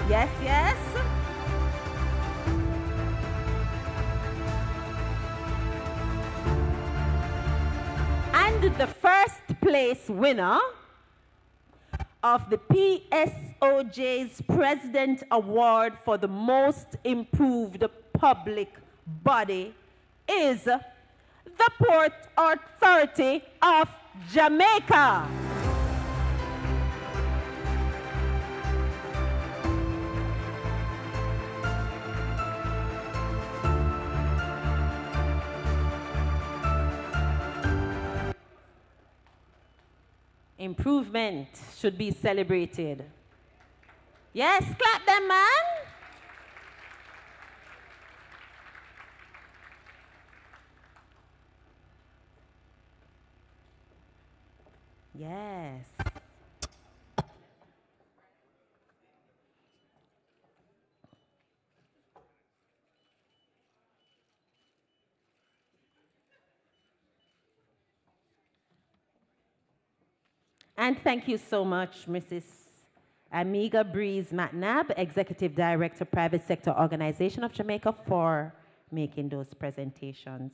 Yes, yes. And the first place winner of the PSOJ's President Award for the Most Improved Public Body is the Port Authority of Jamaica. Improvement should be celebrated. Yes, clap them, man. Yes. And thank you so much, Mrs. Amiga Breeze McNabb, Executive Director, Private Sector Organization of Jamaica, for making those presentations.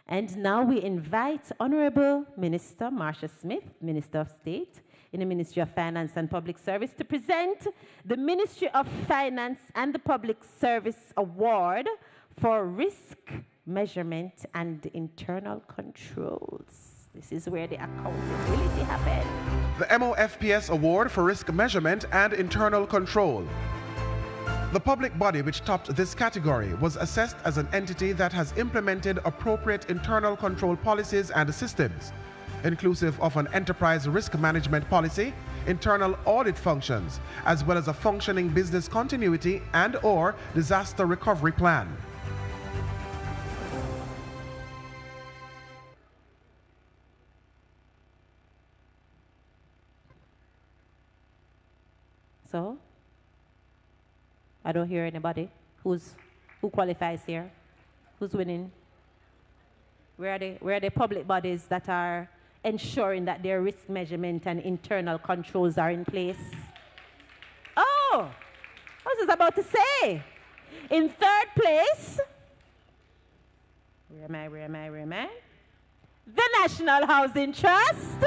And now we invite Honorable Minister Marsha Smith, Minister of State in the Ministry of Finance and Public Service, to present the Ministry of Finance and the Public Service Award for Risk Measurement and Internal Controls. This is where the accountability happens. The MOFPS Award for Risk Measurement and Internal Control. The public body which topped this category was assessed as an entity that has implemented appropriate internal control policies and systems, inclusive of an enterprise risk management policy, internal audit functions, as well as a functioning business continuity and/or disaster recovery plan. So, I don't hear anybody. Who qualifies here? Who's winning? Where are the public bodies that are ensuring that their risk measurement and internal controls are in place? Oh, what was I about to say? In third place, where am I? The National Housing Trust.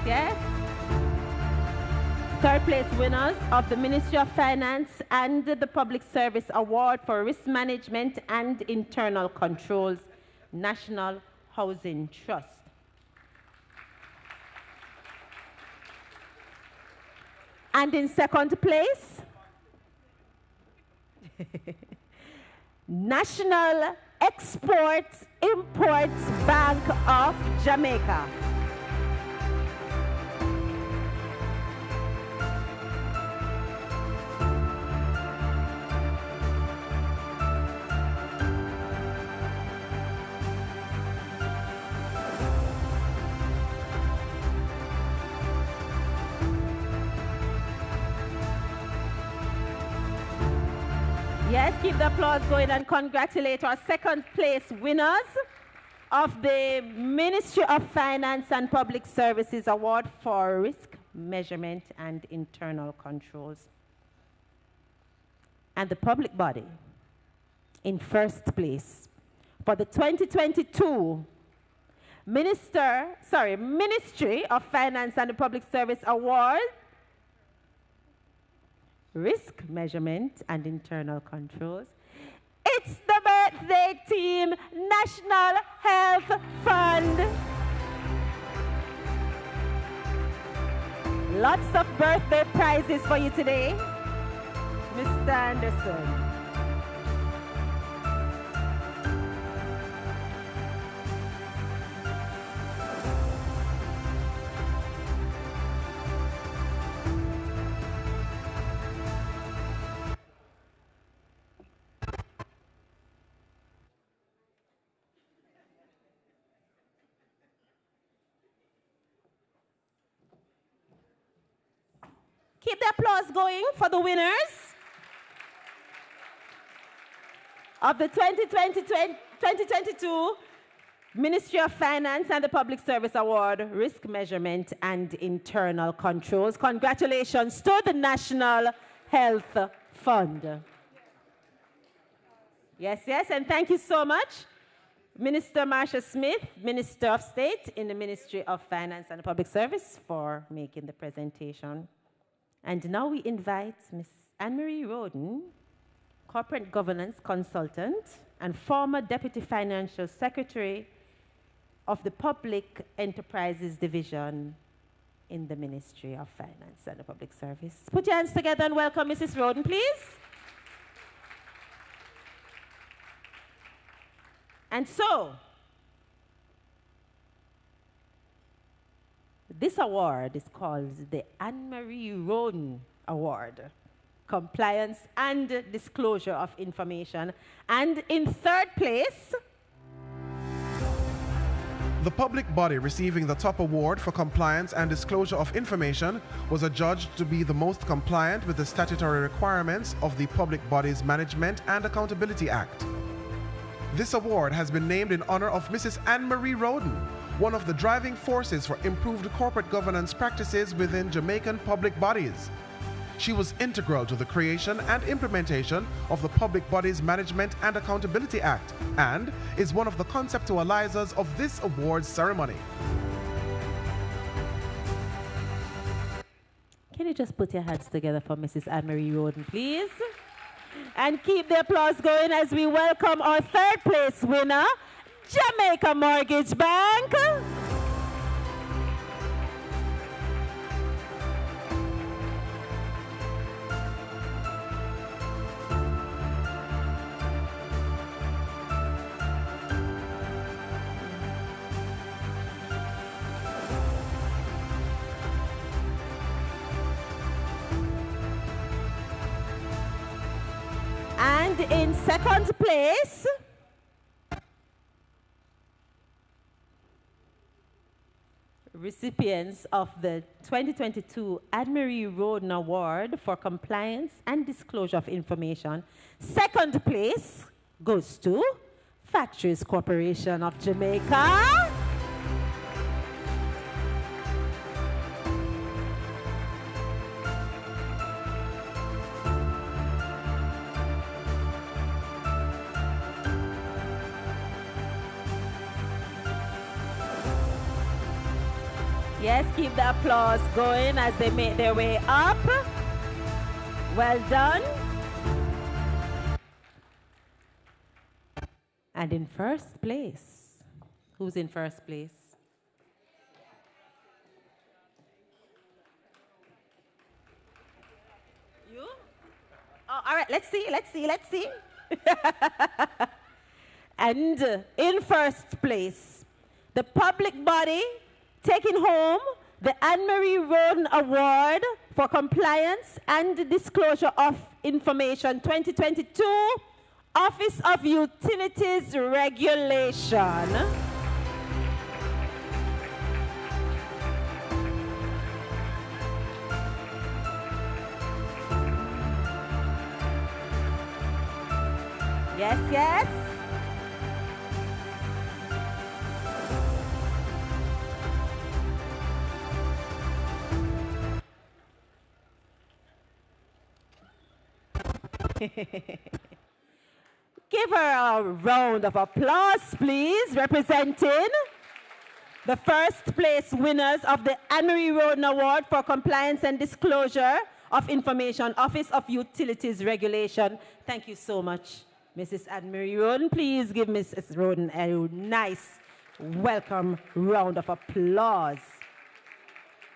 Yes. Third place winners of the Ministry of Finance and the Public Service Award for Risk Management and Internal Controls, National Housing Trust. And in second place, National Export-Import Bank of Jamaica. Yes, keep the applause going and congratulate our second place winners of the Ministry of Finance and Public Services Award for Risk Measurement and Internal Controls. And the public body in first place for the 2022 Ministry of Finance and the Public Service Award, Risk Measurement and Internal Controls. It's the birthday team, National Health Fund. Lots of birthday prizes for you today, Mr. Anderson. Keep the applause going for the winners of the 2022 Ministry of Finance and the Public Service Award, Risk Measurement and Internal Controls. Congratulations to the National Health Fund. Yes, and thank you so much, Minister Marsha Smith, Minister of State in the Ministry of Finance and the Public Service, for making the presentation. And now we invite Ms. Anne-Marie Roden, Corporate Governance Consultant and former Deputy Financial Secretary of the Public Enterprises Division in the Ministry of Finance and the Public Service. Put your hands together and welcome Mrs. Roden, please. And so, this award is called the Anne-Marie Roden Award, Compliance and Disclosure of Information. And in third place, the public body receiving the top award for compliance and disclosure of information was adjudged to be the most compliant with the statutory requirements of the Public Bodies Management and Accountability Act. This award has been named in honor of Mrs. Anne-Marie Roden, one of the driving forces for improved corporate governance practices within Jamaican public bodies. She was integral to the creation and implementation of the Public Bodies Management and Accountability Act and is one of the conceptualizers of this awards ceremony. Can you just put your hands together for Mrs. Anne-Marie Roden, please? And keep the applause going as we welcome our third place winner, Jamaica Mortgage Bank. And in second place, recipients of the 2022 Anne-Marie Roden Award for Compliance and Disclosure of Information, second place goes to Factories Corporation of Jamaica. Yes, keep the applause going as they make their way up. Well done. And in first place, who's in first place? You? Oh, all right, let's see. And in first place, the public body taking home the Anne-Marie Roden Award for Compliance and Disclosure of Information 2022, Office of Utilities Regulation. Yes, yes. Give her a round of applause, please, representing the first place winners of the Anne-Marie Roden Award for Compliance and Disclosure of Information, Office of Utilities Regulation. Thank you so much, Mrs. Anne-Marie Roden. Please give Mrs. Roden a nice welcome round of applause.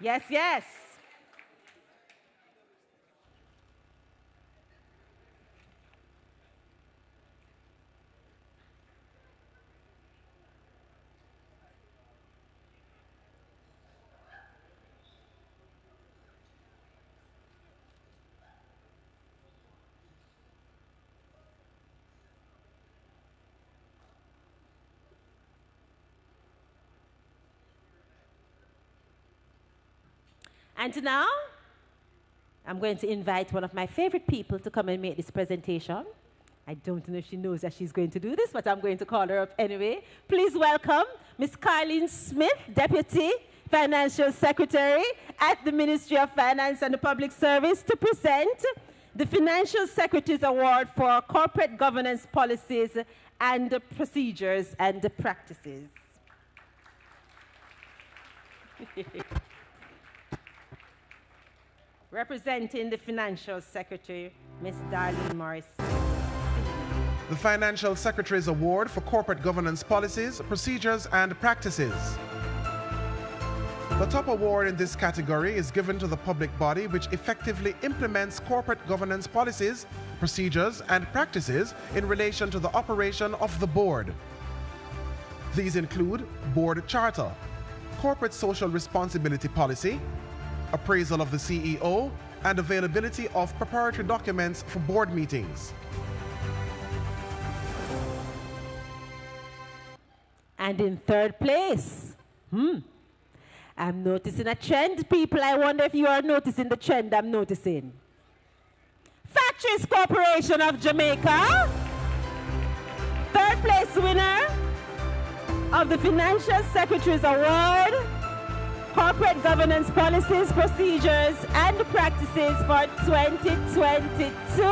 Yes, yes. And now, I'm going to invite one of my favorite people to come and make this presentation. I don't know if she knows that she's going to do this, but I'm going to call her up anyway. Please welcome Ms. Carleen Smith, Deputy Financial Secretary at the Ministry of Finance and the Public Service, to present the Financial Secretary's Award for Corporate Governance Policies and Procedures and Practices. Representing the Financial Secretary, Ms. Darlene Morris. The Financial Secretary's Award for Corporate Governance Policies, Procedures and Practices. The top award in this category is given to the public body which effectively implements corporate governance policies, procedures and practices in relation to the operation of the board. These include board charter, corporate social responsibility policy, appraisal of the CEO, and availability of preparatory documents for board meetings. And in third place, I'm noticing a trend, people. I wonder if you are noticing the trend I'm noticing. Factories Corporation of Jamaica, third place winner of the Financial Secretary's Award, Corporate Governance Policies, Procedures, and Practices for 2022.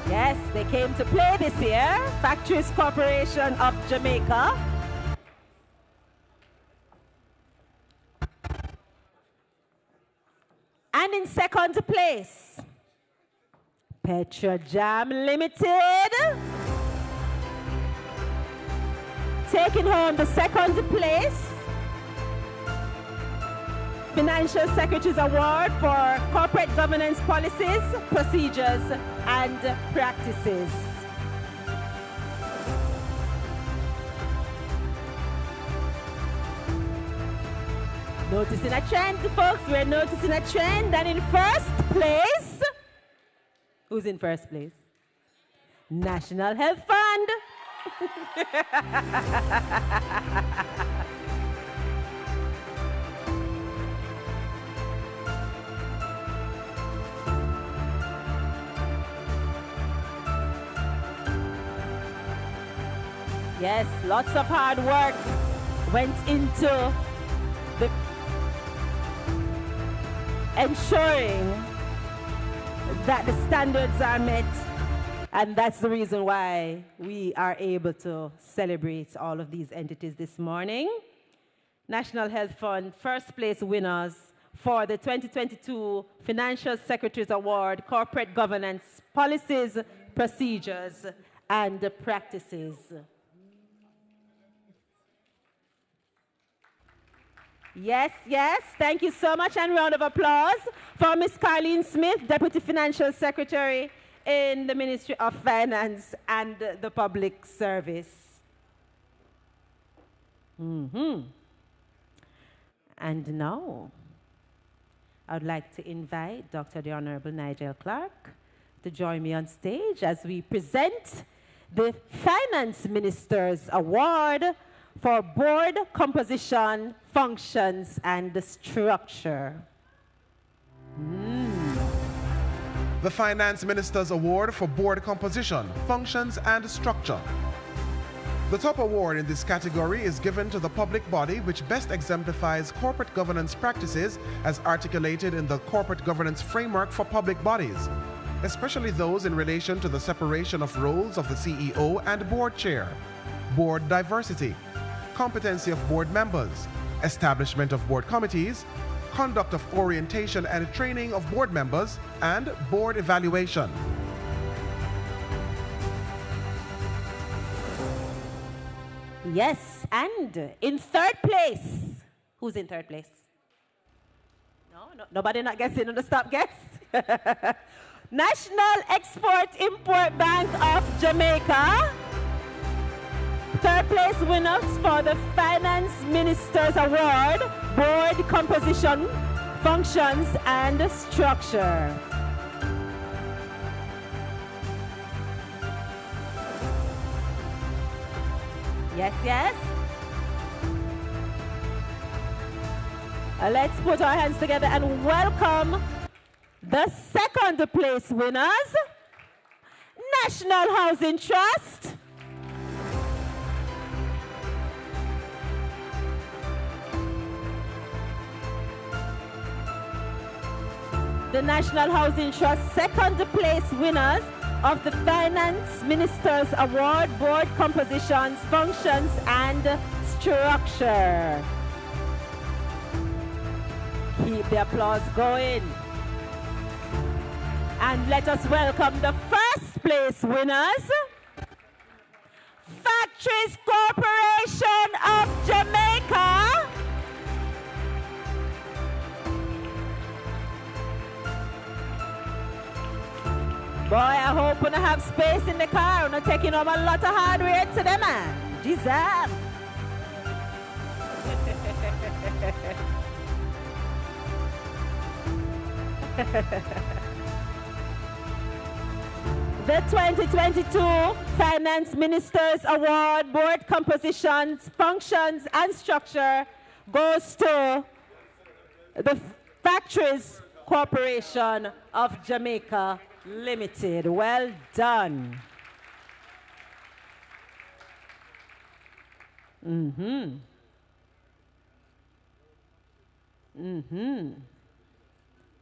Yes, they came to play this year. Factories Corporation of Jamaica. And in second place, Petrojam Limited, taking home the second place, Financial Secretary's Award for Corporate Governance Policies, Procedures, and Practices. Noticing a trend, folks. We're noticing a trend. And in first place, who's in first place? National Health Fund. Yes, lots of hard work went into ensuring that the standards are met, and that's the reason why we are able to celebrate all of these entities this morning. National Health Fund first place winners for the 2022 Financial Secretary's Award, Corporate Governance Policies, Procedures, and Practices. Yes, yes, thank you so much, and round of applause for Ms. Carleen Smith, Deputy Financial Secretary in the Ministry of Finance and the Public Service. And now, I'd like to invite Dr. the Honorable Nigel Clark to join me on stage as we present the Finance Minister's Award for Board Composition, Functions, and Structure. The Finance Minister's Award for Board Composition, Functions, and Structure. The top award in this category is given to the public body which best exemplifies corporate governance practices as articulated in the Corporate Governance Framework for Public Bodies, especially those in relation to the separation of roles of the CEO and board chair, board diversity, competency of board members, establishment of board committees, conduct of orientation and training of board members, and board evaluation. Yes, and in third place, who's in third place? No, nobody not guessing on the stop guess? National Export-Import Bank of Jamaica. Third place winners for the Finance Minister's Award, Board Composition, Functions, and Structure. Yes, yes. Let's put our hands together and welcome the second place winners, National Housing Trust. The National Housing Trust second place winners of the Finance Minister's Award, Board Compositions, Functions, and Structure. Keep the applause going. And let us welcome the first place winners, Factories Corporation of Jamaica. Boy, I hope we don't have space in the car. We're not taking home a lot of hardware today, man. Jesus. The 2022 Finance Ministers Award Board Compositions, Functions and Structure goes to the Factories Corporation of Jamaica Limited. Well done.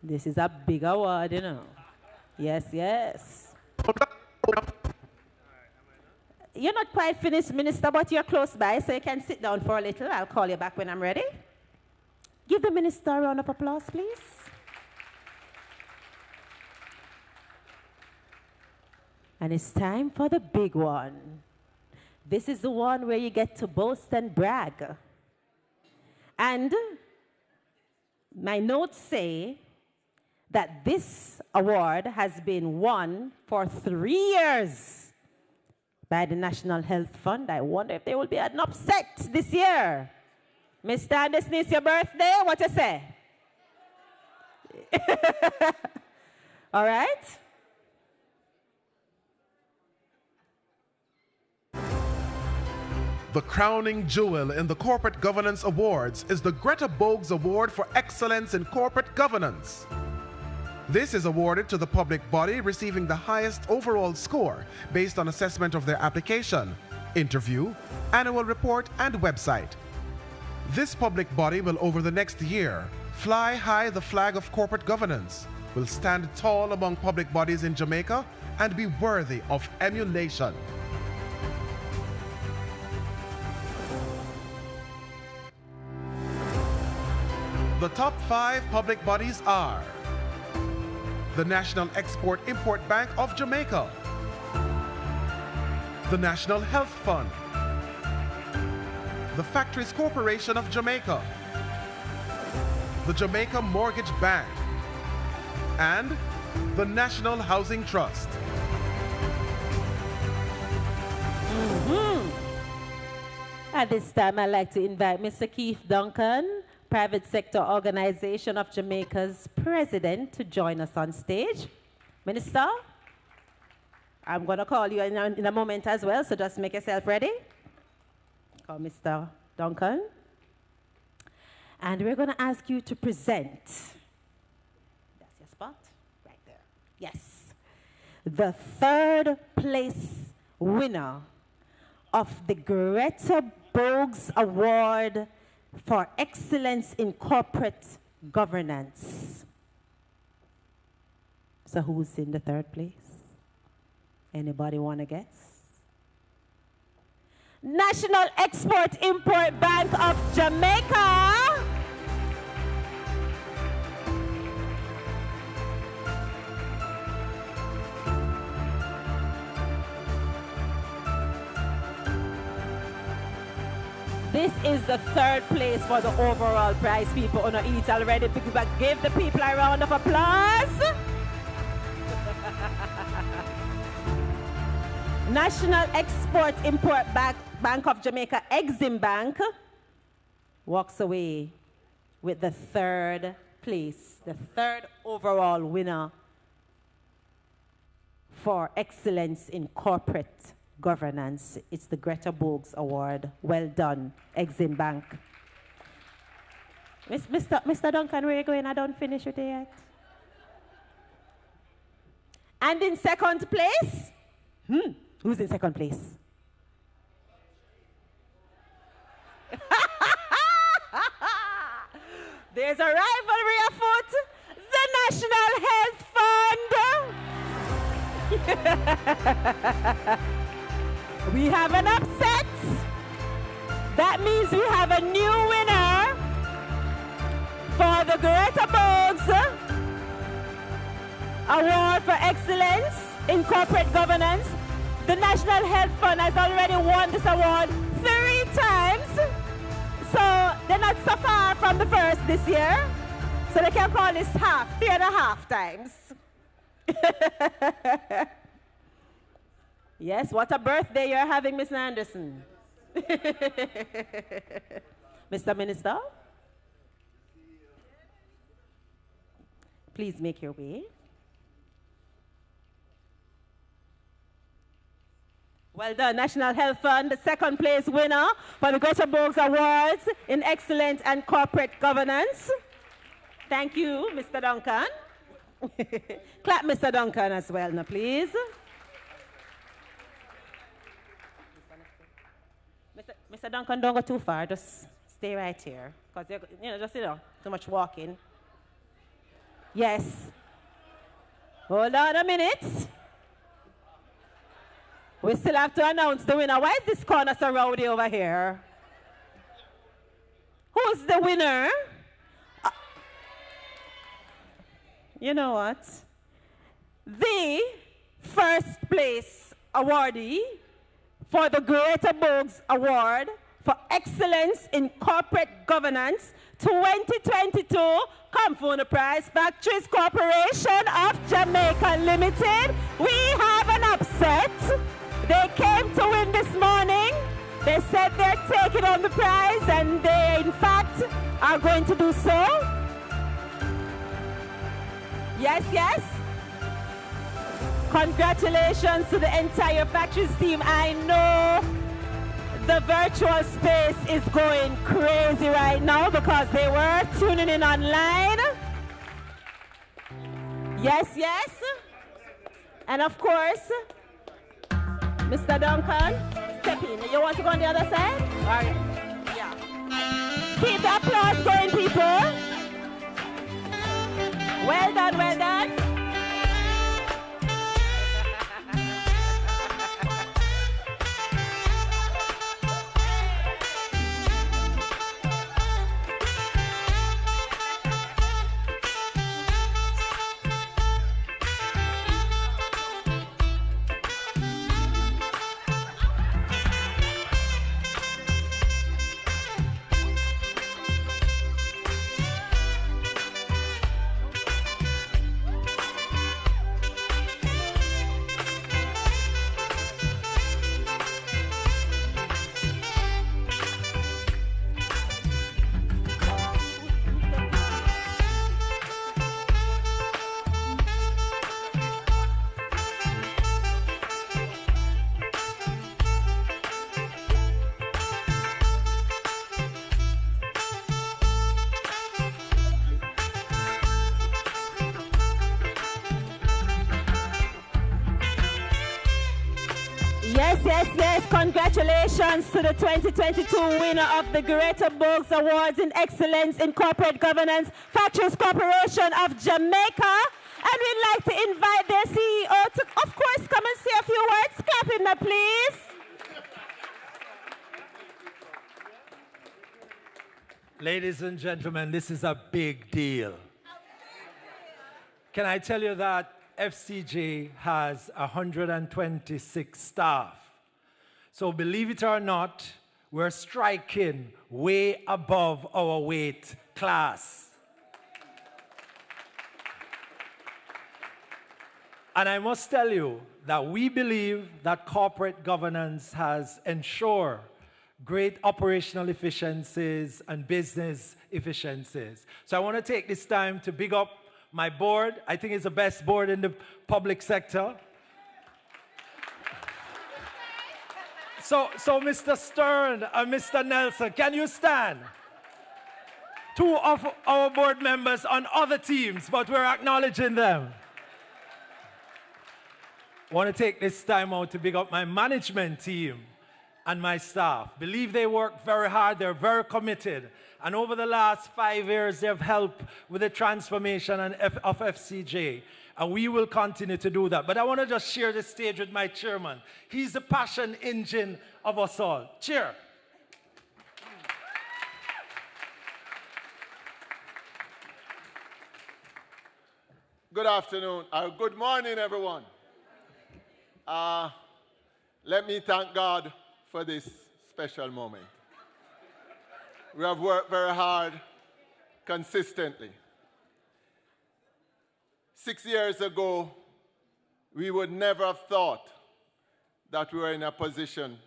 This is a big award, you know. Yes, yes. You're not quite finished, Minister, but you're close by, so you can sit down for a little. I'll call you back when I'm ready. Give the Minister a round of applause, please. And it's time for the big one. This is the one where you get to boast and brag. And my notes say that this award has been won for 3 years by the National Health Fund. I wonder if there will be an upset this year. Mr. Anderson, it's your birthday. What you say? All right. The crowning jewel in the Corporate Governance Awards is the Greta Bogues Award for Excellence in Corporate Governance. This is awarded to the public body receiving the highest overall score based on assessment of their application, interview, annual report, and website. This public body will, over the next year, fly high the flag of corporate governance, will stand tall among public bodies in Jamaica, and be worthy of emulation. The top 5 public bodies are the National Export-Import Bank of Jamaica, the National Health Fund, the Factories Corporation of Jamaica, the Jamaica Mortgage Bank, and the National Housing Trust. At this time, I'd like to invite Mr. Keith Duncan, Private Sector Organization of Jamaica's president, to join us on stage. Minister, I'm going to call you in a moment as well, so just make yourself ready. Call Mr. Duncan. And we're going to ask you to present. That's your spot? Right there. Yes. The 3rd place winner of the Greta Bogues Award for Excellence in Corporate Governance. So who's in the 3rd place? Anybody want to guess? National Export-Import Bank of Jamaica. This is the 3rd place for the overall prize. People on eat already. Give the people a round of applause. National Export-Import Bank of Jamaica, Exim Bank, walks away with the 3rd place, the 3rd overall winner for excellence in corporate governance. It's the Greta Bogues Award. Well done, Exim Bank. Mr. Duncan, where are you going? I don't finish with it yet. And in 2nd place? Who's in 2nd place? There's a rivalry afoot. The National Health Fund. We have an upset. That means we have a new winner for the Greta Bogues Award for Excellence in Corporate Governance. The National Health Fund has already won this award 3 times. So they're not so far from the first this year. So they can call this half, 3.5 times. Yes, what a birthday you're having, Ms. Anderson. Mr. Minister, please make your way. Well done, National Health Fund, the second place winner for the Greater Bogues Awards in Excellence and Corporate Governance. Thank you, Mr. Duncan. Clap Mr. Duncan as well, now, please. Mr. Duncan, don't go too far. Just stay right here. Because, just, too much walking. Yes. Hold on a minute. We still have to announce the winner. Why is this corner so rowdy over here? Who's the winner? You know what? The first place awardee for the Greater Bogues Award for Excellence in Corporate Governance 2022 come from the Prize Factories Corporation of Jamaica Limited. We have an upset. They came to win this morning. They said they're taking on the prize, and they, in fact, are going to do so. Yes, yes. Congratulations to the entire factories team. I know the virtual space is going crazy right now because they were tuning in online. Yes, yes. And of course, Mr. Duncan, step in. You want to go on the other side? All right. Yeah. Keep the applause going, people. Well done, well done. Yes, congratulations to the 2022 winner of the Greater Bogues Awards in Excellence in Corporate Governance, Factories Corporation of Jamaica. And we'd like to invite their CEO to, of course, come and say a few words. Clap him now, please. Ladies and gentlemen, this is a big deal. Can I tell you that FCJ has 126 staff. So believe it or not, we're striking way above our weight class. And I must tell you that we believe that corporate governance has ensured great operational efficiencies and business efficiencies. So I want to take this time to big up my board. I think it's the best board in the public sector. So Mr. Stern and Mr. Nelson, can you stand? Two of our board members on other teams, but we're acknowledging them. I want to take this time out to big up my management team and my staff. Believe they work very hard, they're very committed. And over the last 5 years, they've helped with the transformation of FCJ. And we will continue to do that. But I want to just share the stage with my chairman. He's the passion engine of us all. Cheer. Good afternoon, or good morning, everyone. Let me thank God for this special moment. We have worked very hard, consistently. 6 years ago, we would never have thought that we were in a position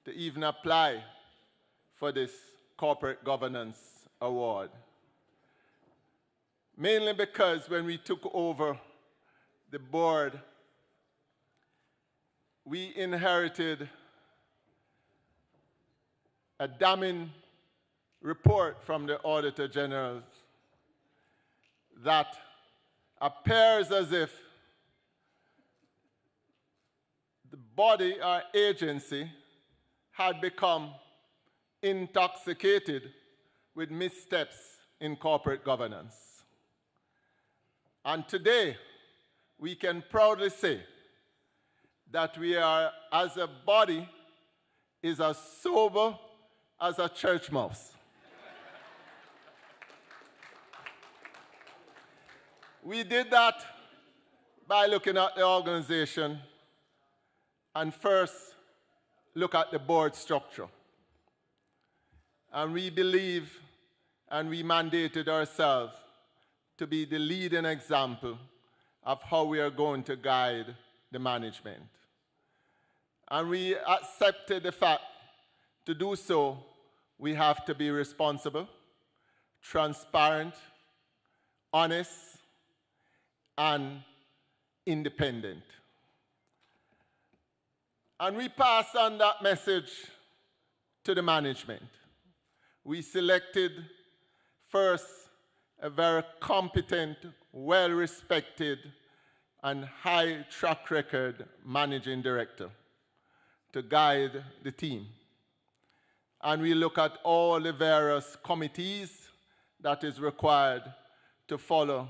to even apply for this Corporate Governance Award. Mainly because when we took over the board, we inherited a damning report from the Auditor General that appears as if the body or agency had become intoxicated with missteps in corporate governance. And today, we can proudly say that we are, as a body, is as sober as a church mouse. We did that by looking at the organization and first look at the board structure. And we believe and we mandated ourselves to be the leading example of how we are going to guide the management. And we accepted the fact to do so, we have to be responsible, transparent, honest, and independent. And we passed on that message to the management. We selected first a very competent, well-respected, and high track record managing director to guide the team. And we look at all the various committees that is required to follow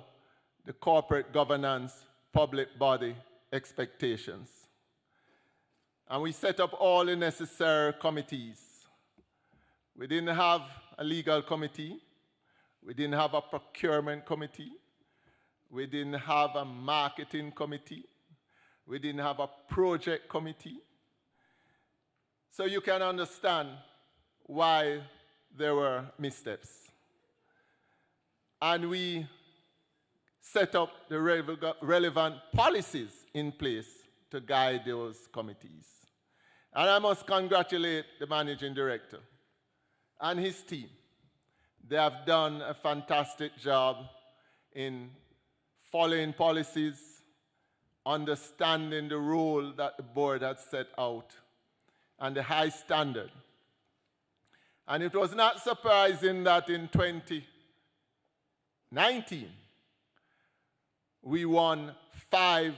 the corporate governance public body expectations. And we set up all the necessary committees. We didn't have a legal committee. We didn't have a procurement committee. We didn't have a marketing committee. We didn't have a project committee. So you can understand why there were missteps. And we set up the relevant policies in place to guide those committees. And I must congratulate the managing director and his team. They have done a fantastic job in following policies, understanding the role that the board had set out, and the high standard. And it was not surprising that in 2019, we won 5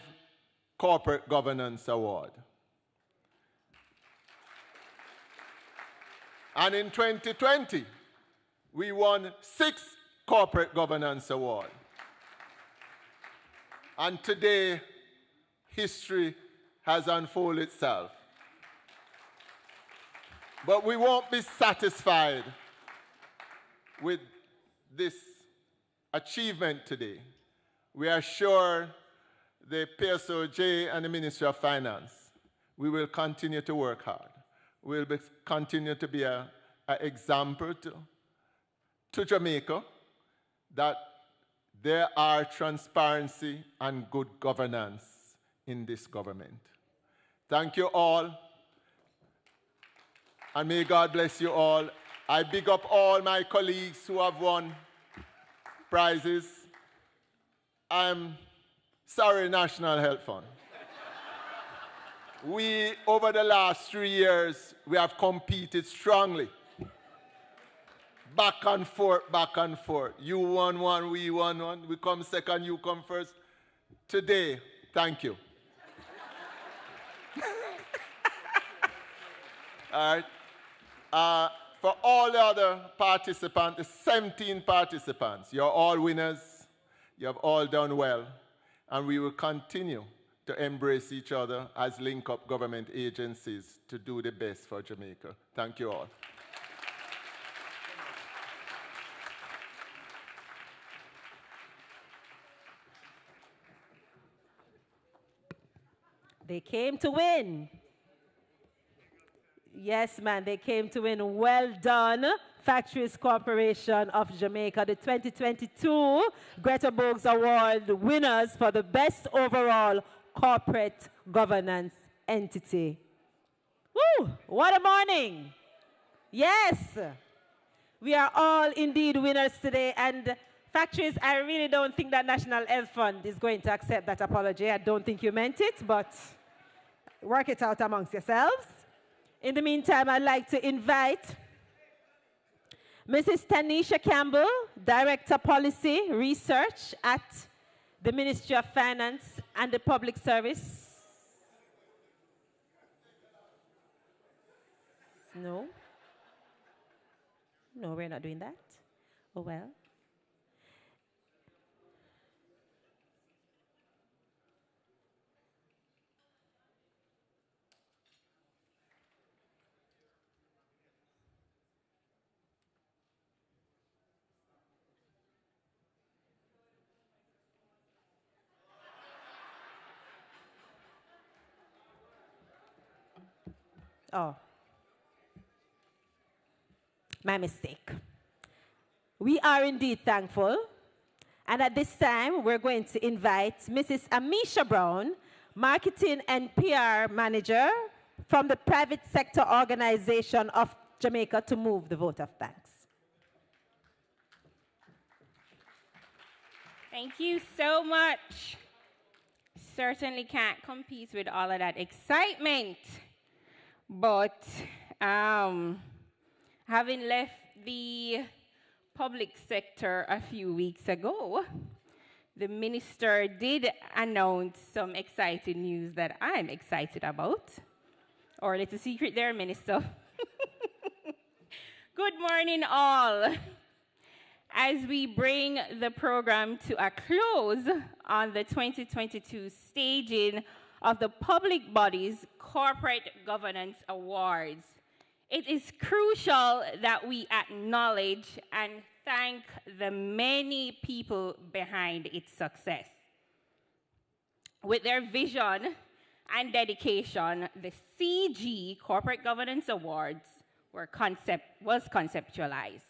Corporate Governance Awards. And in 2020, we won 6 Corporate Governance Awards. And today, history has unfolded itself. But we won't be satisfied with this achievement today. We are sure the PSOJ and the Ministry of Finance, we will continue to work hard. We will continue to be an example to Jamaica that there are transparency and good governance in this government. Thank you all. And may God bless you all. I big up all my colleagues who have won prizes. I'm sorry, National Health Fund. We, over the last 3 years, we have competed strongly. Back and forth, back and forth. You won one, we won one. We come second, you come first. Today, thank you. All right. For all the other participants, the 17 participants, you're all winners. You have all done well. And we will continue to embrace each other as link-up government agencies to do the best for Jamaica. Thank you all. They came to win. Yes, man, they came to win. Well done, Factories Corporation of Jamaica, the 2022 Greta Bogues Award winners for the best overall corporate governance entity. Woo! What a morning! Yes! We are all indeed winners today, and factories, I really don't think that National Health Fund is going to accept that apology. I don't think you meant it, but work it out amongst yourselves. In the meantime, I'd like to invite Mrs. Tanisha Campbell, Director Policy Research at the Ministry of Finance and the Public Service. No? No, we're not doing that. Oh, well. Oh. My mistake. We are indeed thankful. And at this time, we're going to invite Mrs. Amisha Brown, Marketing and PR Manager from the Private Sector Organization of Jamaica, to move the vote of thanks. Thank you so much. Certainly can't compete with all of that excitement. But having left the public sector a few weeks ago, the minister did announce some exciting news that I'm excited about. Or a little secret there, Minister. Good morning, all. As we bring the program to a close on the 2022 staging of the Public Bodies Corporate Governance Awards, it is crucial that we acknowledge and thank the many people behind its success. With their vision and dedication, the CG Corporate Governance Awards was conceptualized.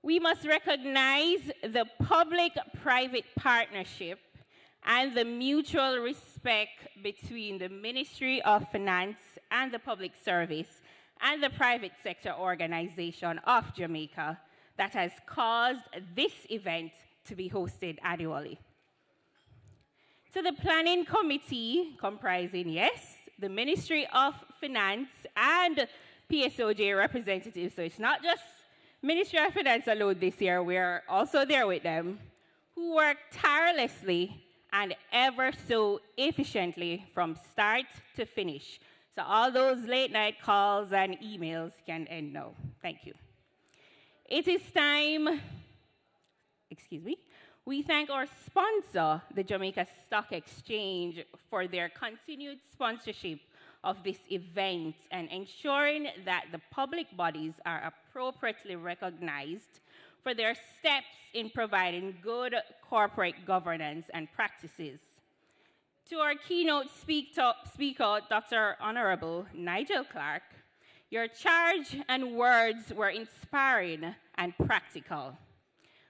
We must recognize the public-private partnership and the mutual respect between the Ministry of Finance and the Public Service and the private sector organization of Jamaica that has caused this event to be hosted annually. To the planning committee, comprising, yes, the Ministry of Finance and PSOJ representatives, so it's not just Ministry of Finance alone this year, we're also there with them, who work tirelessly and ever so efficiently from start to finish. So all those late night calls and emails can end now. Thank you. It is time, we thank our sponsor, the Jamaica Stock Exchange, for their continued sponsorship of this event and ensuring that the public bodies are appropriately recognized for their steps in providing good corporate governance and practices. To our keynote speaker, Dr. Honorable Nigel Clark, your charge and words were inspiring and practical.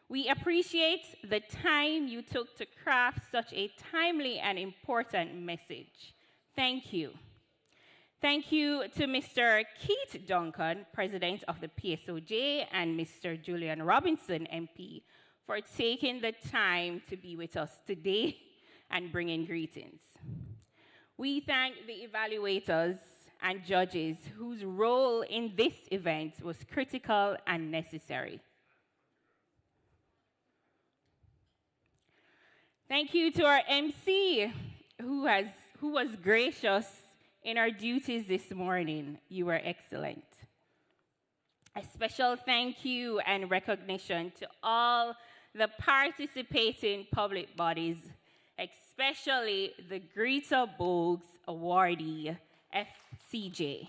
We appreciate the time you took to craft such a timely and important message. Thank you. Thank you to Mr. Keith Duncan, President of the PSOJ, and Mr. Julian Robinson, MP, for taking the time to be with us today and bringing greetings. We thank the evaluators and judges whose role in this event was critical and necessary. Thank you to our MC, who was gracious in our duties this morning. You were excellent. A special thank you and recognition to all the participating public bodies, especially the Greta Bogues awardee, FCJ.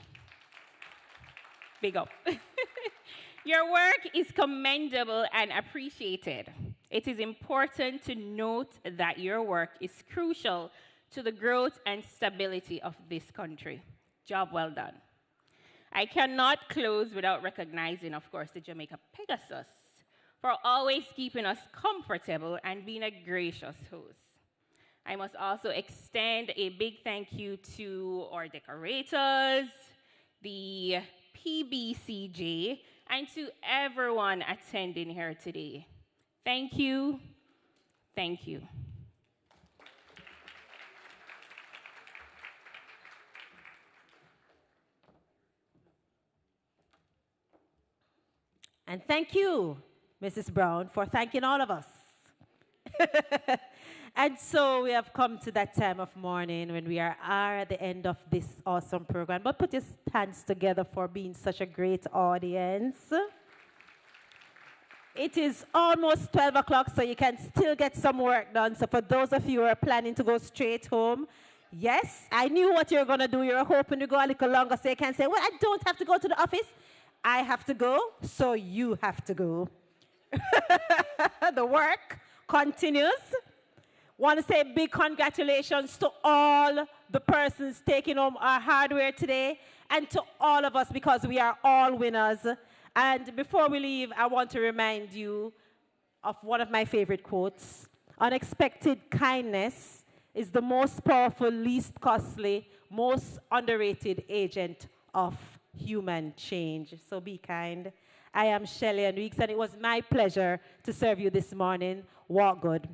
Big up. Your work is commendable and appreciated. It is important to note that your work is crucial to the growth and stability of this country. Job well done. I cannot close without recognizing, of course, the Jamaica Pegasus for always keeping us comfortable and being a gracious host. I must also extend a big thank you to our decorators, the PBCJ, and to everyone attending here today. Thank you. Thank you. And thank you, Mrs. Brown, for thanking all of us. And so we have come to that time of morning when we are at the end of this awesome program. But put your hands together for being such a great audience. It is almost 12 o'clock, so you can still get some work done. So for those of you who are planning to go straight home, yes, I knew what you were going to do. You were hoping to go a little longer so you can say, well, I don't have to go to the office. I have to go, so you have to go. The work continues. Want to say big congratulations to all the persons taking home our hardware today and to all of us because we are all winners. And before we leave, I want to remind you of one of my favorite quotes. Unexpected kindness is the most powerful, least costly, most underrated agent of human change. So be kind. I am Shelley and Weeks, and it was my pleasure to serve you this morning. Walk good.